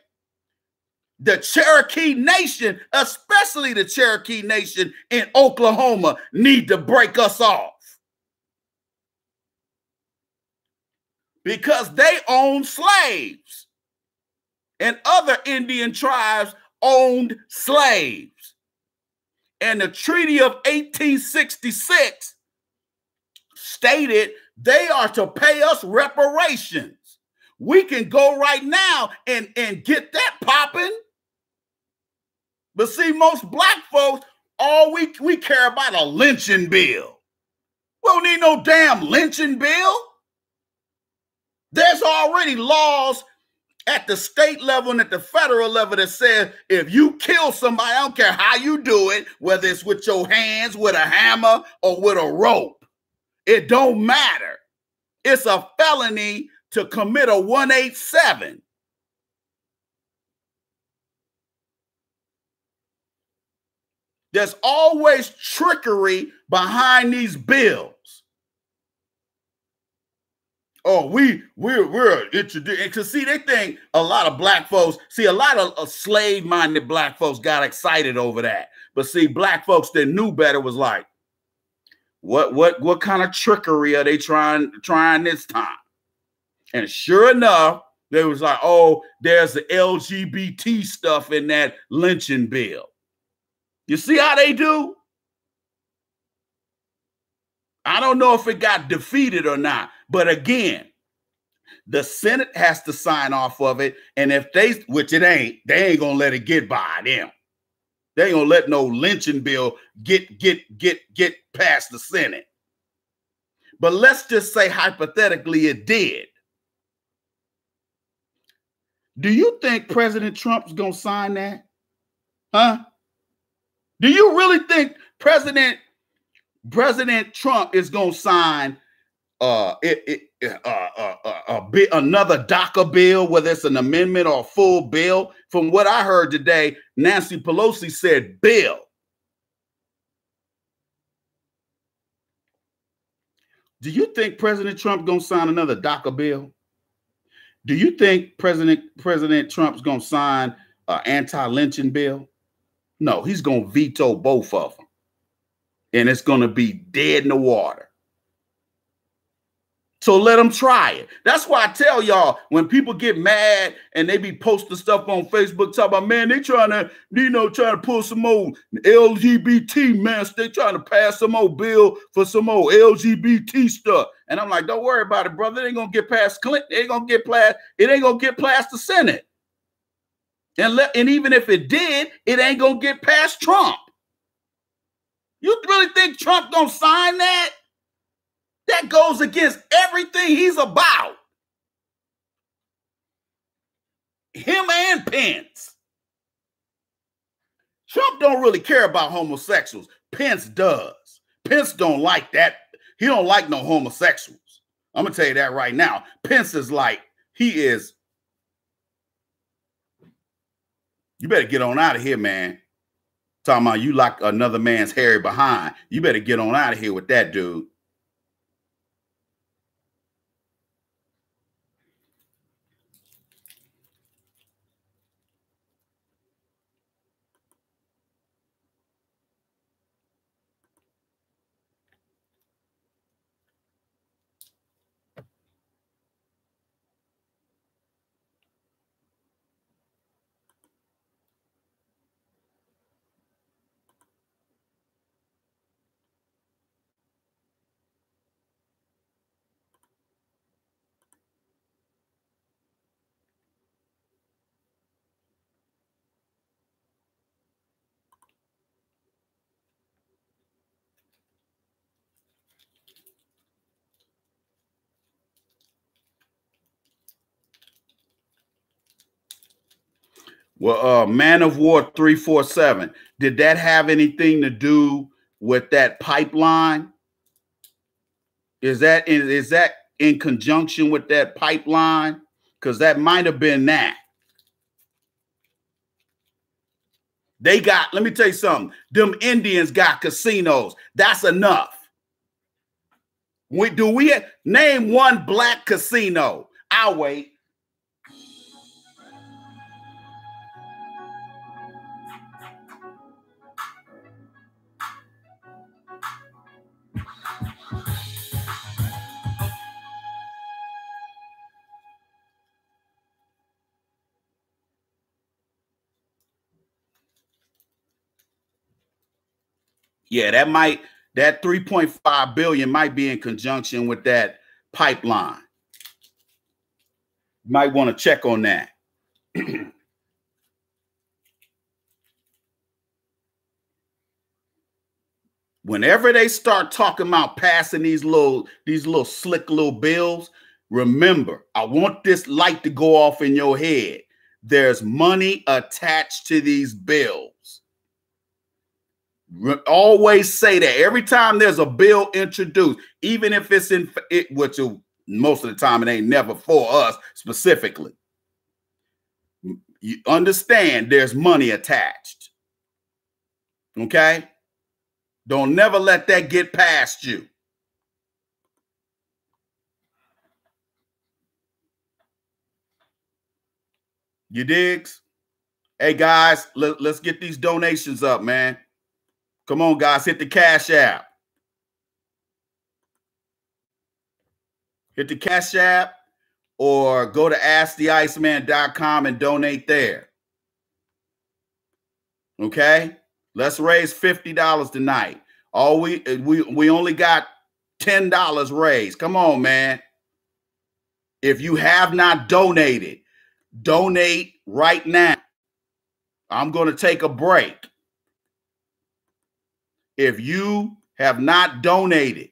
The Cherokee Nation, especially the Cherokee Nation in Oklahoma, need to break us off. Because they own slaves. And other Indian tribes owned slaves. And the Treaty of 1866 stated they are to pay us reparations. We can go right now and get that popping. But see, most black folks, all we care about a lynching bill. We don't need no damn lynching bill. There's already laws at the state level and at the federal level that says if you kill somebody, I don't care how you do it, whether it's with your hands, with a hammer, or with a rope. It don't matter. It's a felony to commit a 187. There's always trickery behind these bills. Oh, we're introduced. Because see, they think a lot of black folks, a lot of slave-minded black folks got excited over that. But see, black folks that knew better was like, what kind of trickery are they trying this time? And sure enough, They was like, oh, there's the LGBT stuff in that lynching bill. You see how they do? I don't know if it got defeated or not, but again, the Senate has to sign off of it, and if they, which it ain't, they ain't gonna let it get by them. They ain't gonna let no lynching bill get past the Senate. But let's just say hypothetically it did. Do you think President Trump's gonna sign that? Huh? Do you really think President Trump is gonna sign another DACA bill, whether it's an amendment or a full bill? From what I heard today, Nancy Pelosi said bill. Do you think President Trump gonna sign another DACA bill? Do you think President Trump's gonna sign an anti-lynching bill? No, he's gonna veto both of them, and it's gonna be dead in the water. So let them try it. That's why I tell y'all, when people get mad and they be posting stuff on Facebook talking about, man, they trying to, trying to pull some old LGBT mess. They trying to pass some old bill for some old LGBT stuff. And I'm like, don't worry about it, brother. It ain't gonna get past Clinton. It ain't gonna get past the Senate. And even if it did, it ain't gonna get past Trump. You really think Trump gonna sign that? That goes against everything he's about. Him and Pence. Trump don't really care about homosexuals. Pence does. Pence don't like that. He don't like no homosexuals. I'm going to tell you that right now. Pence is like, you better get on out of here, man. Talking about you like another man's hairy behind. You better get on out of here with that, dude. Well, Man of War 347, did that have anything to do with that pipeline? Is that in conjunction with that pipeline? Because that might have been that. They got, let me tell you something. Them Indians got casinos. That's enough. Do we name one black casino? I'll wait. Yeah, that 3.5 billion might be in conjunction with that pipeline. You might want to check on that. Whenever they start talking about passing these little slick little bills, remember, I want this light to go off in your head. There's money attached to these bills. Always say that every time there's a bill introduced, even if it's which most of the time it ain't never for us specifically. You understand there's money attached. Okay? Don't never let that get past you. You digs? Hey guys, let's get these donations up, man. Come on, guys, hit the Cash App. Hit the Cash App or go to asktheiceman.com and donate there. Okay? Let's raise $50 tonight. We only got $10 raised. Come on, man. If you have not donated, donate right now. I'm going to take a break. If you have not donated,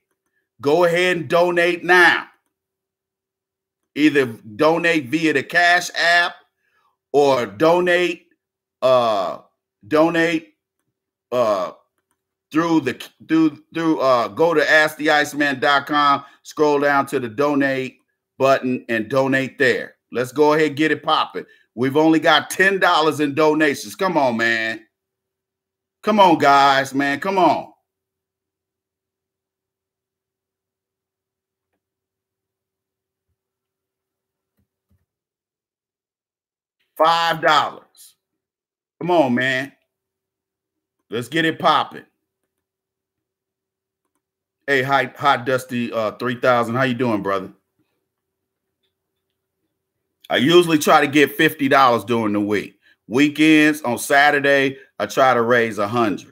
go ahead and donate now. Either donate via the Cash App or donate through go to asktheiceman.com, scroll down to the donate button and donate there. Let's go ahead and get it popping. We've only got $10 in donations. Come on, man. Come on, guys, man. Come on. $5. Come on, man. Let's get it popping. Hey, Hot Dusty 3000. How you doing, brother? I usually try to get $50 during the week. Weekends, on Saturday, I try to raise $100.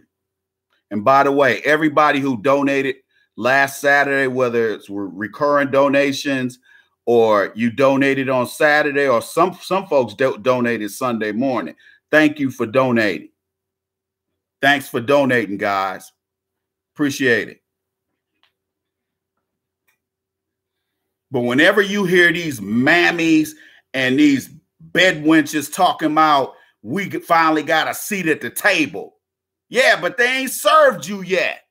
And by the way, everybody who donated last Saturday, whether it's recurring donations or you donated on Saturday, or some folks donated Sunday morning, thank you for donating. Thanks for donating, guys. Appreciate it. But whenever you hear these mammies and these bedwenches talking about we finally got a seat at the table, yeah, but they ain't served you yet.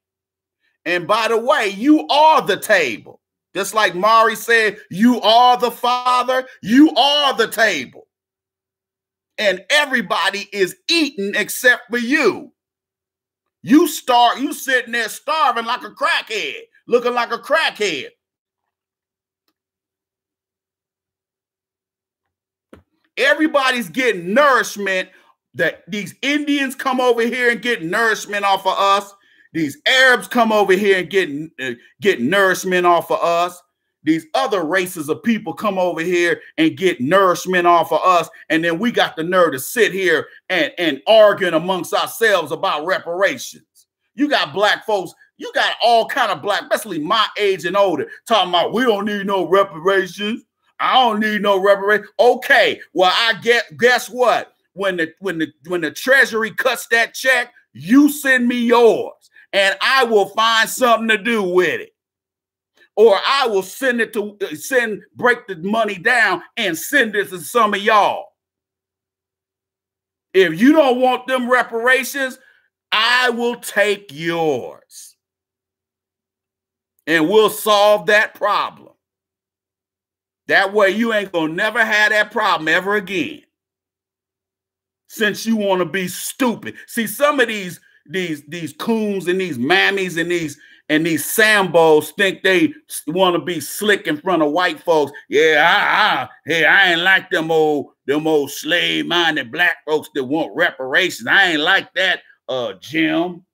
And by the way, you are the table. Just like Mari said, you are the Father, you are the table. And everybody is eating except for you. You sitting there starving like a crackhead, looking like a crackhead. Everybody's getting nourishment. That these Indians come over here and get nourishment off of us. These Arabs come over here and get nourishment off of us. These other races of people come over here and get nourishment off of us. And then we got the nerve to sit here and arguing amongst ourselves about reparations. You got black folks, you got all kind of black, especially my age and older, talking about we don't need no reparations. I don't need no reparations. Okay, well, guess what? When the Treasury cuts that check, you send me yours, and I will find something to do with it. Or I will break the money down and send it to some of y'all. If you don't want them reparations, I will take yours. And we'll solve that problem. That way you ain't gonna never have that problem ever again. Since you want to be stupid. See, some of these coons and these mammies and these Sambos think they want to be slick in front of white folks. Yeah, I ain't like them old slave-minded black folks that want reparations. I ain't like that, Jim.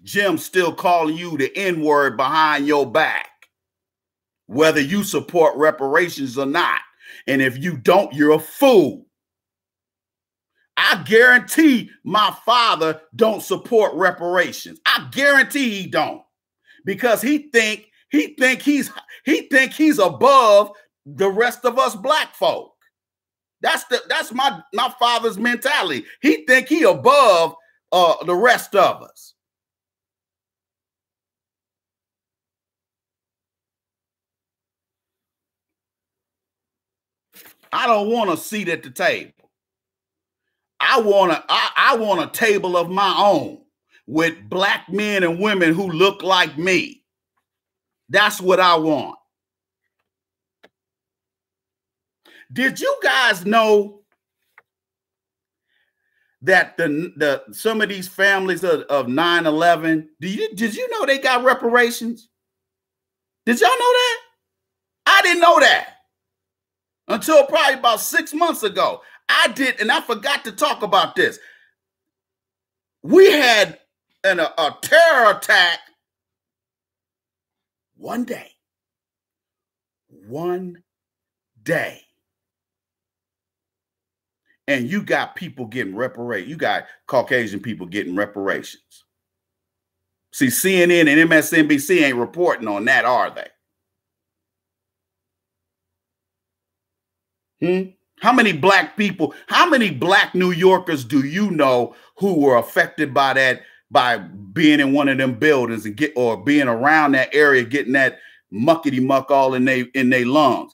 Jim's still calling you the N-word behind your back, whether you support reparations or not. And if you don't, you're a fool. I guarantee my father don't support reparations. I guarantee he don't, because he think he's above the rest of us black folk. That's my father's mentality. He think he above the rest of us. I don't want a seat at the table. I want a table of my own with black men and women who look like me. That's what I want. Did you guys know that some of these families of 9/11, did you know they got reparations? Did y'all know that? I didn't know that until probably about 6 months ago. I did, and I forgot to talk about this. We had a terror attack one day. 1 day. And you got people getting reparations. You got Caucasian people getting reparations. See, CNN and MSNBC ain't reporting on that, are they? How many black people, how many black New Yorkers do you know who were affected by that, by being in one of them buildings and or being around that area, getting that muckety muck all in their lungs?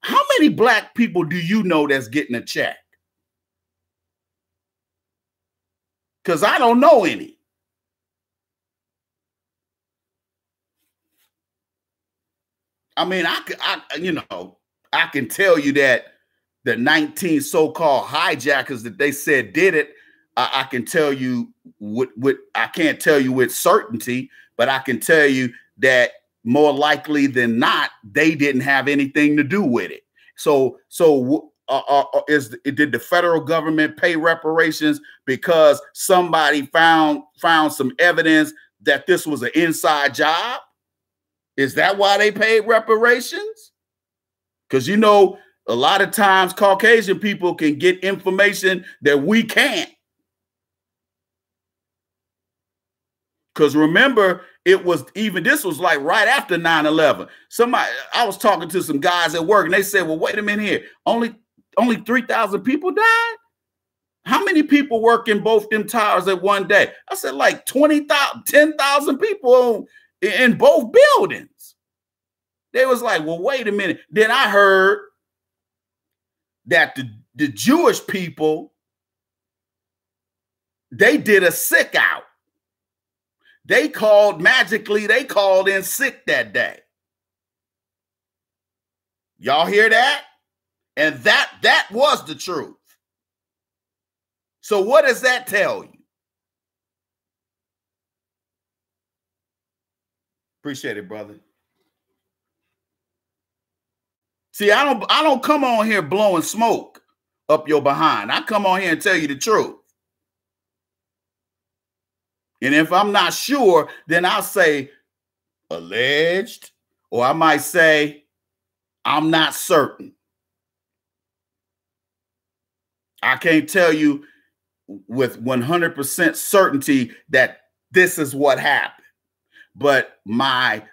How many black people do you know that's getting a check? Because I don't know any. I mean, I can tell you that the 19 so-called hijackers that they said did it, I can tell you I can't tell you with certainty, but I can tell you that more likely than not, they didn't have anything to do with it. So did the federal government pay reparations because somebody found some evidence that this was an inside job? Is that why they paid reparations? Because, you know, a lot of times Caucasian people can get information that we can't. Because remember, this was like right after 9/11. I was talking to some guys at work and they said, well, wait a minute here. Only 3,000 people died? How many people work in both them towers at one day? I said like 20,000, 10,000 people in both buildings. They was like, well, wait a minute. Then I heard that the Jewish people, they did a sick out. They called in sick that day. Y'all hear that? And that was the truth. So what does that tell you? Appreciate it, brother. See, I don't come on here blowing smoke up your behind. I come on here and tell you the truth. And if I'm not sure, then I'll say alleged, or I might say I'm not certain. I can't tell you with 100% certainty that this is what happened. But my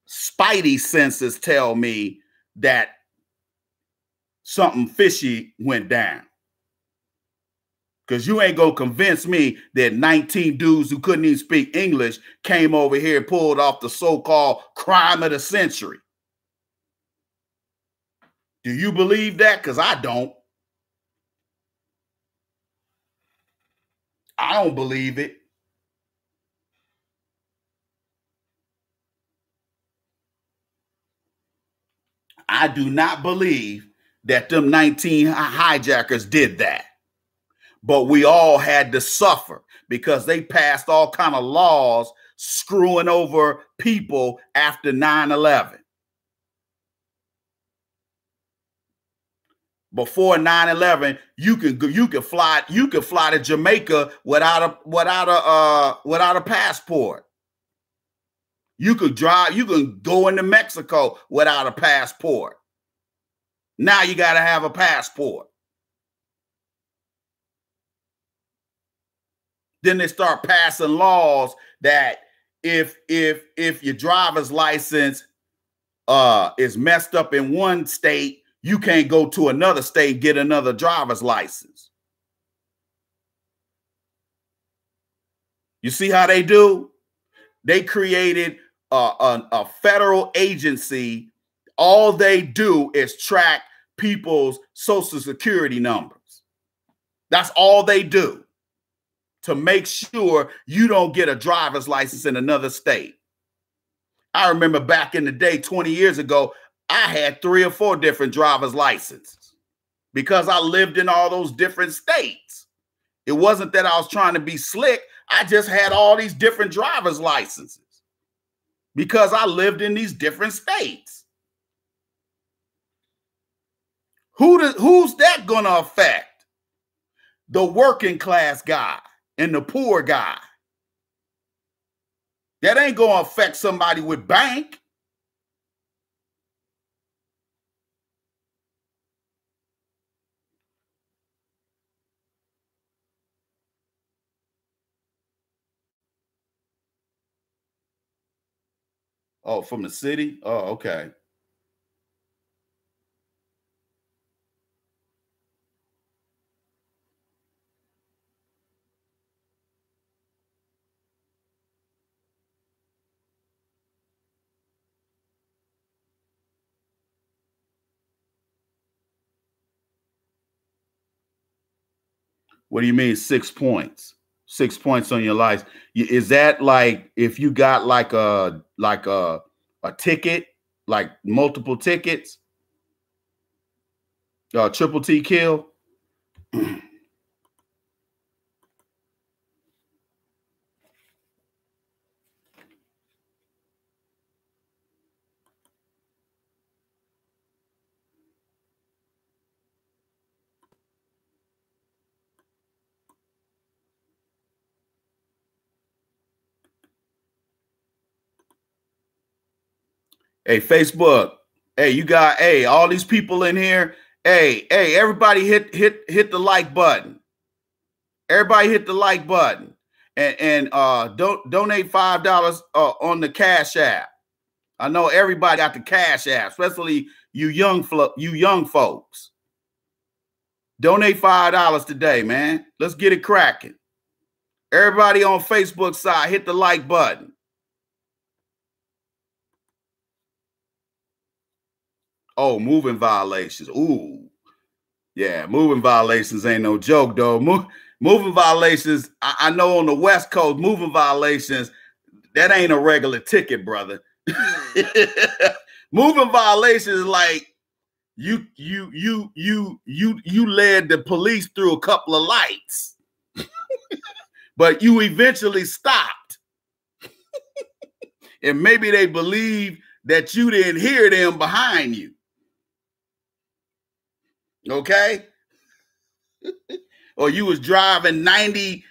spidey senses tell me that something fishy went down. Because you ain't going to convince me that 19 dudes who couldn't even speak English came over here and pulled off the so-called crime of the century. Do you believe that? Because I don't. I don't believe it. I do not believe that them 19 hijackers did that. But we all had to suffer because they passed all kind of laws screwing over people after 9/11. Before 9/11, you could fly to Jamaica without a passport. You could go into Mexico without a passport. Now you got to have a passport. Then they start passing laws that if your driver's license is messed up in one state, you can't go to another state and get another driver's license. You see how they do? They created a federal agency. All they do is track people's social security numbers. That's all they do, to make sure you don't get a driver's license in another state. I remember back in the day, 20 years ago, I had 3 or 4 different driver's licenses because I lived in all those different states. It wasn't that I was trying to be slick. I just had all these different driver's licenses because I lived in these different states. Who's that going to affect? The working class guy and the poor guy. That ain't going to affect somebody with bank. Oh, from the city? Oh, okay. What do you mean 6 points? 6 points on your license? Is that like if you got like a ticket, like multiple tickets, triple T kill? Hey, Facebook. Hey, you got all these people in here. Hey, everybody hit the like button. Everybody hit the like button and donate $5 on the Cash App. I know everybody got the Cash App, especially you young folks. Donate $5 today, man. Let's get it cracking. Everybody on Facebook side, hit the like button. Oh, moving violations. Ooh. Yeah, moving violations ain't no joke, though. Moving violations, I know on the West Coast, moving violations, that ain't a regular ticket, brother. Moving violations is like you led the police through a couple of lights, but you eventually stopped. And maybe they believe that you didn't hear them behind you. Okay? Or you was driving 90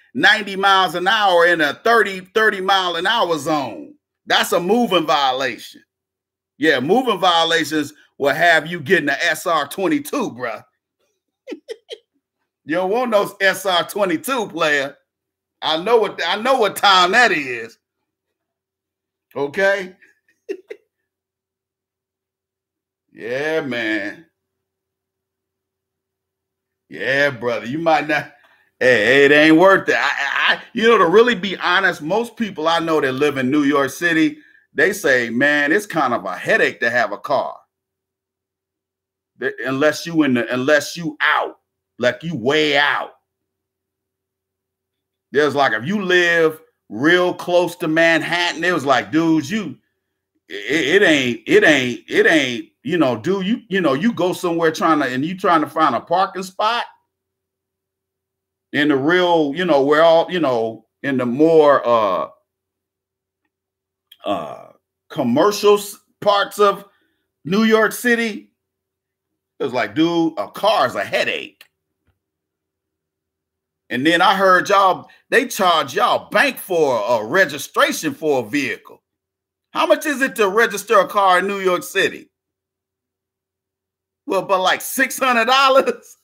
miles an hour in a 30 mile an hour zone. That's a moving violation. Yeah, moving violations will have you getting an SR22, bro. You don't want those SR22, player. I know what time that is. Okay? Yeah, man. Yeah, brother. You might not. Hey, it ain't worth it. To really be honest, most people I know that live in New York City, they say, man, it's kind of a headache to have a car. Unless you out, like you way out. There's like, if you live real close to Manhattan, it was like, dudes, it ain't, dude, you go somewhere trying to find a parking spot in the real, where all, in the more commercial parts of New York City. It was like, dude, a car is a headache. And then I heard they charge y'all bank for a registration for a vehicle. How much is it to register a car in New York City? Well, but like $600?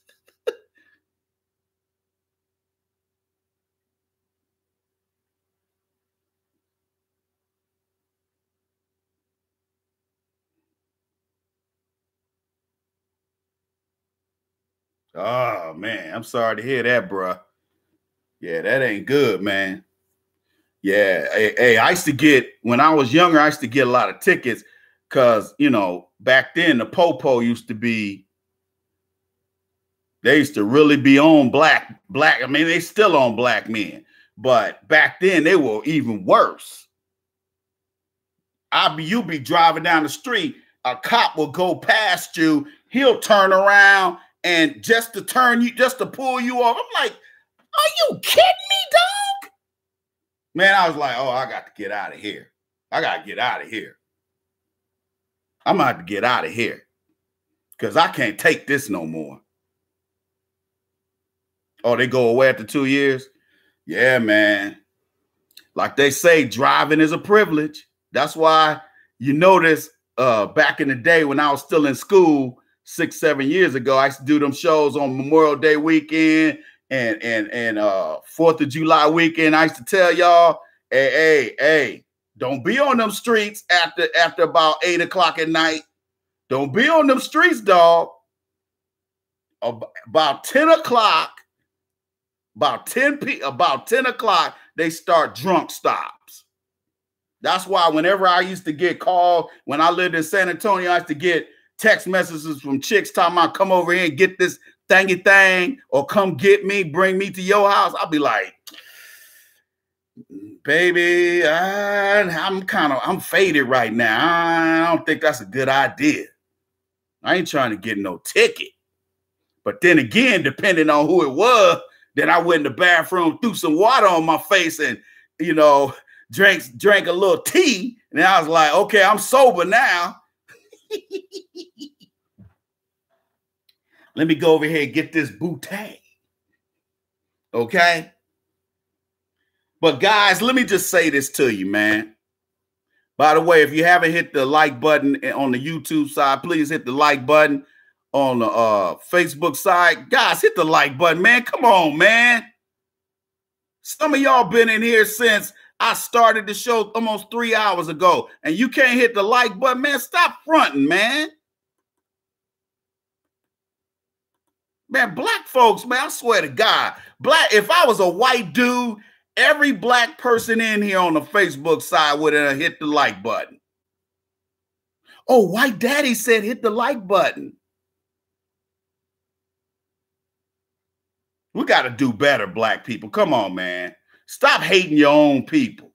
Oh, man, I'm sorry to hear that, bro. Yeah, that ain't good, man. Yeah, hey, when I was younger, I used to get a lot of tickets because, back then the popo used to be, they used to really be on black. I mean, they still on black men, but back then they were even worse. You be driving down the street, a cop will go past you, he'll turn around and just to pull you off. I'm like, are you kidding me, dog? Man, I was like, oh, I got to get out of here. I'm gonna have to get out of here because I can't take this no more. Oh, they go away after 2 years? Yeah, man. Like they say, driving is a privilege. That's why you notice back in the day when I was still in school 6-7 years ago, I used to do them shows on Memorial Day weekend and 4th of July weekend. I used to tell y'all, hey, Don't be on them streets after about 8 o'clock at night. Don't be on them streets, dog. About 10 o'clock, about 10 o'clock, they start drunk stops. That's why whenever I used to get called, when I lived in San Antonio, I used to get text messages from chicks talking about come over here and get this thingy thing, or come get me, bring me to your house. I'll be like, baby, I'm faded right now. I don't think that's a good idea. I ain't trying to get no ticket. But then again, depending on who it was, then I went in the bathroom, threw some water on my face, and drank a little tea, and I was like, okay, I'm sober now. Let me go over here and get this bouteille. Okay? But guys, let me just say this to you, man. By the way, if you haven't hit the like button on the YouTube side, please hit the like button. On the Facebook side, guys, hit the like button, man. Come on, man. Some of y'all been in here since I started the show almost 3 hours ago, and you can't hit the like button, man. Stop fronting, man. Man, black folks, man, I swear to God, if I was a white dude, every black person in here on the Facebook side would have hit the like button. Oh, White Daddy said hit the like button. We got to do better, black people. Come on, man. Stop hating your own people.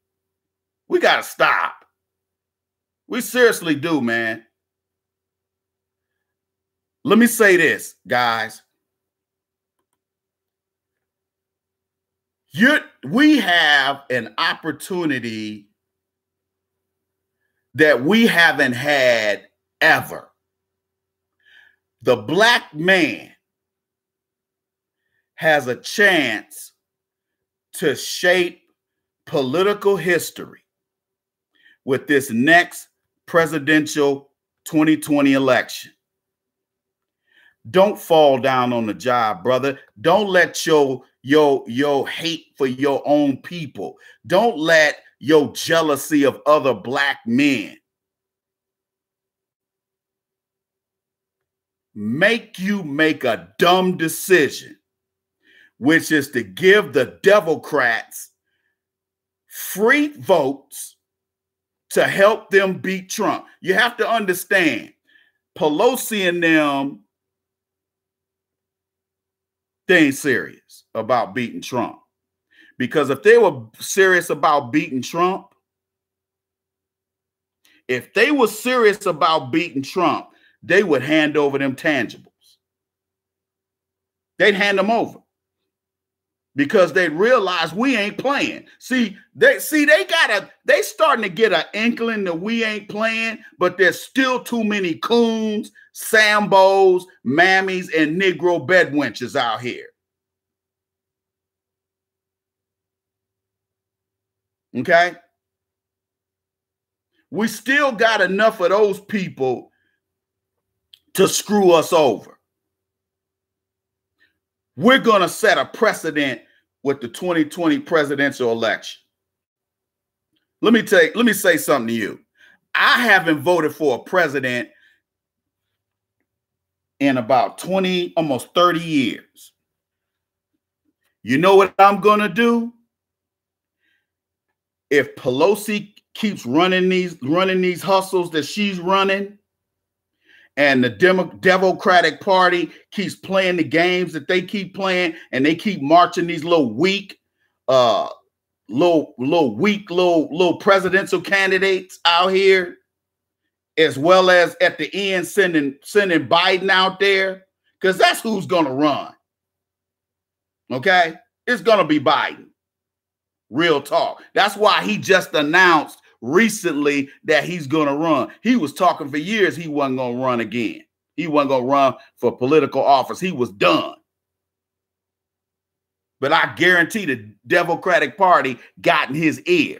We got to stop. We seriously do, man. Let me say this, guys. We have an opportunity that we haven't had ever. The black man has a chance to shape political history with this next presidential 2020 election. Don't fall down on the job, brother. Don't let your hate for your own people. Don't let your jealousy of other black men make you make a dumb decision, which is to give the Democrats free votes to help them beat Trump. You have to understand, Pelosi and them, they ain't serious about beating Trump. Because if they were serious about beating Trump, they would hand over them tangibles. They'd hand them over. Because they realize we ain't playing. They starting to get an inkling that we ain't playing, but there's still too many coons, Sambos, mammies, and Negro bedwenches out here. Okay? We still got enough of those people to screw us over. We're going to set a precedent with the 2020 presidential election. Let me say something to you. I haven't voted for a president in about 20, almost 30 years. You know what I'm going to do? If Pelosi keeps running these hustles that she's running, and the Democratic Party keeps playing the games that they keep playing, and they keep marching these little weak presidential candidates out here, as well as at the end sending Biden out there, because that's who's going to run. Okay? It's going to be Biden. Real talk. That's why he just announced recently that he's going to run. He was talking for years he wasn't going to run again. He wasn't going to run for political office. He was done. But I guarantee the Democratic Party got in his ear.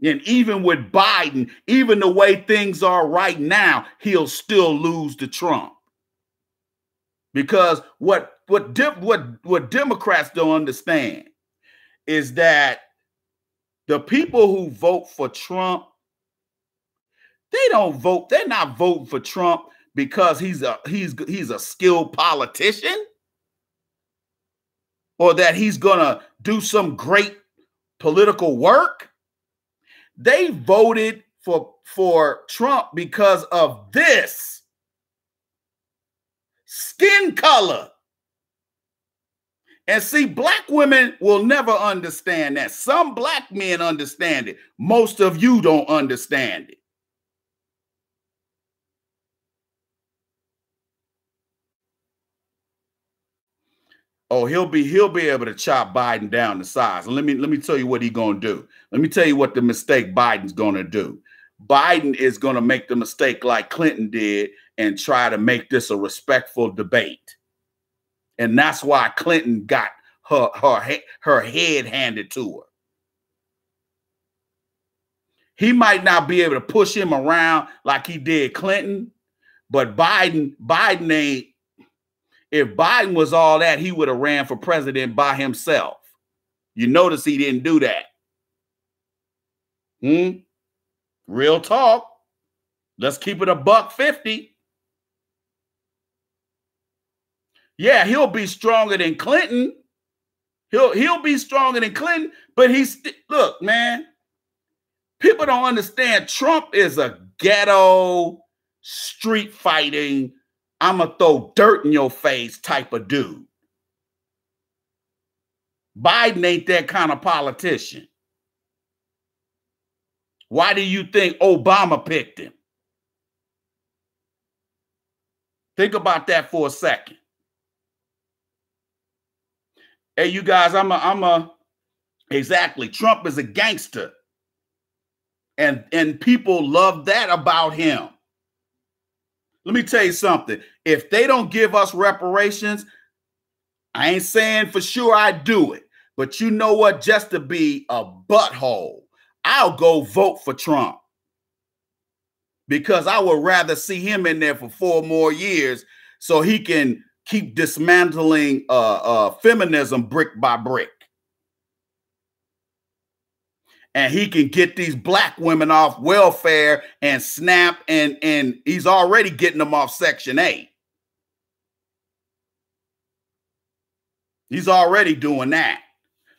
And even with Biden, even the way things are right now, he'll still lose to Trump. Because what Democrats don't understand is that The people who vote for Trump, they don't vote. They're not voting for Trump because he's a skilled politician or that he's gonna do some great political work. They voted for Trump because of this skin color. And see, black women will never understand that. Some black men understand it. Most of you don't understand it. Oh, he'll be able to chop Biden down to size. And let me tell you what he's gonna do. Let me tell you what the mistake Biden's gonna do. Biden is gonna make the mistake like Clinton did and try to make this a respectful debate. And that's why Clinton got her head handed to her. He might not be able to push him around like he did Clinton, but Biden ain't. If Biden was all that, he would have ran for president by himself. You notice he didn't do that. Real talk. Let's keep it $1.50. Yeah, he'll be stronger than Clinton. He'll be stronger than Clinton, but look, man, people don't understand. Trump is a ghetto, street fighting, I'm going to throw dirt in your face type of dude. Biden ain't that kind of politician. Why do you think Obama picked him? Think about that for a second. Hey, you guys, exactly. Trump is a gangster. And people love that about him. Let me tell you something. If they don't give us reparations, I ain't saying for sure I'd do it. But you know what? Just to be a butthole, I'll go vote for Trump. Because I would rather see him in there for 4 more years so he can keep dismantling feminism brick by brick. And he can get these black women off welfare and SNAP, and he's already getting them off Section 8. He's already doing that.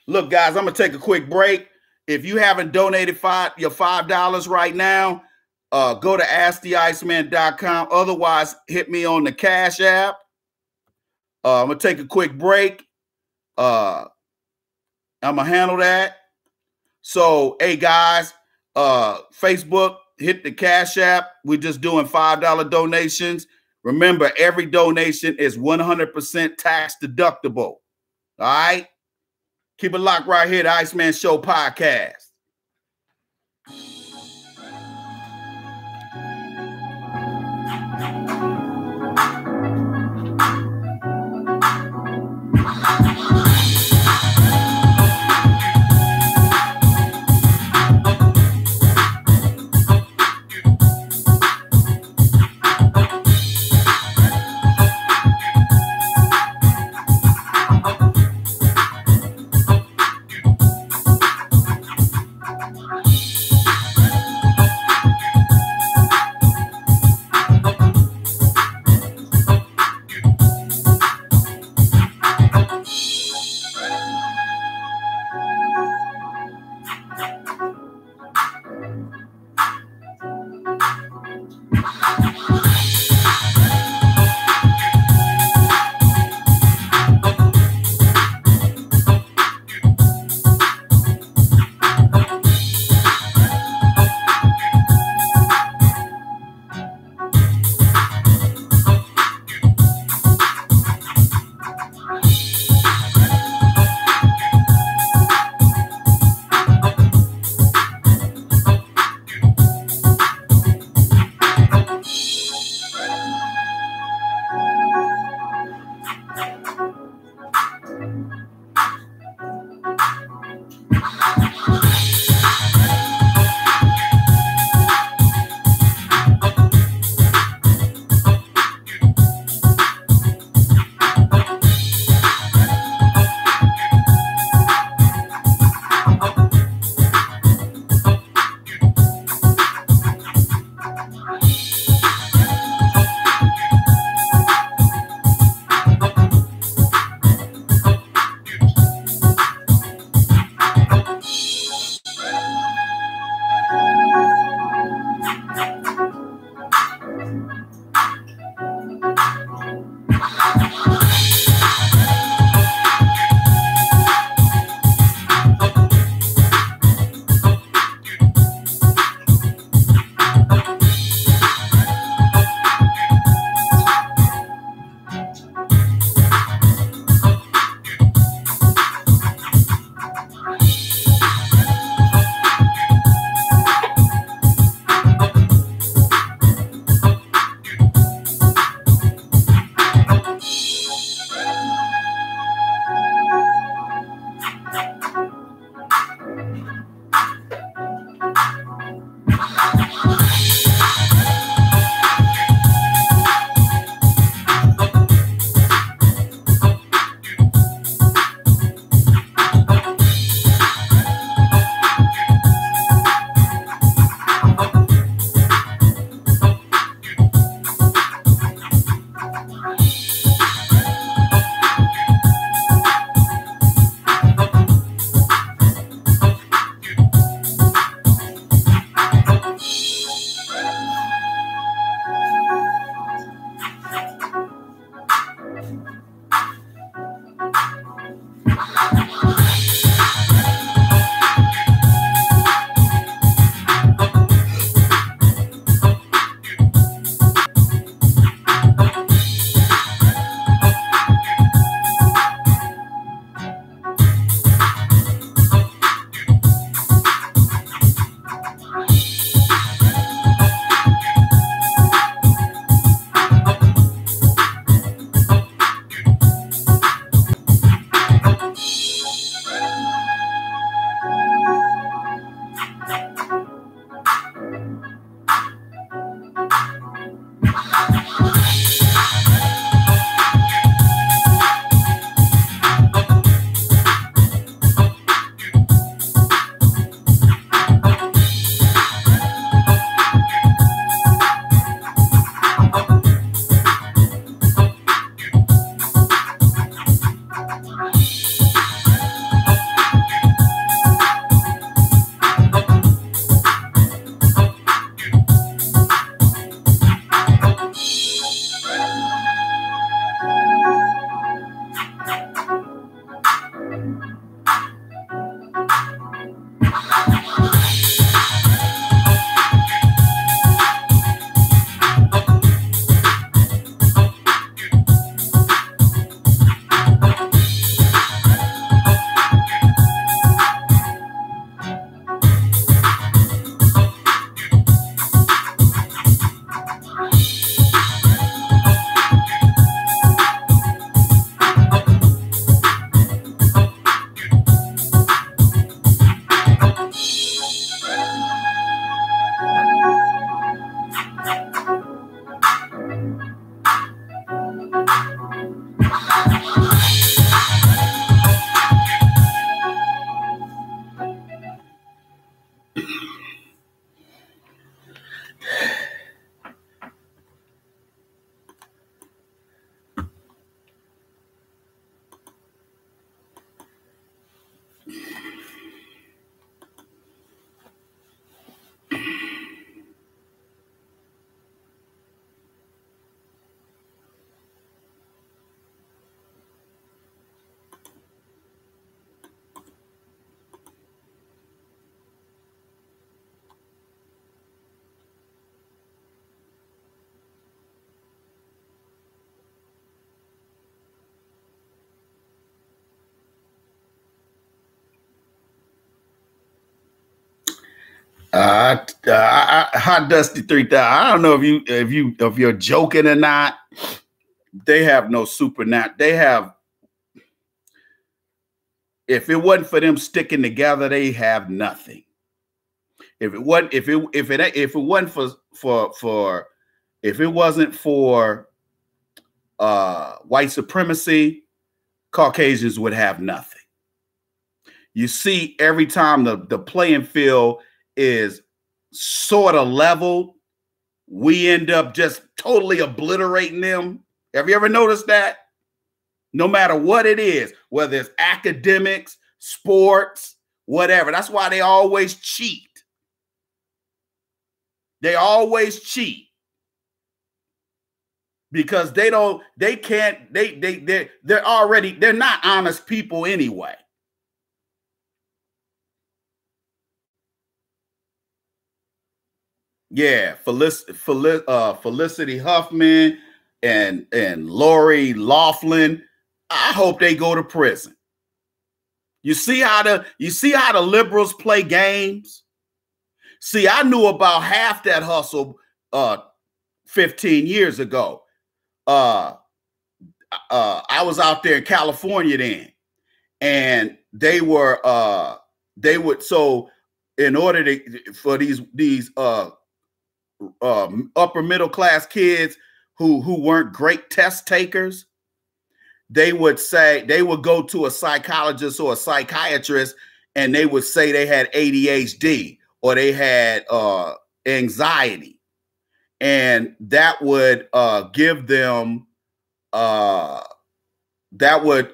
Look, guys, I'm going to take a quick break. If you haven't donated your $5 right now, go to AskTheIceman.com. Otherwise, hit me on the Cash App. I'm going to take a quick break. I'm going to handle that. So, hey, guys, Facebook, hit the Cash App. We're just doing $5 donations. Remember, every donation is 100% tax deductible. All right? Keep it locked right here, the Iceman Show podcast. Hot Dusty 3000. I don't know if you're joking or not. They have no supernatural. They have. If it wasn't for them sticking together, they have nothing. If it wasn't for white supremacy, Caucasians would have nothing. You see, every time the playing field is sort of leveled, we end up just totally obliterating them. Have you ever noticed that? No matter what it is, whether it's academics, sports, whatever. That's why they always cheat. They always cheat. Because they're not honest people anyway. Yeah, Felicity Huffman and Lori Loughlin. I hope they go to prison. You see how the liberals play games? See, I knew about half that hustle 15 years ago. I was out there in California then, and they would so in order for these upper middle class kids who weren't great test takers, they would go to a psychologist or a psychiatrist, and they would say they had ADHD or they had anxiety, and that would give them that would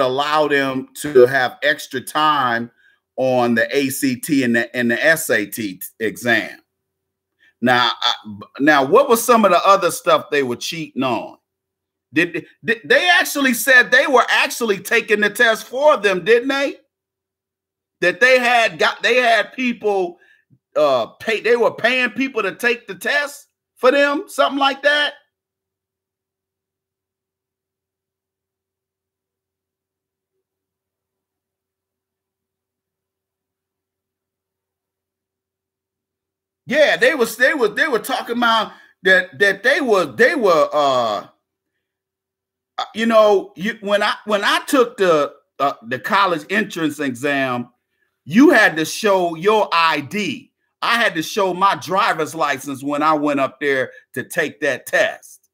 allow them to have extra time on the ACT and the SAT exam. Now, what was some of the other stuff they were cheating on? Did they actually said they were actually taking the test for them, didn't they? That they had people they were paying people to take the test for them, something like that. Yeah, they were talking about that they were you know, when I took the college entrance exam, you had to show your ID. I had to show my driver's license when I went up there to take that test.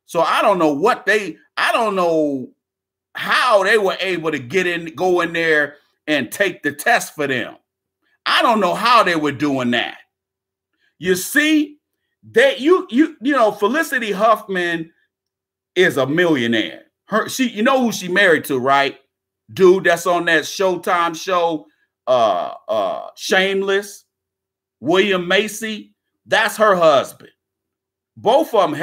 So I don't know how they were able to go in there and take the test for them. I don't know how they were doing that. You see, Felicity Huffman is a millionaire. You know who she married to, right? Dude that's on that Showtime show, Shameless, William Macy. That's her husband. Both of them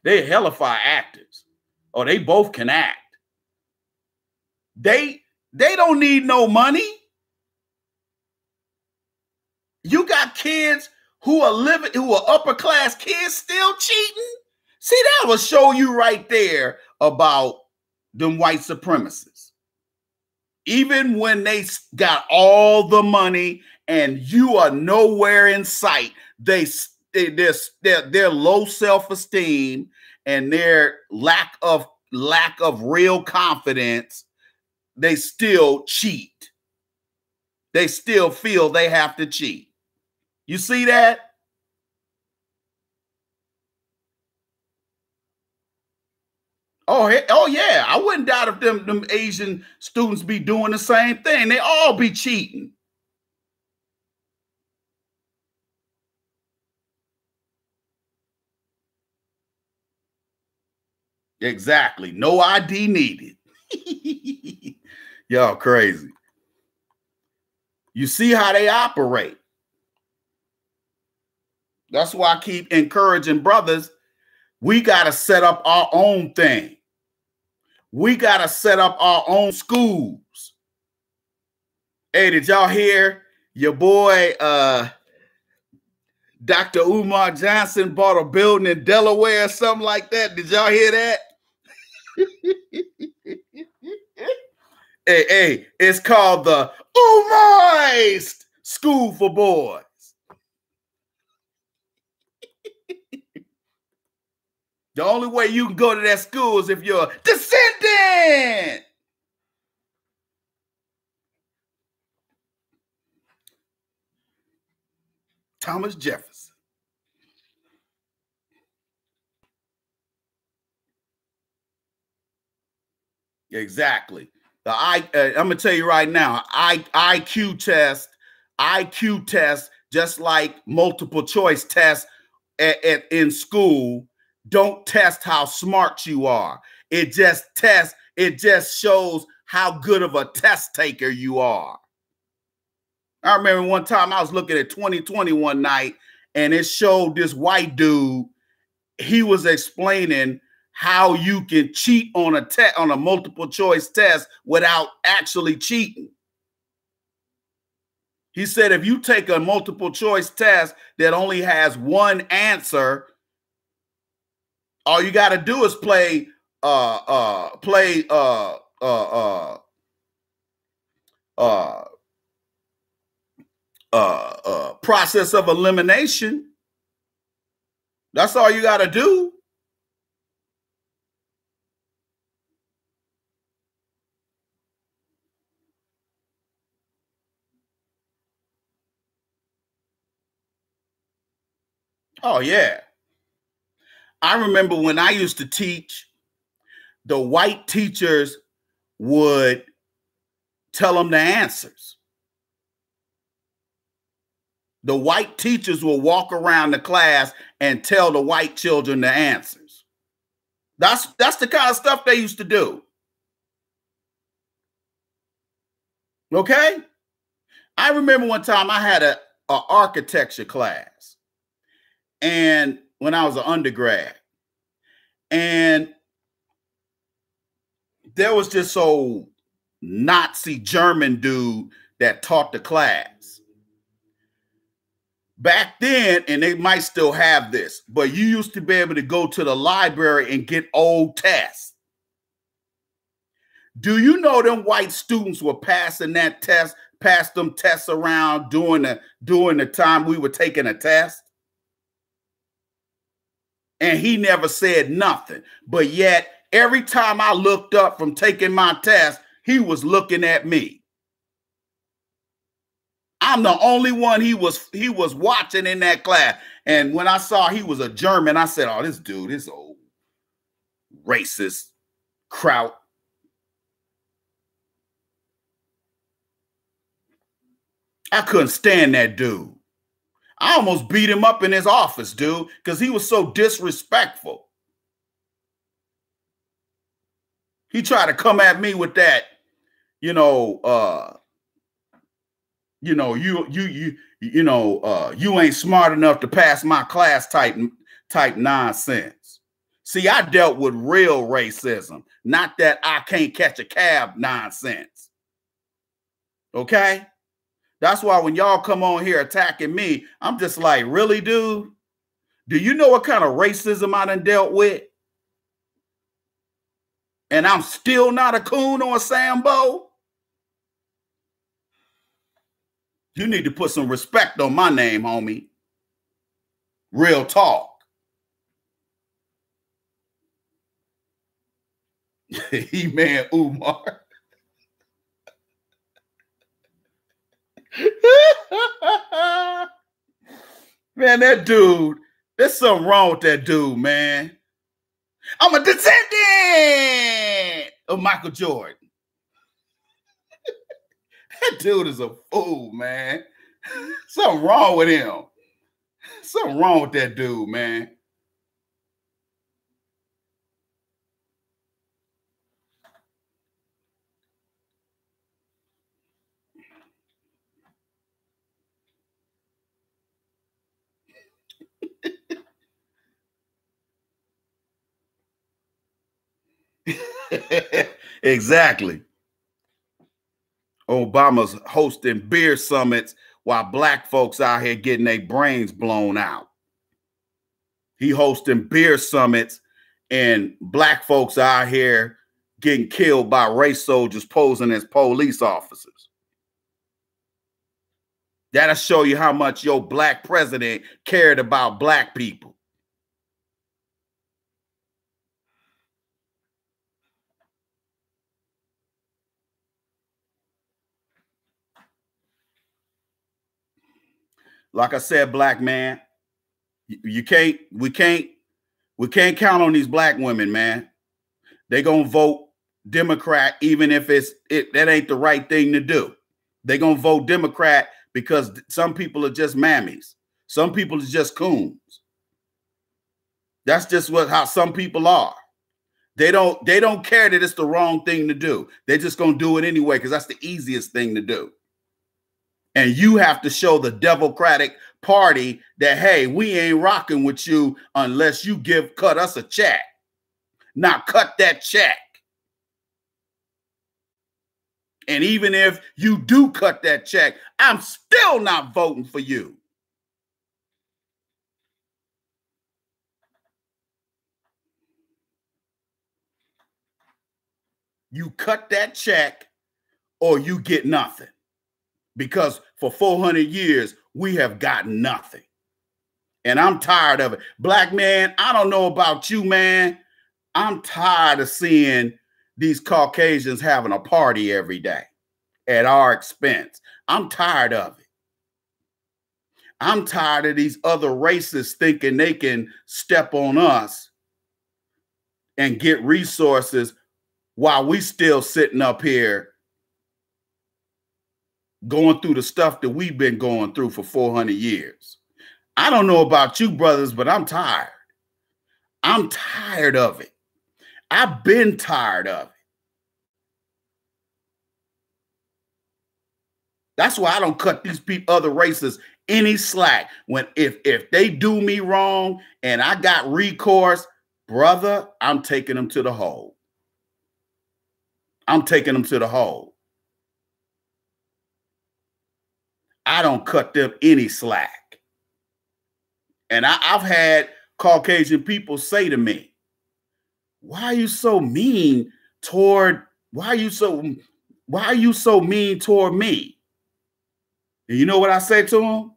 they're hellified actors, or they both can act. They don't need no money. You got kids who are upper class kids still cheating. See, that will show you right there about them white supremacists. Even when they got all the money and you are nowhere in sight, their low self-esteem and their lack of real confidence, they still cheat. They still feel they have to cheat. You see that? Oh yeah. I wouldn't doubt if them Asian students be doing the same thing. They all be cheating. Exactly. No ID needed. Y'all crazy. You see how they operate. That's why I keep encouraging brothers. We got to set up our own thing. We got to set up our own schools. Hey, did y'all hear your boy Dr. Umar Johnson bought a building in Delaware or something like that? Did y'all hear that? Hey, it's called the Umoist School for boys. The only way you can go to that school is if you're a descendant. Thomas Jefferson. Exactly. I'm gonna tell you right now, IQ test, just like multiple choice tests in school, don't test how smart you are. It just shows how good of a test taker you are. I remember one time I was looking at 2020 one night, and it showed this white dude. He was explaining how you can cheat on a multiple choice test without actually cheating. He said if you take a multiple choice test that only has one answer, all you got to do is play process of elimination. That's all you got to do. Oh, yeah. I remember when I used to teach, the white teachers would tell them the answers. The white teachers will walk around the class and tell the white children the answers. That's the kind of stuff they used to do. Okay? I remember one time I had a architecture class, and when I was an undergrad, and there was this old Nazi German dude that taught the class. Back then, and they might still have this, but you used to be able to go to the library and get old tests. Do you know them white students were passing them tests around during the time we were taking a test? And he never said nothing. But yet, every time I looked up from taking my test, he was looking at me. I'm the only one he was watching in that class. And when I saw he was a German, I said, oh, this dude, this old racist kraut. I couldn't stand that dude. I almost beat him up in his office, dude, because he was so disrespectful. He tried to come at me with that, you ain't smart enough to pass my class type nonsense. See, I dealt with real racism, not that I can't catch a cab nonsense. Okay? That's why when y'all come on here attacking me, I'm just like, really, dude? Do you know what kind of racism I done dealt with? And I'm still not a coon or a Sambo? You need to put some respect on my name, homie. Real talk. He-Man Umar. Man, that dude, there's something wrong with that dude, man. I'm a descendant of Michael Jordan. That dude is a fool, man. Something wrong with him. Something wrong with that dude, man. Exactly. Obama's hosting beer summits while black folks out here getting their brains blown out. He hosting beer summits and black folks out here getting killed by race soldiers posing as police officers. That'll show you how much your black president cared about black people. Like I said, black man, we can't count on these black women, man. They gonna vote Democrat even if that ain't the right thing to do. They gonna vote Democrat because some people are just mammies. Some people are just coons. That's just how some people are. They don't care that it's the wrong thing to do. They're just gonna do it anyway because that's the easiest thing to do. And you have to show the Democratic Party that, hey, we ain't rocking with you unless you cut us a check. Now cut that check. And even if you do cut that check, I'm still not voting for you. You cut that check or you get nothing. Because for 400 years, we have gotten nothing. And I'm tired of it. Black man, I don't know about you, man. I'm tired of seeing these Caucasians having a party every day at our expense. I'm tired of it. I'm tired of these other races thinking they can step on us and get resources while we still sitting up here going through the stuff that we've been going through for 400 years. I don't know about you, brothers, but I'm tired. I'm tired of it. I've been tired of it. That's why I don't cut these other races any slack. If they do me wrong and I got recourse, brother, I'm taking them to the hole. I'm taking them to the hole. I don't cut them any slack. And I've had Caucasian people say to me, why are you so mean toward me? And you know what I say to them?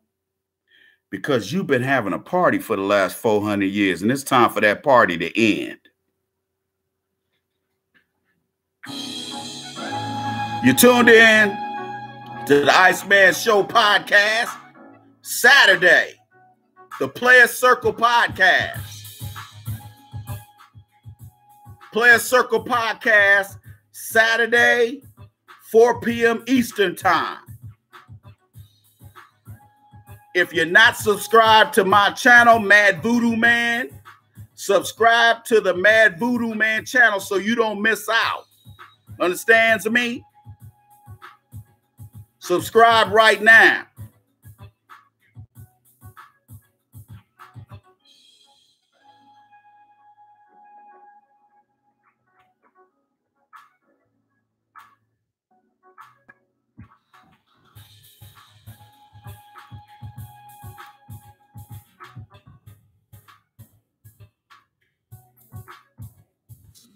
Because you've been having a party for the last 400 years, and it's time for that party to end. You tuned in to the Iceman Show podcast, Saturday, the Players Circle podcast. Players Circle podcast, Saturday, 4 p.m. Eastern time. If you're not subscribed to my channel, Mad Voodoo Man, subscribe to the Mad Voodoo Man channel so you don't miss out. Understands me? Subscribe right now.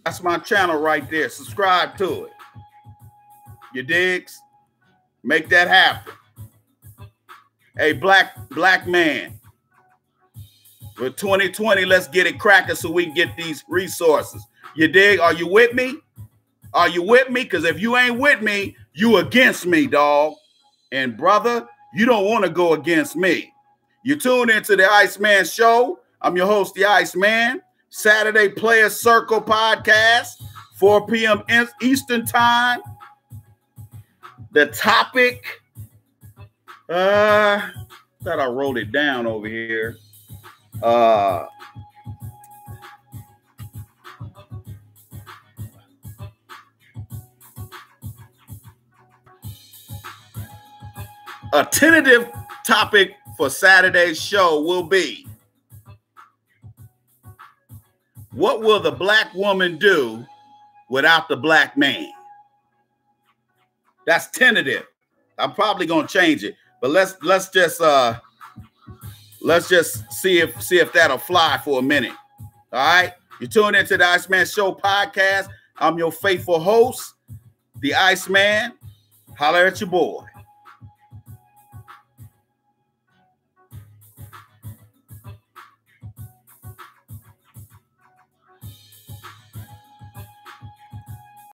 That's my channel right there. Subscribe to it. You digs? Make that happen. Hey, black man. With 2020, let's get it cracking so we can get these resources. You dig? Are you with me? Are you with me? Because if you ain't with me, you against me, dog. And brother, you don't want to go against me. You tune into the Iceman Show. I'm your host, the Iceman. Saturday Players Circle podcast, 4 p.m. Eastern time. The topic, thought I wrote it down over here. A tentative topic for Saturday's show will be, what will the black woman do without the black man? That's tentative. I'm probably gonna change it, but let's just see if that'll fly for a minute. All right, you tune into the Iceman Show podcast. I'm your faithful host, the Iceman. Holler at your boy.